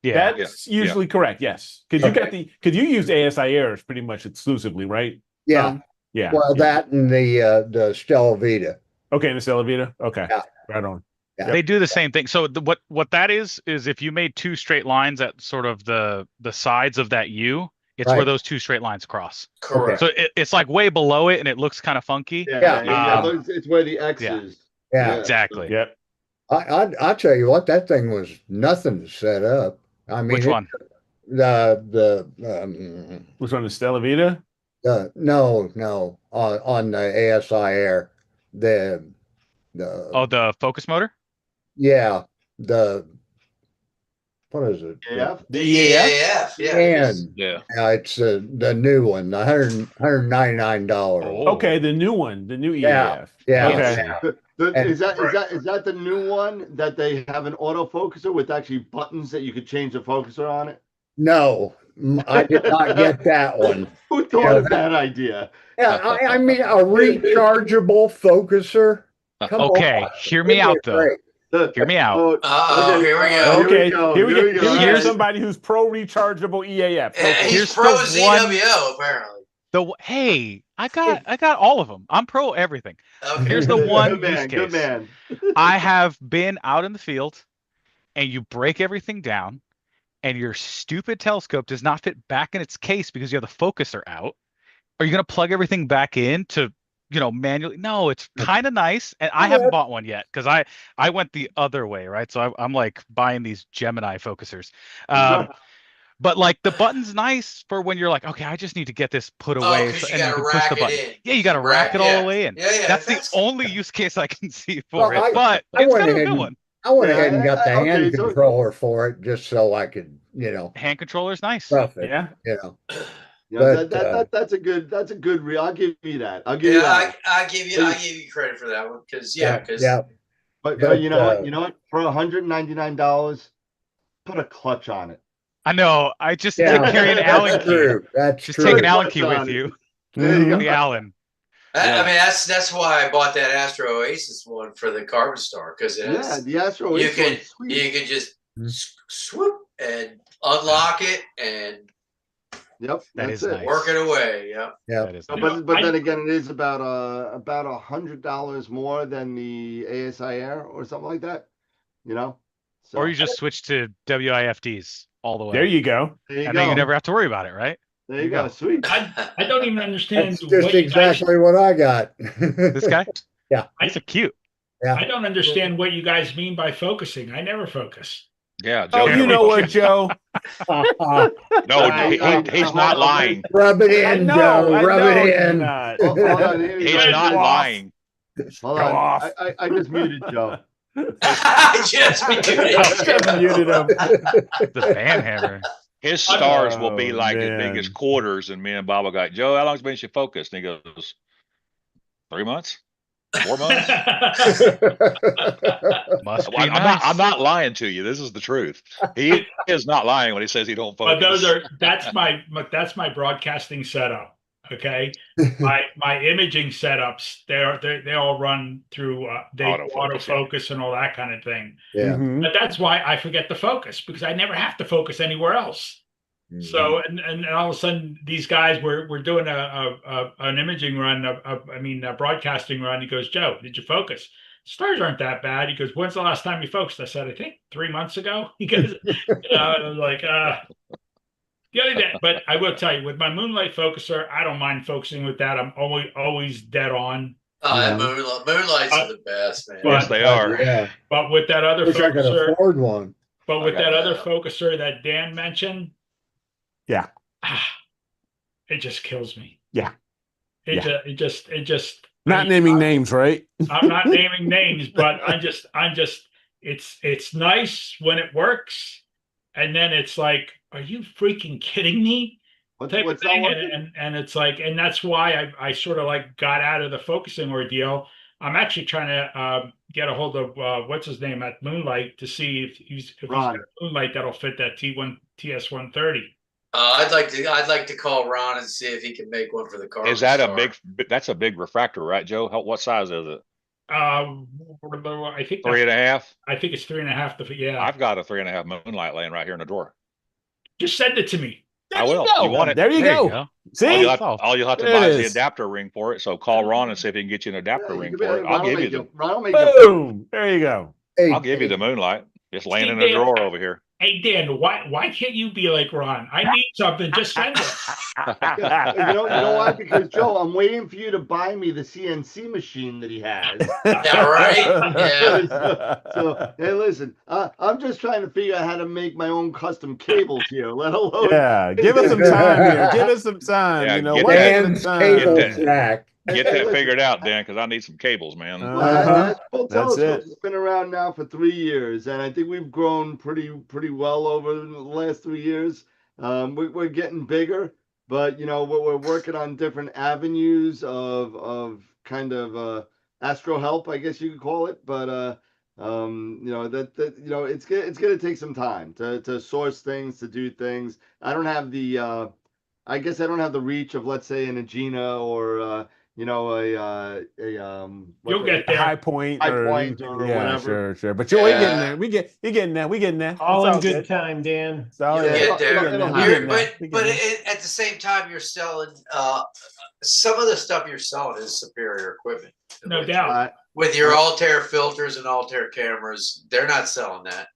Yeah. That's usually correct. Yes. Because you use ASI errors pretty much exclusively, right? Yeah. Yeah. Well, yeah. that and the Stella Vita. Okay, in the Celavita. Okay. Yeah. Right on. Yeah. They do the same thing. So what that is if you made two straight lines at sort of the sides of that U, it's where Right. those two straight lines cross. Correct. So it's like way below it, and it looks kind of funky. Yeah. It's where the X yeah. is. Yeah. Exactly. Yep. I'll tell you what, that thing was nothing to set up. I mean, Which one? The Which one? The Stellavita? no, on the ASI Air, the Oh, the focus motor? yeah, what is it? Yeah. The EAF? EAF, yeah. it is. And Yeah. it's the new one, the $199. Oh. Okay, the new one, the new Yeah. EAF. Yeah. Okay. Is that the new one that they have an autofocuser with actually buttons that you could change the focuser on it? No, I did not get that one. Who thought of that idea? Yeah, I mean a rechargeable focuser. Come Okay, on. hear me Give out a though. break. Hear me out. Uh-oh, here we go. Okay, here we Here go. we Here's go. somebody who's pro rechargeable EAF. And Okay. he's Here's pro the one- ZWO, apparently. Hey, I got all of them. I'm pro everything. Okay. Here's the one Good man, use good case. man. I have been out in the field, and you break everything down, and your stupid telescope does not fit back in its case because you have the focuser out. Are you going to plug everything back in to, manually? No, it's kind of nice. And I haven't bought one yet because I went the other way, right? So I'm like buying these Gemini focusers. But like the button's nice for when you're like, okay, I just need to get this put away. Oh, 'cause you and gotta can push the rack it button. in. Yeah, you got to rack it all yeah. the way in. Yeah, That's the that's- only use case I can see for Well, it. But I it's went kind of a ahead good and- one. I went ahead and got the okay, hand so- controller for it just so I could, Hand controller's nice. stuff it. Yeah. Yeah, But, that's a good I'll give you that. I'll give you Yeah, that. I give you credit for that one because yeah. But but, you know what? For $199, put a clutch on it. I know. I just Yeah, carry an Allen that's key. true. That's Just true. take an Allen Clutch key on with it. you. There you go. The Allen. I mean, that's why I bought that Astro Oasis one for the Carbon Star because it Yeah, has, the Astro you is can sweet. you can just swoop and unlock it and Yep, That that's is it. nice. work it away. Yeah. Yeah. That is No, nice. but then again, it is about $100 more than the ASI Air or something like that. So Or you just switch to WIFDs all the way. There you go. there you and go. then you never have to worry about it, right? There you go. Sweet. I don't even understand That's just what you guys, exactly what I got. This guy? Yeah. These are cute. I don't understand what you guys mean by focusing. I never focus. Yeah, Joe. Oh, you know what, Joe? No, he's not lying. Rub it in, Joe. Rub it in. Hold on. He's not lying. Hold Go on. off. I just muted Joe. I just muted him. The fan hammer. His stars will be Oh, like as man. big as quarters, and me and Bob will go, Joe, how long's been she focused? And he goes, 3 months, 4 months. Must be I'm nice. not lying to you. This is the truth. He is not lying when he says he don't focus. But that's my broadcasting setup. Okay, my imaging setups they all run through autofocus and all that kind of thing. Yeah. Mhm. But that's why I forget to focus, because I never have to focus anywhere else. So and all of a sudden these guys we're doing an imaging run, a broadcasting run. He goes, Joe, did you focus? Stars aren't that bad. He goes, when's the last time you focused? I said, I think 3 months ago. He goes, I was like, the other day, but I will tell you, with my Moonlight focuser, I don't mind focusing with that. I'm always dead on. Moonlights are the best, man. Yes, they are. Yeah. But with that other Wish I could focuser, afford one. but with that other focuser that Dan mentioned, Yeah. It just kills me. Yeah. It just Not naming names, right? I'm not naming names, but I'm just it's nice when it works, and then it's like, are you freaking kidding me? What's Type of not thing. working? And it's like, and that's why I sort of like got out of the focusing ordeal. I'm actually trying to get a hold of what's his name at Moonlight to see if he's got a Moonlight that'll fit that TS130. I'd like to call Ron and see if he can make one for the car. Is that that's a big refractor, right, Joe? What size is it? I think 3.5. I think it's 3.5. Yeah, I've got a 3.5 Moonlight laying right here in the drawer. Just send it to me. I will. You want it? There you go. See, all you'll have to buy is the adapter ring for it. So call Ron and see if he can get you an adapter ring for it. I'll give you the. Boom. There you go. I'll give you the Moonlight. Just laying in the drawer over here. Hey Dan, why can't you be like Ron? I need something. Just send it. You know why? Because Joe, I'm waiting for you to buy me the CNC machine that he has. Yeah, right. Yeah. So hey, listen, I'm just trying to figure out how to make my own custom cables here. Let alone. Yeah, give us some time here. Give us some time. Yeah, you know, get Dan's cable jack. Get that figured out, Dan, because I need some cables, man. Well, telescope has been around now for 3 years, and I think we've grown pretty well over the last 3 years. We're getting bigger, but we're working on different avenues of kind of astro help, I guess you could call it. But it's gonna take some time to source things, to do things. I don't have the I guess I don't have the reach of, let's say, an Agena or you'll get there. High point or whatever. Sure. But you're getting there. You're getting there. We getting there. All in good time, Dan. You'll get there. But at the same time, you're selling some of the stuff you're selling is superior equipment. No doubt. With your Altair filters and Altair cameras, they're not selling that.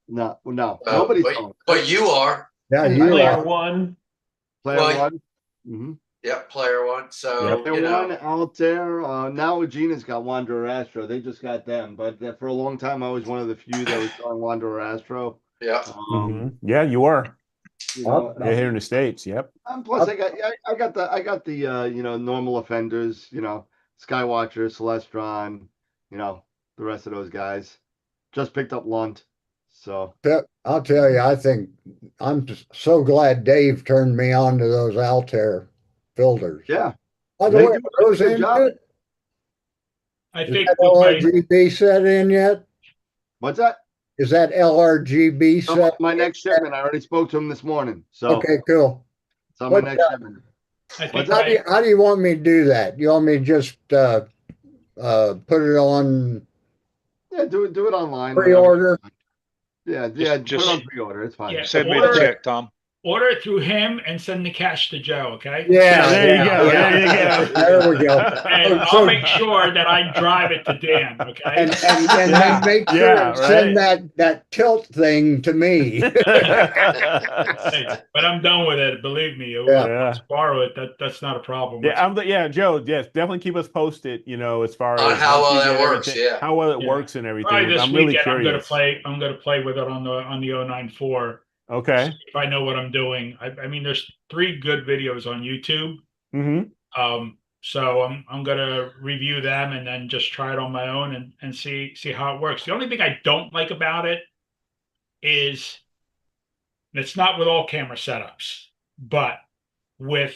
No, nobody's selling. But you are. Yeah, you Player are. one. Player one. Mm-hmm. Yep, Player one. So one Altair. Now Agena's got Wanderer Astro. They just got them, but for a long time I was one of the few that was selling Wanderer Astro. Yeah. Yeah, you were. You're here in the States. Yep. Plus, I got the normal offenders. Skywatcher, Celestron. The rest of those guys. Just picked up Lunt. So I'll tell you, I think I'm just so glad Dave turned me on to those Altair filters. Yeah. By the way, those in yet? I Is think that LRGB set in yet? What's that? Is that LRGB set? My next shipment. I already spoke to him this morning. So okay, cool. It's on my next shipment. How do you want me to do that? You want me to just put it on? Yeah, do it online. Pre-order. Yeah. Just put it on pre-order. It's fine. Send me the check, Tom. order it through him and send the cash to Joe. Okay. Yeah, there you go. yeah. There you go. There we go. And So- I'll make sure that I drive it to Dan. Okay. And Yeah, then make sure yeah, and send that tilt thing to me. Hey, but I'm done with it. Believe me. Yeah. Let's borrow it. That's not a problem. Yeah, Joe. Yes, definitely keep us posted. As far On as how once you well that get works, everything- yeah. how well it Yeah. works and everything. Probably this I'm really weekend, curious. I'm gonna play with it on the 094. Okay. If I know what I'm doing. I mean, there's 3 good videos on YouTube. Mm-hmm. So I'm gonna review them and then just try it on my own and see how it works. The only thing I don't like about it is it's not with all camera setups, but with,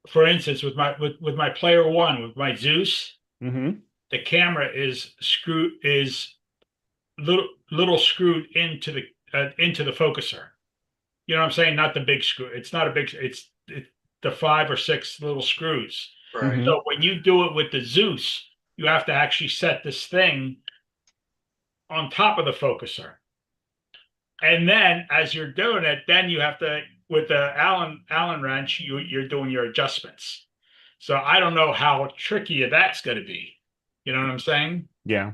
for instance, with my Player One, with my Zeus, Mm-hmm. the camera is little screwed into the focuser. You know what I'm saying? Not the big screw. It's not a big. It's the 5 or 6 little screws. Right. Mhm. So when you do it with the Zeus, you have to actually set this thing on top of the focuser, and then as you're doing it, then you have to, with the Allen wrench, you're doing your adjustments. So I don't know how tricky that's going to be. You know what I'm saying? Yeah.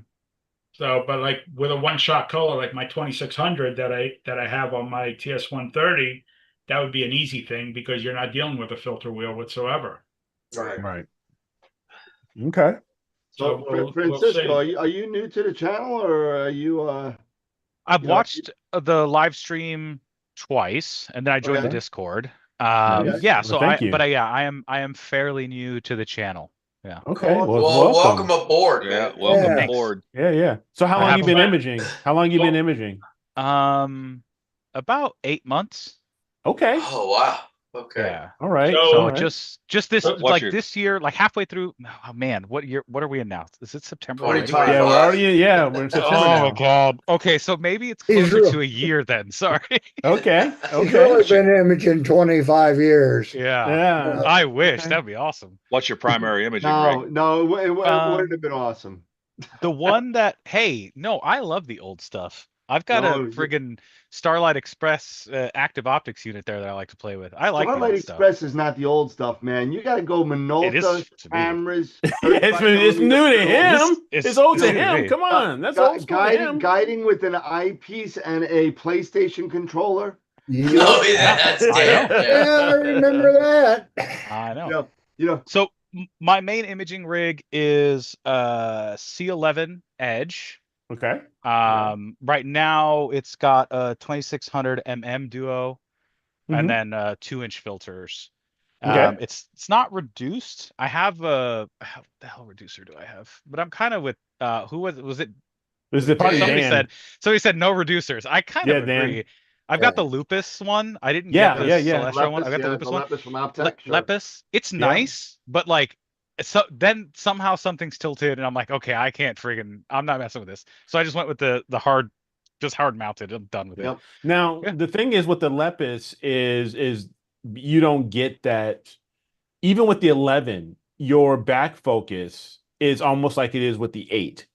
So, but like with a one-shot color, like my 2600 that I have on my TS130, that would be an easy thing because you're not dealing with a filter wheel whatsoever. Right. Right. Okay. So, we'll Francisco, see. are you new to the channel, or are you? I've You know, watched the live stream twice, and then I joined the Okay. Discord. Nice. Yeah, Well, so thank you. I am fairly new to the channel. Yeah. Okay. Cool. Well, Welcome aboard, Yeah, man. welcome Yeah. aboard. Yeah. So how I long have you a been plan. imaging? How long you been imaging? About 8 months. Okay. Oh wow. Okay. Yeah. All right. So- So all right. just this, What's like your- this year, like halfway through. Oh man, what year? What are we in now? Is it September already? 2020. Yeah, we're already we're in September Oh now. my god. Okay, so maybe it's He's closer real- to a year then. Sorry. Okay. He's Okay. really been imaging 25 years. Yeah. Yeah. I wish Okay. that'd be awesome. What's your primary imaging No, rig? no, it would have been awesome. The one that, hey, no, I love the old stuff. I've got No, a friggin' Starlight Express active optics unit there that I like to play with. I like the Starlight old stuff. Express is not the old stuff, man. You got to go It is Minolta to me. cameras. It's new to him. It's old to new to him. me. Come on. That's old school to him. Guiding with an eyepiece and a PlayStation controller. Oh yeah, that's I damn. know. Yeah, I remember that. I know. You know. So my main imaging rig is C11 Edge. Okay. Right now it's got a 2600 Duo, and then 2-inch filters. Okay. It's not reduced. I have a how the hell reducer do I have? But I'm kind of with who was it? This is probably Somebody Dan. said no reducers. I kind of Dan. agree. I've got the Lupus one. I didn't Yeah, get the yeah. Celestial one. I got the Lupus one. Lepus from Optech. Sure. Lepus. It's nice, but like, so then somehow something's tilted, and I'm like, okay, I can't friggin'. I'm not messing with this. So I just went with the hard, just hard mounted. I'm done with it. Now the thing is with the Lepus is you don't get that. Even with the 11, your back focus is almost like it is with the 8.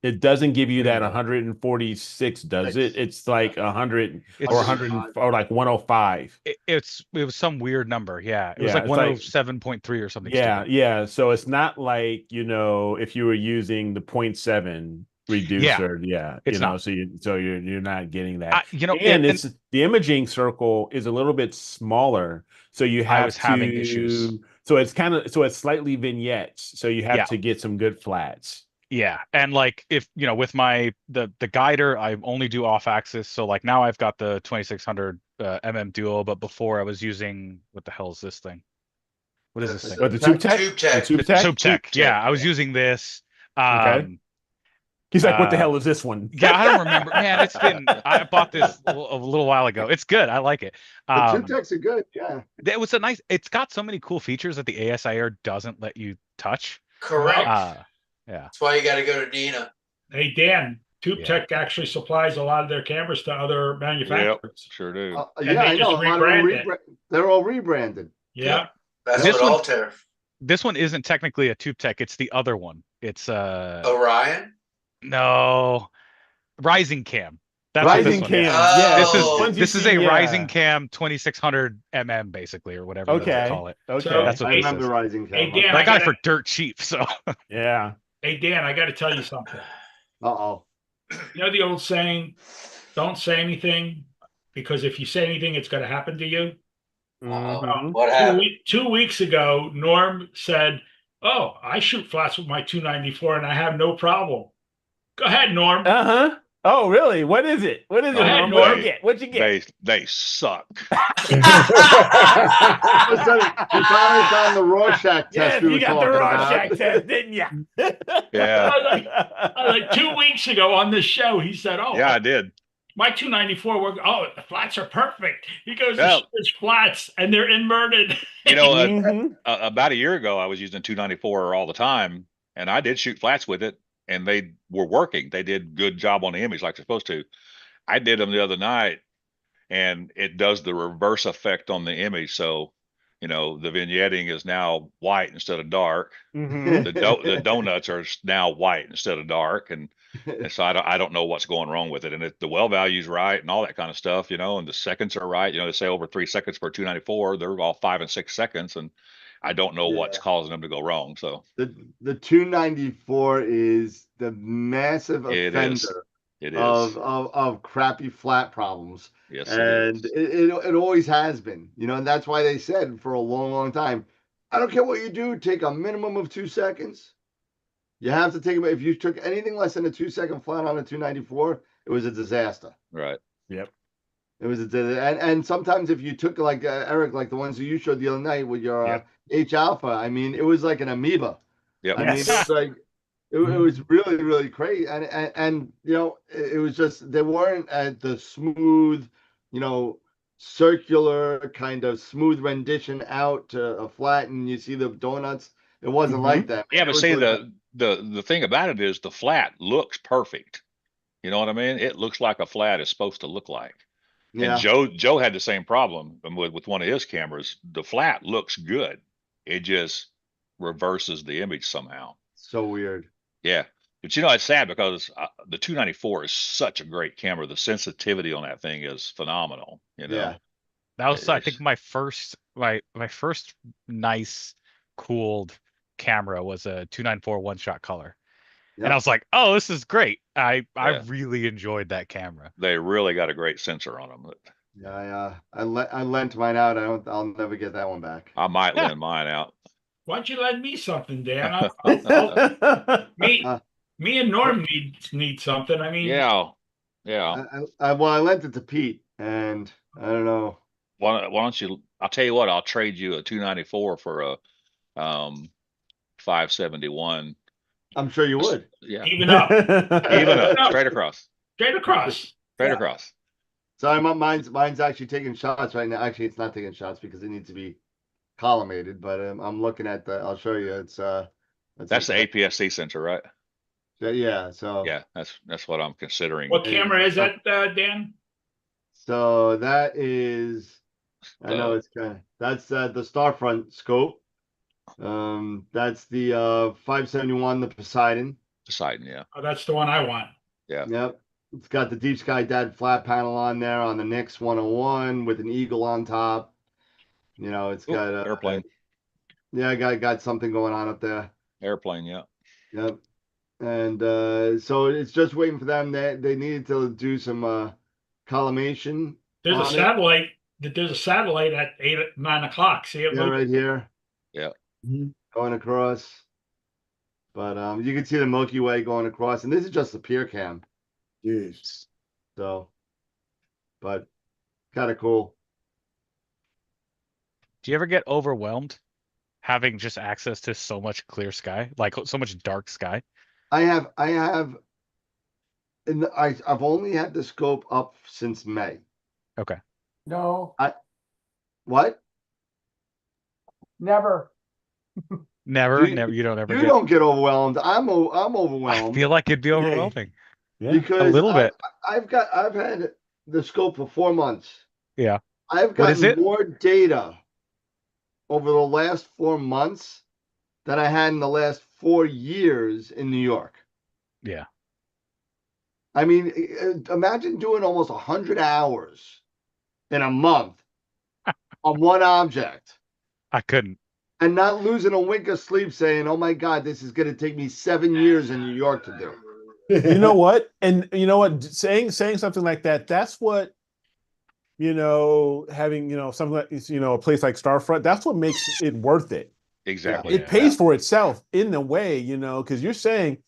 It doesn't give you that 146, does it? It's like 100 or 100 or like 105. It was some weird number. Yeah, it was Yeah, like it's like- 107.3 or something. Yeah, stupid. yeah. So it's not like, if you were using the 0.7 reducer, It's not. so you're not getting that. And it's the imaging circle is a little bit smaller, so you have I was having issues. So it's slightly vignettes, so you have to get some good flats. Yeah, and like if with my the guider, I only do off axis. So like now I've got the 2600 Duo, but before I was using, what the hell is this thing? What is this thing? What, the Tube Tech? Tube Tech. Tube Tech. Yeah, I was using this. Okay. He's like, what the hell is this one? Yeah, I don't remember. Man, I bought this a little while ago. It's good. I like it. The Tube Techs are good. Yeah. It's got so many cool features that the ASIR doesn't let you touch. Correct. Yeah. That's why you got to go to Nina. Hey Dan, Tube Tech actually supplies a lot of their cameras to other manufacturers. Yep, sure do. Yeah, I know. A lot of them they're all rebranded. Yeah. That's This what one- Altair. This one isn't technically a Tube Tech. It's the other one. It's Orion. no, Rising Cam. That's what Rising this one Cam. is. Yeah. Oh. This is a Rising Cam 2600 mm basically, or whatever they call it. Okay. That's what I this remember is. Rising Hey, Cam. Dan, I got it for dirt cheap. So Yeah. Hey, Dan, I got to tell you something. Uh-oh. You know the old saying, don't say anything, because if you say anything, it's going to happen to you? Mhm. What happened? 2 weeks ago, Norm said, oh, I shoot flats with my 294 and I have no problem. Go ahead, Norm. Uh-huh. Oh, really? What is it? What is it, ahead, Norm? Norm. What'd you get? What'd you get? They suck. All of a sudden, he finally found the Rorschach test Yes, we you were got the talking Rorschach about. test, didn't you? Yeah. Like 2 weeks ago on this show, he said, oh, Yeah, I did. my 294 work. Oh, the flats are perfect. He goes, Yeah. there's flats and they're inverted. You know, Mhm. about a year ago, I was using 294 all the time, and I did shoot flats with it, and they were working. They did good job on the image like they're supposed to. I did them the other night, and it does the reverse effect on the image. So, you know, the vignetting is now white instead of dark. Mhm. The donuts are now white instead of dark, and so I don't know what's going wrong with it. And the well value's right and all that kind of stuff, you know, and the seconds are right. You know, they say over 3 seconds for 294. They're all 5 and 6 seconds, and I don't know what's causing them to go wrong. So the 294 is the massive it offender is. It is. of crappy flat problems. Yes, And it is. it always has been, you know, and that's why they said for a long, long time, I don't care what you do, take a minimum of 2 seconds. You have to take it. If you took anything less than a 2 second flat on a 294, it was a disaster. Right. Yep. It was and sometimes if you took like Eric, like the ones that you showed the other night with your H alpha, I mean, it was like an amoeba. Yep. I mean, it was like it was really, really crazy, and you know, it was just they weren't at the smooth, you know, circular kind of smooth rendition out to a flat, and you see the donuts. It wasn't like that. Yeah, but see, like the thing about it is the flat looks perfect. You know what I mean? It looks like a flat is supposed to look like. And Joe had the same problem with one of his cameras. The flat looks good. It just reverses the image somehow. So weird. Yeah. But you know, it's sad because the 294 is such a great camera. The sensitivity on that thing is phenomenal. You know, Yeah. that was, I think, my first nice cooled camera was a 294 one-shot color. Yep. And I was like, oh, this is great. I really enjoyed that camera. They really got a great sensor on them. Yeah, I lent mine out. I'll never get that one back. I might lend mine out. Why don't you lend me something, Dan? Me and Norm need something. I mean, yeah. I lent it to Pete, and I don't know. Why don't you? I'll tell you what. I'll trade you a 294 for a 571. I'm sure you would. Yeah. Even up. Even up. Straight across. Straight across. Straight across. Sorry, mine's actually taking shots right now. Actually, it's not taking shots because it needs to be collimated. But I'm looking at I'll show you. It's that's the APS-C sensor, right? Yeah. So yeah, that's what I'm considering. What camera is that, Dan? So that is. I know it's that's the Starfront scope. That's the 571, the Poseidon. Poseidon, yeah. Oh, that's the one I want. Yeah. Yep. It's got the Deep Sky Dad flat panel on there on the Nix 101 with an eagle on top. You know, it's got a airplane. Yeah, got something going on up there. Airplane, yeah. Yep. And so it's just waiting for them. They needed to do some collimation. There's a satellite. There's a satellite at 9 o'clock. See it? Yeah, right here. Yeah. Going across. But you can see the Milky Way going across, and this is just the pier cam. Jeez. So, but kind of cool. Do you ever get overwhelmed having just access to so much clear sky, like so much dark sky? I have, and I've only had the scope up since May. Okay. No. What? Never. Never. You don't ever. You don't get overwhelmed. I'm overwhelmed. I feel like it'd be overwhelming. Yeah. Because a little bit. I've had the scope for 4 months. Yeah. I've gotten more data over the last 4 months than I had in the last 4 years in New York. Yeah. I mean, imagine doing almost 100 hours in a month on one object. I couldn't. And not losing a wink of sleep saying, oh my God, this is going to take me 7 years in New York to do. You know what? And you know what? Saying something like that, that's what, having, something like, a place like Starfront, that's what makes it worth it. Exactly. It pays for itself in a way, because you're saying,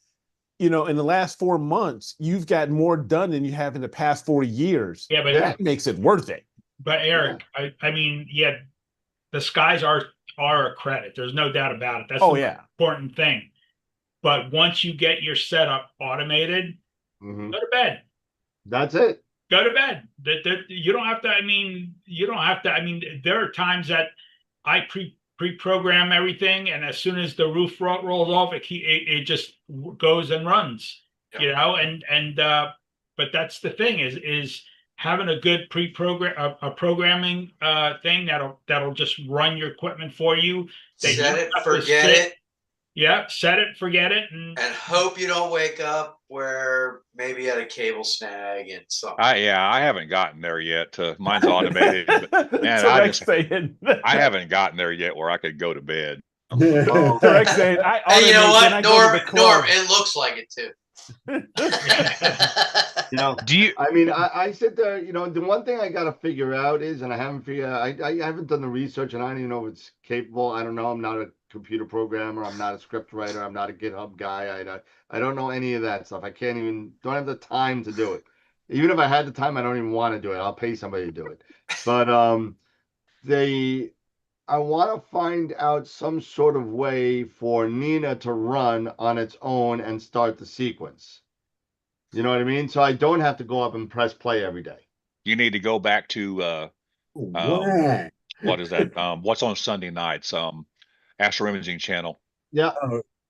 in the last 4 months, you've got more done than you have in the past 40 years. Yeah, but that makes it worth it. But Eric, I mean, the skies are a credit. There's no doubt about it. That's the important thing. But once you get your setup automated, go to bed. That's it. Go to bed. You don't have to. I mean, there are times that I pre-program everything, and as soon as the roof rolls off, it just goes and runs. But that's the thing is having a good programming thing that'll just run your equipment for you. Set it, forget it. Yeah, set it, forget it, and hope you don't wake up where maybe you had a cable snag and something. I haven't gotten there yet. Mine's automated, but man, I haven't gotten there yet where I could go to bed. And you know what, Norm, it looks like it too. I sit there, the one thing I got to figure out is, and I haven't figured out, I haven't done the research and I don't even know if it's capable. I don't know. I'm not a computer programmer. I'm not a script writer. I'm not a GitHub guy. I don't know any of that stuff. Don't have the time to do it. Even if I had the time, I don't even want to do it. I'll pay somebody to do it. But I want to find out some sort of way for Nina to run on its own and start the sequence. You know what I mean? So I don't have to go up and press play every day. You need to go back to what is that? What's on Sunday nights? Astro Imaging Channel. Yeah.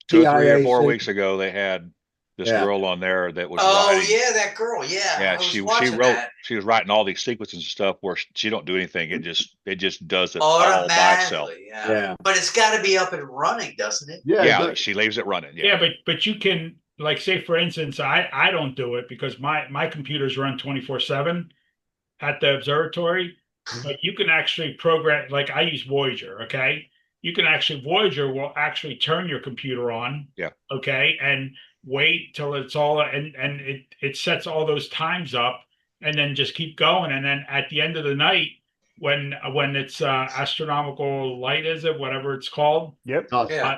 2 or 3 or 4 weeks ago, they had this girl on there that was writing. Yeah, that girl. Yeah, she was writing all these sequences and stuff where she don't do anything. It just does it all by itself. Yeah. But it's got to be up and running, doesn't it? Yeah, she leaves it running. Yeah, but you can, like, say for instance, I don't do it because my computers run 24/7 at the observatory. But you can actually program, like I use Voyager. Okay. You can Voyager will actually turn your computer on. Yeah. Okay. And wait till it's all, and it sets all those times up and then just keep going. And then at the end of the night, when it's astronomical light, whatever it's called. Yep.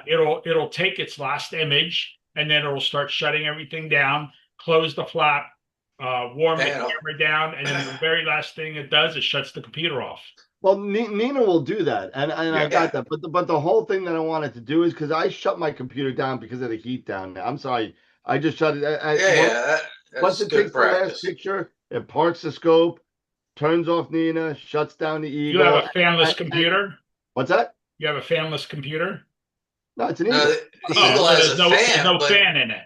It'll take its last image and then it'll start shutting everything down, close the flap, warm the camera down. And then the very last thing it does is shuts the computer off. Well, Nina will do that, and I got that. But the whole thing that I wanted to do is because I shut my computer down because of the heat down there. I'm sorry, I just shut it. Once it takes the last picture, it parks the scope, turns off Nina, shuts down the Eagle. You have a fanless computer? What's that? You have a fanless computer? No, it's an Eagle. The Eagle has a fan. There's no fan in it.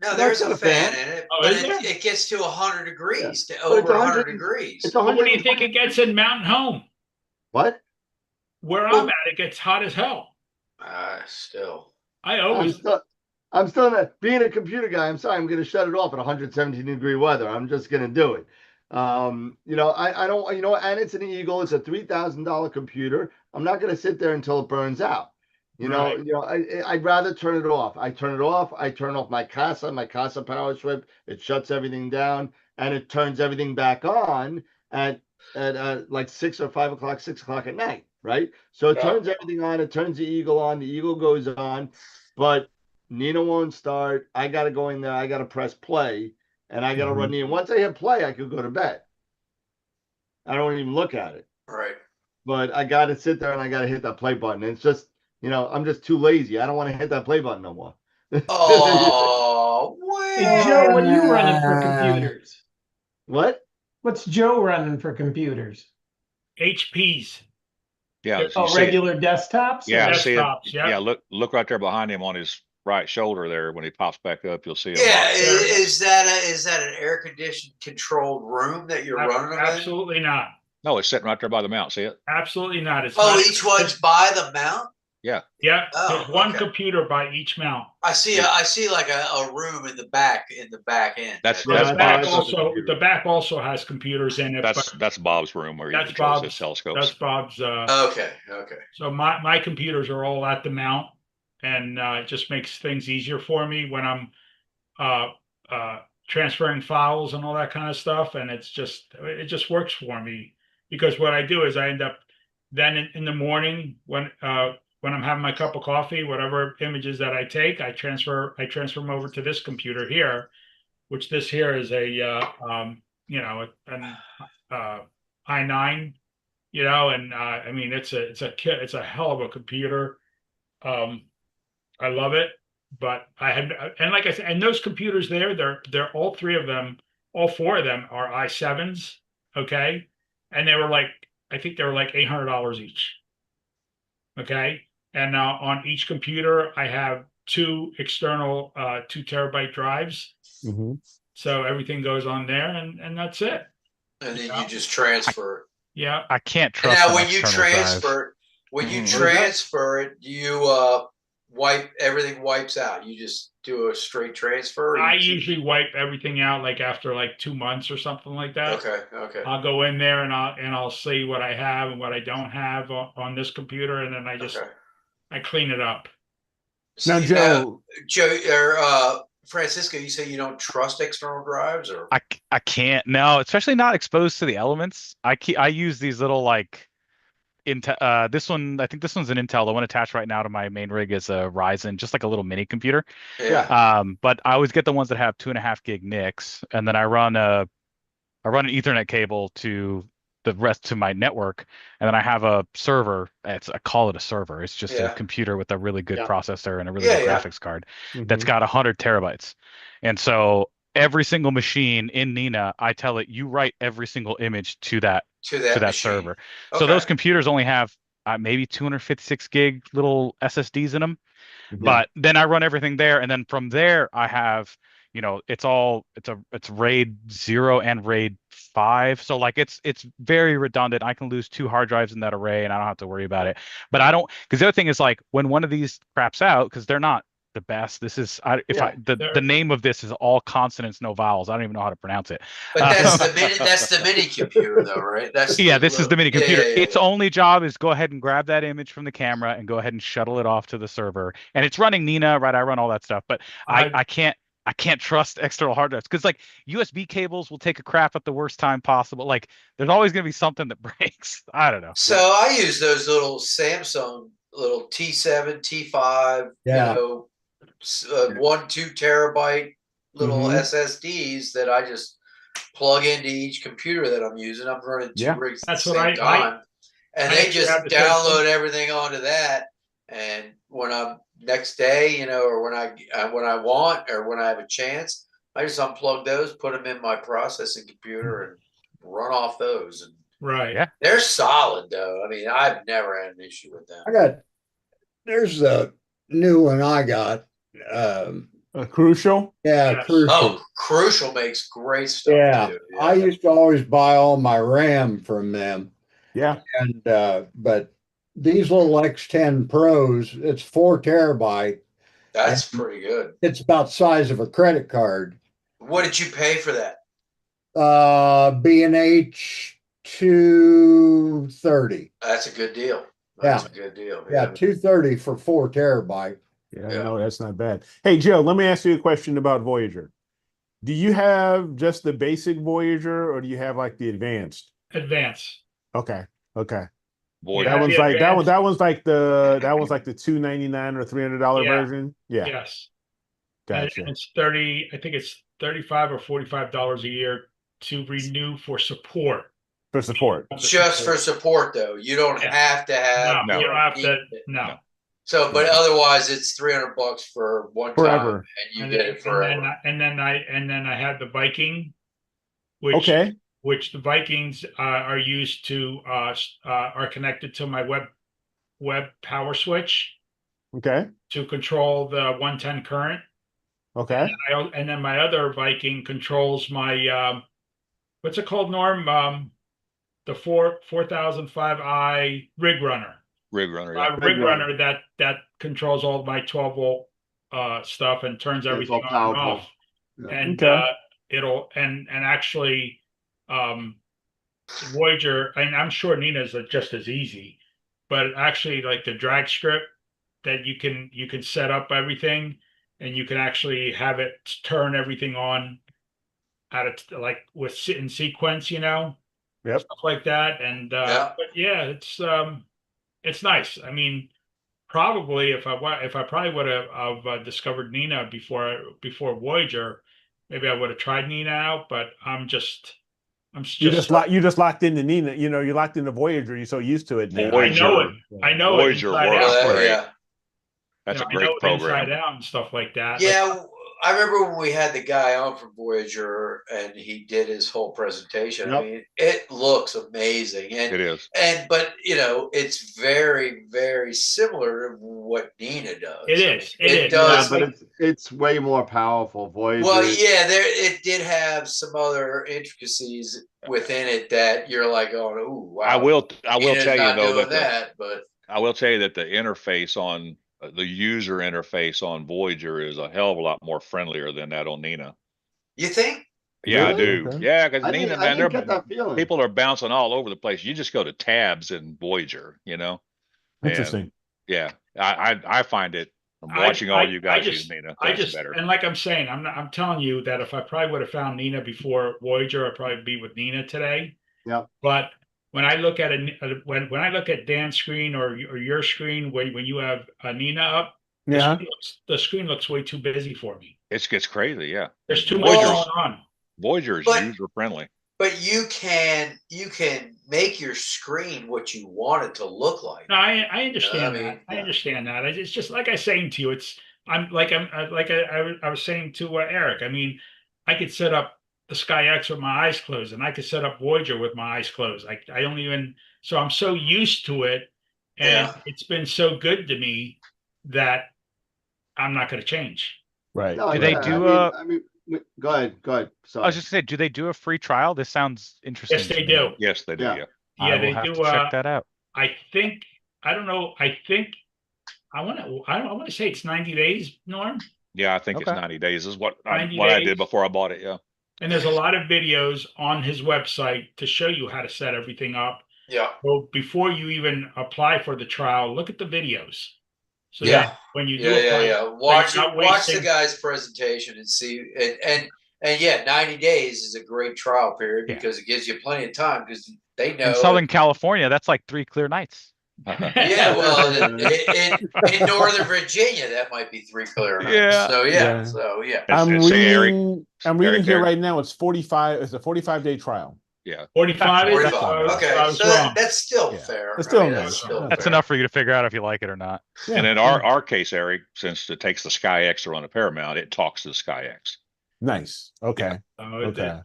No, there's a fan in it, but it gets to 100 degrees, to over 100 degrees. What do you think it gets in Mountain Home? What? Where I'm at, it gets hot as hell. Still. I'm still not being a computer guy. I'm sorry. I'm going to shut it off at 117-degree weather. I'm just going to do it. I don't. And it's an Eagle. It's a $3,000 computer. I'm not going to sit there until it burns out. I'd rather turn it off. I turn it off. I turn off my Casa power strip. It shuts everything down and it turns everything back on at like 6 or 5 o'clock, 6 o'clock at night, right? So it turns everything on. It turns the Eagle on. The Eagle goes on, but Nina won't start. I got to go in there. I got to press play, and I got to run Nina. Once I hit play, I could go to bed. I don't even look at it. Right. But I got to sit there and I got to hit that play button. It's just, I'm just too lazy. I don't want to hit that play button no more. Oh, Hey, Joe, what are you running for computers? What? What's Joe running for computers? HPs. Yeah. Regular desktops? Yeah. Desktops, yeah. Look right there behind him on his right shoulder there. When he pops back up, you'll see him. Yeah. Is that an air conditioned controlled room that you're running? Absolutely not. No, it's sitting right there by the mount. See it? Absolutely not. Each one's by the mount? Yeah. Yeah, Oh, there's one okay. computer by each mount. I see like a room in the back end. That's Yeah, the back Bob's. also has computers in it, but That's Bob's room where he that's controls his Bob's. telescopes. That's Bob's. Okay. So my computers are all at the mount, and it just makes things easier for me when I'm uh, transferring files and all that kind of stuff. And it just works for me, because what I do is I end up then in the morning when I'm having my cup of coffee, whatever images that I take, I transfer them over to this computer here, which this here is a an i9, and I mean it's a hell of a computer. Um, I love it, but and like I said, and those computers they're all three of them, all four of them are i7s, okay, and I think they were like $800 each, okay, and now on each computer I have two external 2 terabyte drives, so everything goes on there, and that's it. And then you just transfer. Yeah, I can't And trust. now, when you transfer, it, you everything wipes out. You just do a straight transfer. I usually wipe everything out like after like 2 months or something like that. Okay. I'll go in there and I'll see what I have and what I don't have on this computer, and then I clean it up. Now, Joe, or Francisco, you say you don't trust external drives, or I can't, no, especially not exposed to the elements. I use these little like Intel. This one, I think this one's an Intel. The one attached right now to my main rig is a Ryzen, just like a little mini computer. Yeah. But I always get the ones that have 2.5 gig NICs, and then I run an Ethernet cable to the rest to my network, and then I have a server. I call it a server. It's just a computer with a really good processor and a really good graphics card that's got 100 terabytes. And so every single machine in Nina, I tell it, you write every single image to that server. So those computers only have maybe 256 gig little SSDs in them. But then I run everything there, and then from there I have, it's RAID 0 and RAID 5. So like it's very redundant. I can lose 2 hard drives in that array and I don't have to worry about it. But I don't, because the other thing is, like, when one of these craps out, because they're not the best. This is the name of this is all consonants, no vowels. I don't even know how to pronounce it. But that's the mini computer though, right? This is the mini computer. Its only job is go ahead and grab that image from the camera and go ahead and shuttle it off to the server. And it's running Nina, right? I run all that stuff, but I can't trust external hard drives, because like USB cables will take a crap at the worst time possible. Like there's always going to be something that breaks. I don't know. So I use those little Samsung little T7, T5, 1-2 terabyte little SSDs that I just plug into each computer that I'm using. I'm running two rigs at the same time, and they just download everything onto that. And when I'm next day, or when I want, or when I have a chance, I just unplug those, put them in my processing computer, and run off those. And they're solid though. I mean, I've never had an issue with them. There's a new one I got. Crucial. Crucial. Oh, Crucial makes great stuff. Yeah. Too. I used to always buy all my RAM from them. Yeah. And but these little X10 Pros, it's 4 terabyte. That's pretty good. It's about the size of a credit card. What did you pay for that? B&H 230. That's a good deal. That's a good deal. Yeah, 230 for 4 terabyte. Yeah, no, that's not bad. Hey, Joe, let me ask you a question about Voyager. Do you have just the basic Voyager, or do you have like the advanced? Advanced. Okay. Voyager. That one's like that one's like the $299 or $300 version. Yeah. Yes. Gotcha. And it's 30. I think it's $35 or $45 a year to renew for support. For support. Just for support, though. You don't have to have. No, you don't have to. No. So, but otherwise, it's $300 for one forever, time, and you get it forever. And then I had the Viking, which the Vikings are used to are connected to my web power switch. Okay. To control the 110 current. Okay. And then my other Viking controls my what's it called, Norm? The 4005i rig runner. Rig runner, yeah. Rig runner that controls all my 12-volt stuff and turns everything on and off. Yeah. And Okay. it'll and actually Voyager, and I'm sure Nina's are just as easy, but actually like the drag strip that you can set up everything and you can actually have it turn everything on at it like with in sequence, Yep. stuff like that. And but yeah, it's nice. I mean, probably if I probably would have discovered Nina before Voyager, maybe I would have tried Nina out, but You just locked into Nina. You're locked into Voyager. You're so used to it now. Voyager, I know it inside works out. great. Yeah. That's a I great know it program. inside out and stuff like that. Yeah, I remember when we had the guy on from Voyager and he did his whole presentation. Yep. I mean, it looks amazing. And It is. But it's very, very similar to what Nina does. It is. It does. Yeah, but it's way more powerful. Voyager. Well, yeah, it did have some other intricacies within it that you're like, oh, wow. I will Nina's tell you not though doing that, but I will tell you that the interface on the user interface on Voyager is a hell of a lot more friendlier than that on Nina. You think? Yeah, Really? I do. Okay. Yeah, because I Nina, didn't get that feeling. people are bouncing all over the place. You just go to tabs in Voyager, Interesting. And yeah, I find it. I'm watching all you guys use Nina. That's better. And like I'm saying, I'm telling you that if I probably would have found Nina before Voyager, I'd probably be with Nina today. Yeah. But when I look at when I look at Dan's screen or your screen when you have Nina up, Yeah. the screen looks way too busy for me. It gets crazy. Yeah. There's too much going on. Voyager is user friendly. But you can make your screen what you want it to look like. No, I understand that. I mean, I understand that. It's just like I was saying to you. I was saying to Eric. I mean, I could set up the Sky X with my eyes closed, and I could set up Voyager with my eyes closed. I don't even. So I'm so used to it, and it's been so good to me that I'm not going to change. Right. No, Do they do I mean, go ahead. Sorry. I was just saying, do they do a free trial? This sounds interesting. Yes, they do. Yes, they do. Yeah. Yeah. Yeah, I will have to check that out. I think I don't know. I think I want to say it's 90 days, Norm. Yeah, I think it's Okay. 90 days is what 90 I days. did before I bought it. Yeah. And there's a lot of videos on his website to show you how to set everything up. Yeah. So before you even apply for the trial, look at the videos. So Yeah. that when you do Watch the guy's presentation and see and yeah, 90 days is a great trial period because it gives you plenty of time because they know In Southern California, that's like 3 clear nights. Yeah, well, in Northern Virginia, that might be 3 clear nights. Yeah. So yeah. I'm reading Eric, here right now. It's 45. It's a 45-day trial. Yeah. 45. 45. Okay, so that's still fair. It's still I mean, nice. That's enough for you to figure out if you like it or not. Yeah. And in our case, Eric, since it takes the Sky X on a Paramount, it talks to the Sky X. Nice. Okay. Okay.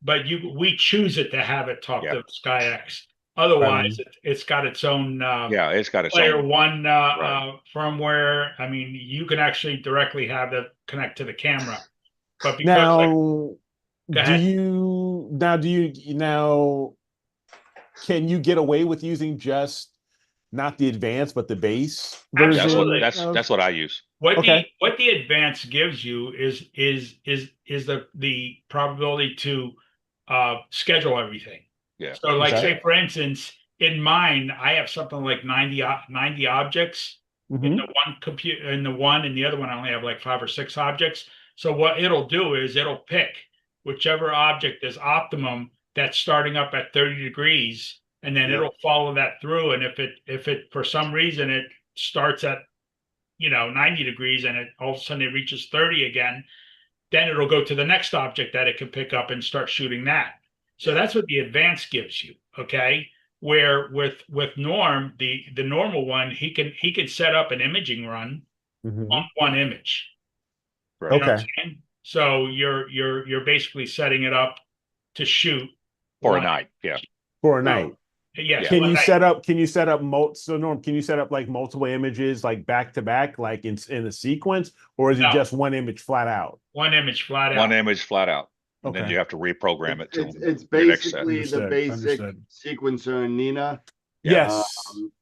But we choose it to have it talk to Sky X. Otherwise, it's got its own it's got its Player own One firmwhere. I mean, you can actually directly have it connect to the camera. But because can you get away with using just not the advanced but the base version? Absolutely. That's what I use. What the advanced gives you is the probability to schedule everything. Yeah. So like say for instance, in mine, I have something like 90 objects in the one computer, in the one, and the other one I only have like 5 or 6 objects. So what it'll do is it'll pick whichever object is optimum that's starting up at 30 degrees, and then it'll follow that through. And if it for some reason it starts at 90 degrees and it all of a sudden it reaches 30 again, then it'll go to the next object that it can pick up and start shooting that. So that's what the advanced gives you. Okay. Where with Norm, the normal one, he can set up an imaging run on one image. Right. You know what I'm saying? So you're basically setting it up to shoot for a night. Yeah. For a night. Yes. Can you set up Norm, can you set up like multiple images like back to back, like in a sequence, or is it just one image flat out? One image flat out. One image flat out. And then you have to reprogram it to it's basically the basic sequencer in Nina, Yes.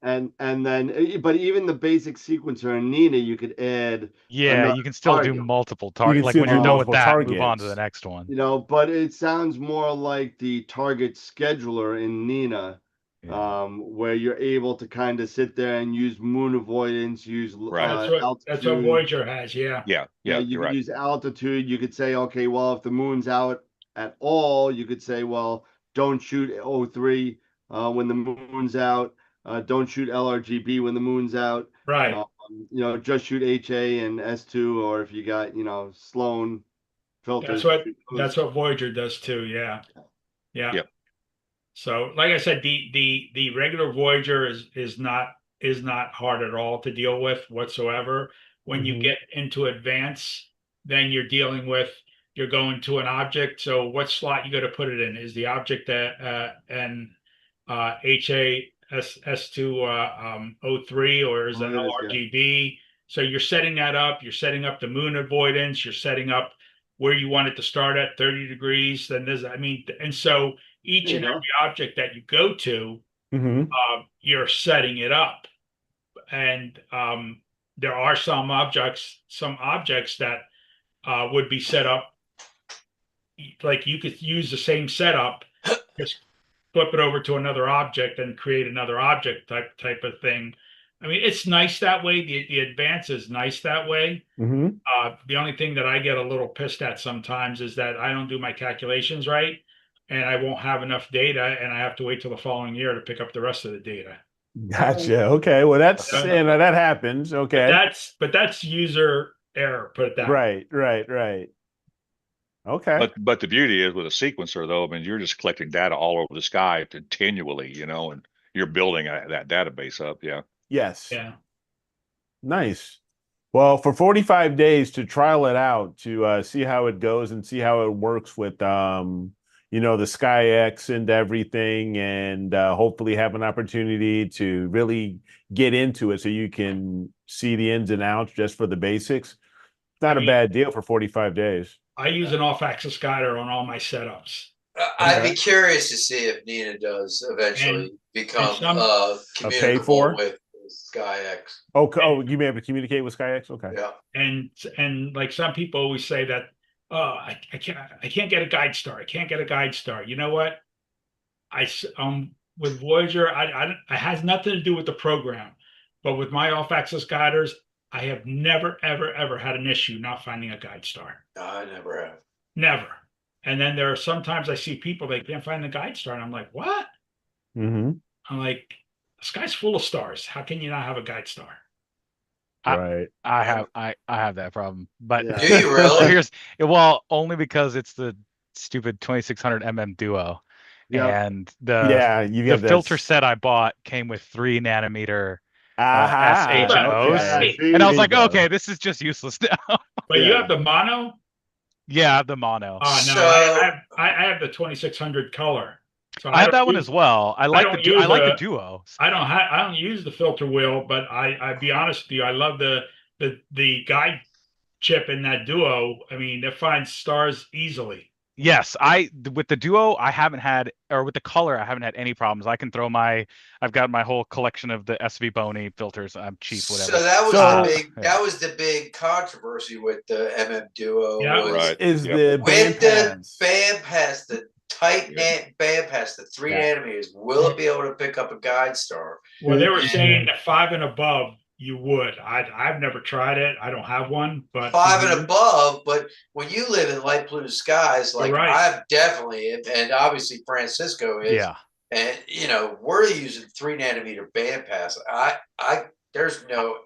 And then, but even the basic sequencer in Nina, you could add. Yeah, you can still do multiple targets. Like when you're done with that, move on to the next one. You know, but it sounds more like the target scheduler in Nina, where you're able to kind of sit there and use moon avoidance, use altitude. That's what Voyager has. Yeah. You could use altitude. You could say, okay, well, if the moon's out at all, you could say, well, don't shoot O3 when the moon's out. Don't shoot LRGB when the moon's out. Right. You know, just shoot HA and S2, or if you got, you know, Sloan filters. That's what Voyager does too. Yeah. Yep. So, like I said, the regular Voyager is not hard at all to deal with whatsoever. When you get into advance, then you're dealing with, you're going to an object. So what slot you got to put it in? Is the object and HA S2 O3, or is it LRGB? So you're setting that up. You're setting up the moon avoidance. You're setting up where you want it to start at 30 degrees. Then there's, I mean, and so each and every object that you go to, you're setting it up. And there are some objects that would be set up like you could use the same setup, just flip it over to another object and create another object type of thing. I mean, it's nice that way. The advance is nice that way. The only thing that I get a little pissed at sometimes is that I don't do my calculations right, and I won't have enough data, and I have to wait till the following year to pick up the rest of the data. Gotcha. Okay. Well, that's that happens. Okay. But that's user error. Put it that way. Right. Okay. But the beauty is with a sequencer, though, I mean, you're just collecting data all over the sky continually, you know, and you're building that database up. Yeah. Yes. Yeah. Nice. Well, for 45 days to trial it out, to see how it goes and see how it works with, you know, the SkyX and everything, and hopefully have an opportunity to really get into it so you can see the ins and outs just for the basics. Not a bad deal for 45 days. I use an off-axis guider on all my setups. I'd be curious to see if Nina does eventually become communicable with SkyX. Oh, you may have to communicate with SkyX. Okay. Yeah. And like some people always say that, I can't get a guide star. I can't get a guide star. You know what? With Voyager, it has nothing to do with the program, but with my off-axis guiders, I have never, ever had an issue not finding a guide star. No, I never have. Never. And then there are sometimes I see people, they can't find the guide star, and I'm like, what? I'm like, the sky's full of stars. How can you not have a guide star? Right. I have that problem. But do you really? Well, only because it's the stupid 2600 Duo. And the filter set I bought came with 3 nanometer SH and O's. And I was like, okay, this is just useless now. But you have the mono? Yeah, the mono. Oh no, I have the 2600 color. So I have that one as well. I like the Duo. I don't use the filter wheel, but I be honest with you, I love the guide chip in that Duo. I mean, it finds stars easily. Yes, with the Duo, I haven't had, or with the color, I haven't had any problems. I can throw I've got my whole collection of the SV Boney filters. I'm cheap, whatever. So that was the big controversy with the Duo. Yeah, right. Is the BAM pass the tight BAM pass the 3 nanometers? Will it be able to pick up a guide star? Well, they were saying that 5 and above. You would. I've never tried it. I don't have one, but 5 and above. But when you live in light blue skies, like I've definitely, and obviously Francisco is, and you know we're using 3 nanometer bandpass. There's no.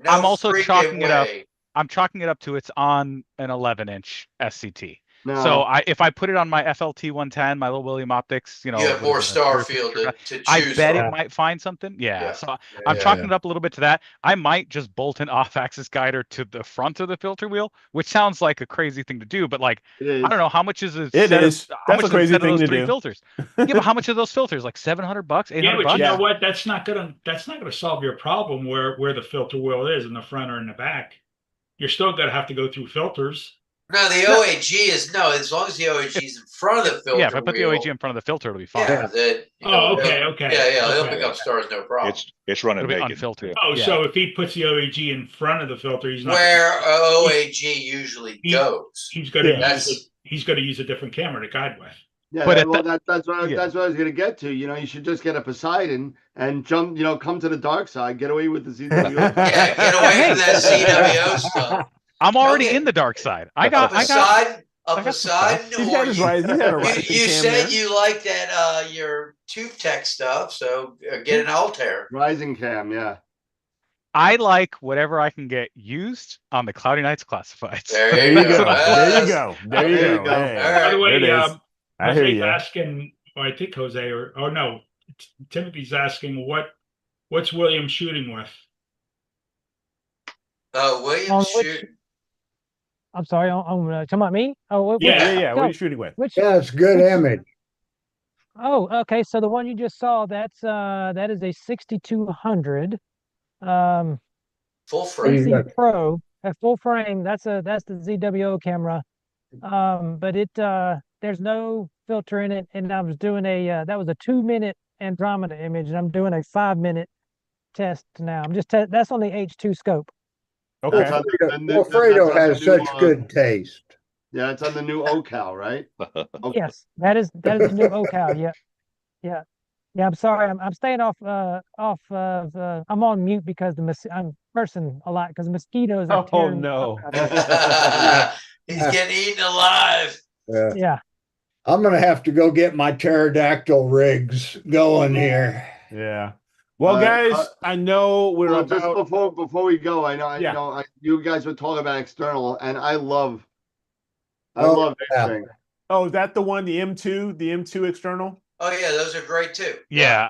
I'm also chalking it up. I'm chalking it up to it's on an 11-inch SCT. No. So if I put it on my FLT 110, my little William Optics, you know, you have more star field to choose. I bet it might find something. Yeah. So I'm chalking it up a little bit to that. I might just bolt an off-axis guider to the front of the filter wheel, which sounds like a crazy thing to do, but like I don't know how much is it. That's a crazy thing to do. Filters. Yeah, but how much are those filters? Like $700, $800? Yeah, but you know what? That's not gonna solve your problem where the filter wheel is in the front or in the back. You're still gonna have to go through filters. No, the OAG is no. As long as the OAG is in front of the filter. Yeah, if I put the wheel, OAG in front of the filter, it'll be fine. Yeah. Okay. Yeah, he'll pick up stars, no problem. It's running It'll be naked. unfiltered. Oh, Yeah. so if he puts the OAG in front of the filter, he's not where OAG usually goes. He's going to use a different camera to guide with. Yeah, But that's what I was going to get to. You should just get a Poseidon and jump. Come to the dark side. Get away with the ZWO. Yeah, get away from that ZWO stuff. I'm already in the dark side. I got Poseidon. You said you like that your tube tech stuff, so get an Altair. Rising cam, yeah. I like whatever I can get used on the Cloudy Nights classifieds. There you go. There you go. There you go. Hey, By the way, I hear you. asking, I think Jose no, Timothy's asking what's William shooting with? William shooting. I'm sorry, I'm talking about me? Oh, yeah. What are you shooting with? It's good image. Oh, okay. So the one you just saw, that is a 6200 full frame CC Pro at full frame. That's the ZWO camera. But there's no filter in it, and I was doing that was a 2-minute Andromeda image, and I'm doing a 5-minute test now. That's on the H2 scope. Okay. Fredo has such good taste. Yeah, it's on the new OCal, right? Okay. Yes, that is the new OCal. Yeah. I'm sorry. I'm staying off of. I'm on mute because I'm cursing a lot because mosquitoes are tearing. Oh no! He's getting eaten alive. Yeah. I'm gonna have to go get my pterodactyl rigs going here. Yeah. Well, guys, I know we're about... just before we go. I know you guys were talking about external, and I love that thing. Oh, is that the one, the M2 external? Oh yeah, those are great too. Yeah,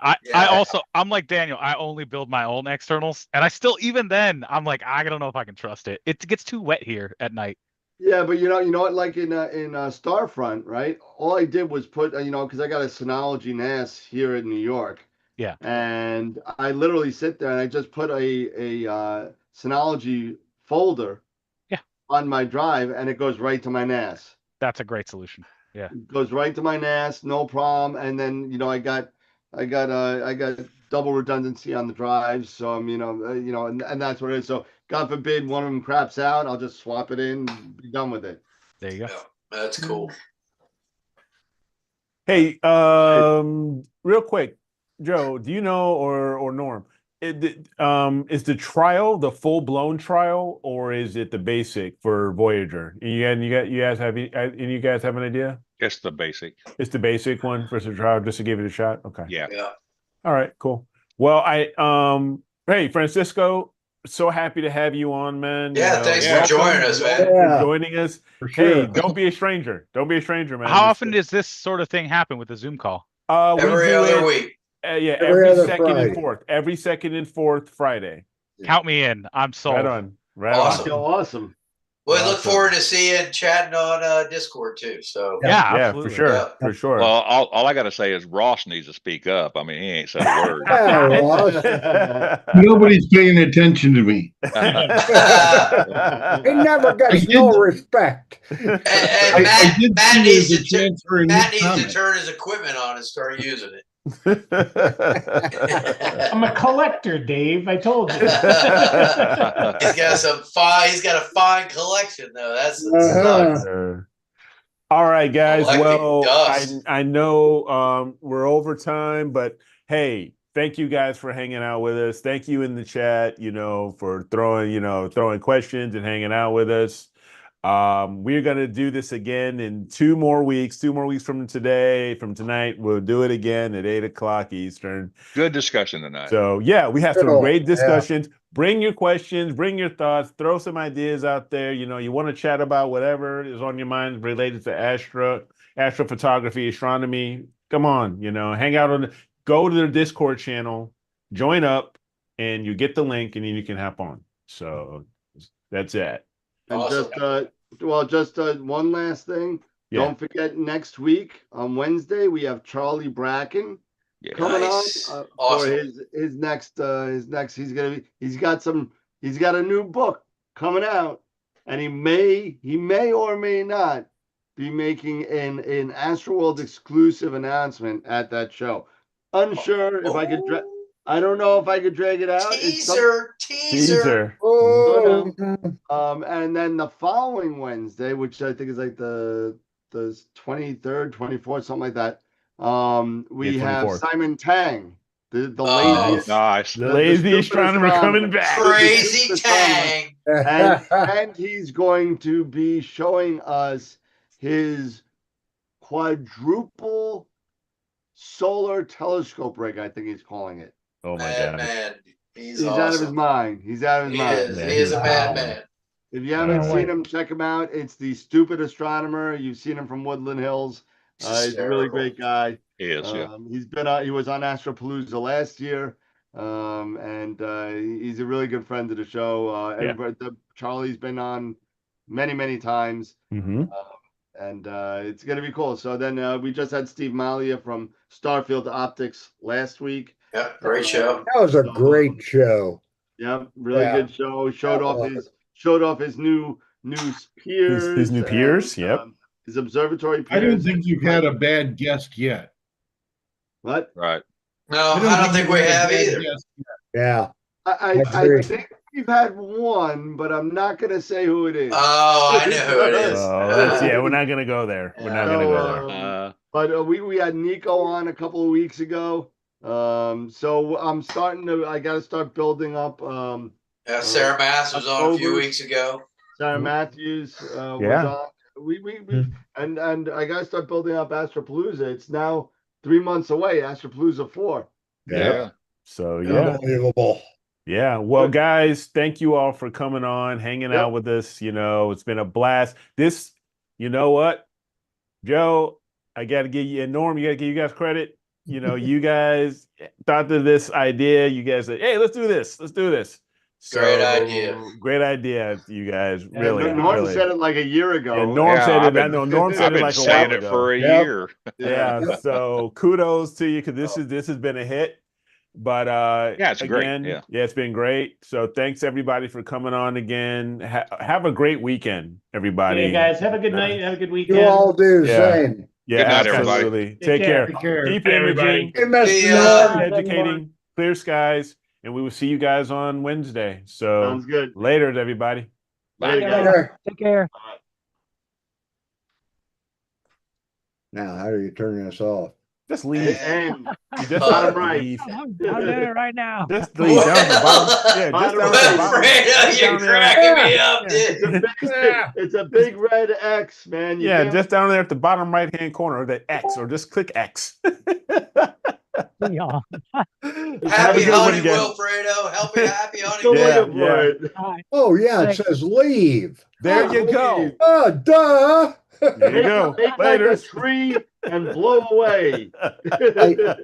I'm like Daniel. I only build my own externals, and I still, even then, I'm like, I don't know if I can trust it. It gets too wet here at night. Yeah, but you know what? Like in Starfront, right? All I did was put, because I got a Synology NAS here in New York. Yeah. And I literally sit there and I just put a Synology folder on my drive, and it goes right to my NAS. That's a great solution. Yeah. It goes right to my NAS, no problem. And then I got double redundancy on the drives, so I'm and that's what it is. So God forbid one of them craps out, I'll just swap it in, and be done with it. There you go. Yeah, that's cool. Hey, real quick, Joe, do you know, or Norm, is the trial the full blown trial, or is it the basic for Voyager? You guys have an idea? It's the basic. It's the basic one versus trial, just to give it a shot. Okay. Yeah. All right. Cool. Well, hey, Francisco, so happy to have you on, man. Yeah, thanks for joining us, man. For joining us. For sure. Hey, don't be a stranger. Don't be a stranger, man. How often does this sort of thing happen with the Zoom call? Every other week. Every second and fourth. Every second and fourth Friday. Count me in. I'm sold. Right on. Awesome. Well, I look forward to seeing and chatting on Discord too. So yeah, for sure. Yeah. For sure. Well, all I got to say is Ross needs to speak up. I mean, he ain't said a word. Nobody's paying attention to me. He never gets no respect. And Matt needs to turn his equipment on and start using it. I'm a collector, Dave. I told you. He's got a fine collection, though. That's all right, guys. Collecting dust. I know we're over time, but hey, thank you guys for hanging out with us. Thank you in the chat, for throwing questions and hanging out with us. We're going to do this again in 2 more weeks from tonight. We'll do it again at 8:00 Eastern. Good discussion tonight. So yeah, we have some great discussions. Bring your questions, bring your thoughts, throw some ideas out there. You want to chat about whatever is on your mind related to astrophotography, astronomy. Come on, hang out go to their Discord channel, join up, and you get the link, and then you can hop on. So that's it. And awesome. just one last thing. Yeah. Don't forget, next week on Wednesday we have Charlie Bracken coming on awesome. For his next. He's got a new book coming out, and he may or may not be making an AstroWorld exclusive announcement at that show. Unsure if I could. I don't know if I could drag it out. Teaser. Oh, And then the following Wednesday, which I think is like the 23rd, 24th, something like that. We have 24th. Simon Tang, the Oh, laziest, Nice. The lazy stupid astronomer coming back. Crazy Tang. and he's going to be showing us his quadruple solar telescope rig, I think he's calling it. Oh my god. Man, he's Out of his awesome. mind. He's out of his mind. He is a madman. If you haven't Can't seen wait. him, check him out. It's the stupid astronomer. You've seen him from Woodland Hills. He's a really great guy. He is, yeah. He was on Astropalooza last year. And he's a really good friend of the show. Charlie's been on many times. Mm-hmm. And it's going to be cool. So then we just had Steve Malia from Starfield Optics last week. Yeah, great show. that was a great show. Yep, really good show. Showed off his new peers. His new peers. Yep. His observatory peers. I don't think you've had a bad guest yet. What? Right. No, I don't think we have either. Yeah. I think we've had one, but I'm not going to say who it is. Oh, I know who it is. We're not going to go there. We're not going to go there. But we had Nico on a couple of weeks ago. So I got to start building up. Sarah Mass was on a few weeks ago. Sarah Matthews was on. And I got to start building up Astropalooza. It's now 3 months away. Astropalooza 4. Yeah. So Unbelievable. Yeah. Well, guys, thank you all for coming on, hanging out with us. It's been a blast. You know what, Joe, I got to give you, and Norm, you got to give you guys credit. You guys thought of this idea. You guys said, hey, let's do this. Let's do this. So, great idea, you guys. Really. Norm said it like a year ago. And Norm said it. I know Norm said it like a while ago. For a year. Yeah. So kudos to you, because this has been a hit. But it's again, great. It's been great. So thanks everybody for coming on again. Have a great weekend, everybody. Yeah, guys, have a good night. Have a good weekend. You all do the same. Yeah, good night, absolutely. everybody. Take care. Take Keep imaging, educating, clear skies, and we will see you guys on Wednesday. So sounds good. Later, everybody. Bye. Take care. Now, how do you turn this off? Just leave. And just bottom right. Leave. I'm doing it right now. Just leave down at the bottom. Yeah, just down at the bottom. Fredo, you're cracking me up, dude. It's a big red X, man. Just down there at the bottom right-hand corner, the X, or just click X. Yeah. Happy hunting, Wilfredo. Happy hunting. Oh, yeah, it says leave. There you go. Oh, duh. There you go. Later. Like a tree and blow away. Later,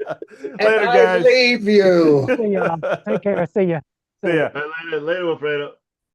guys. I leave you. See ya. Take care. See ya. See ya. Later, Wilfredo.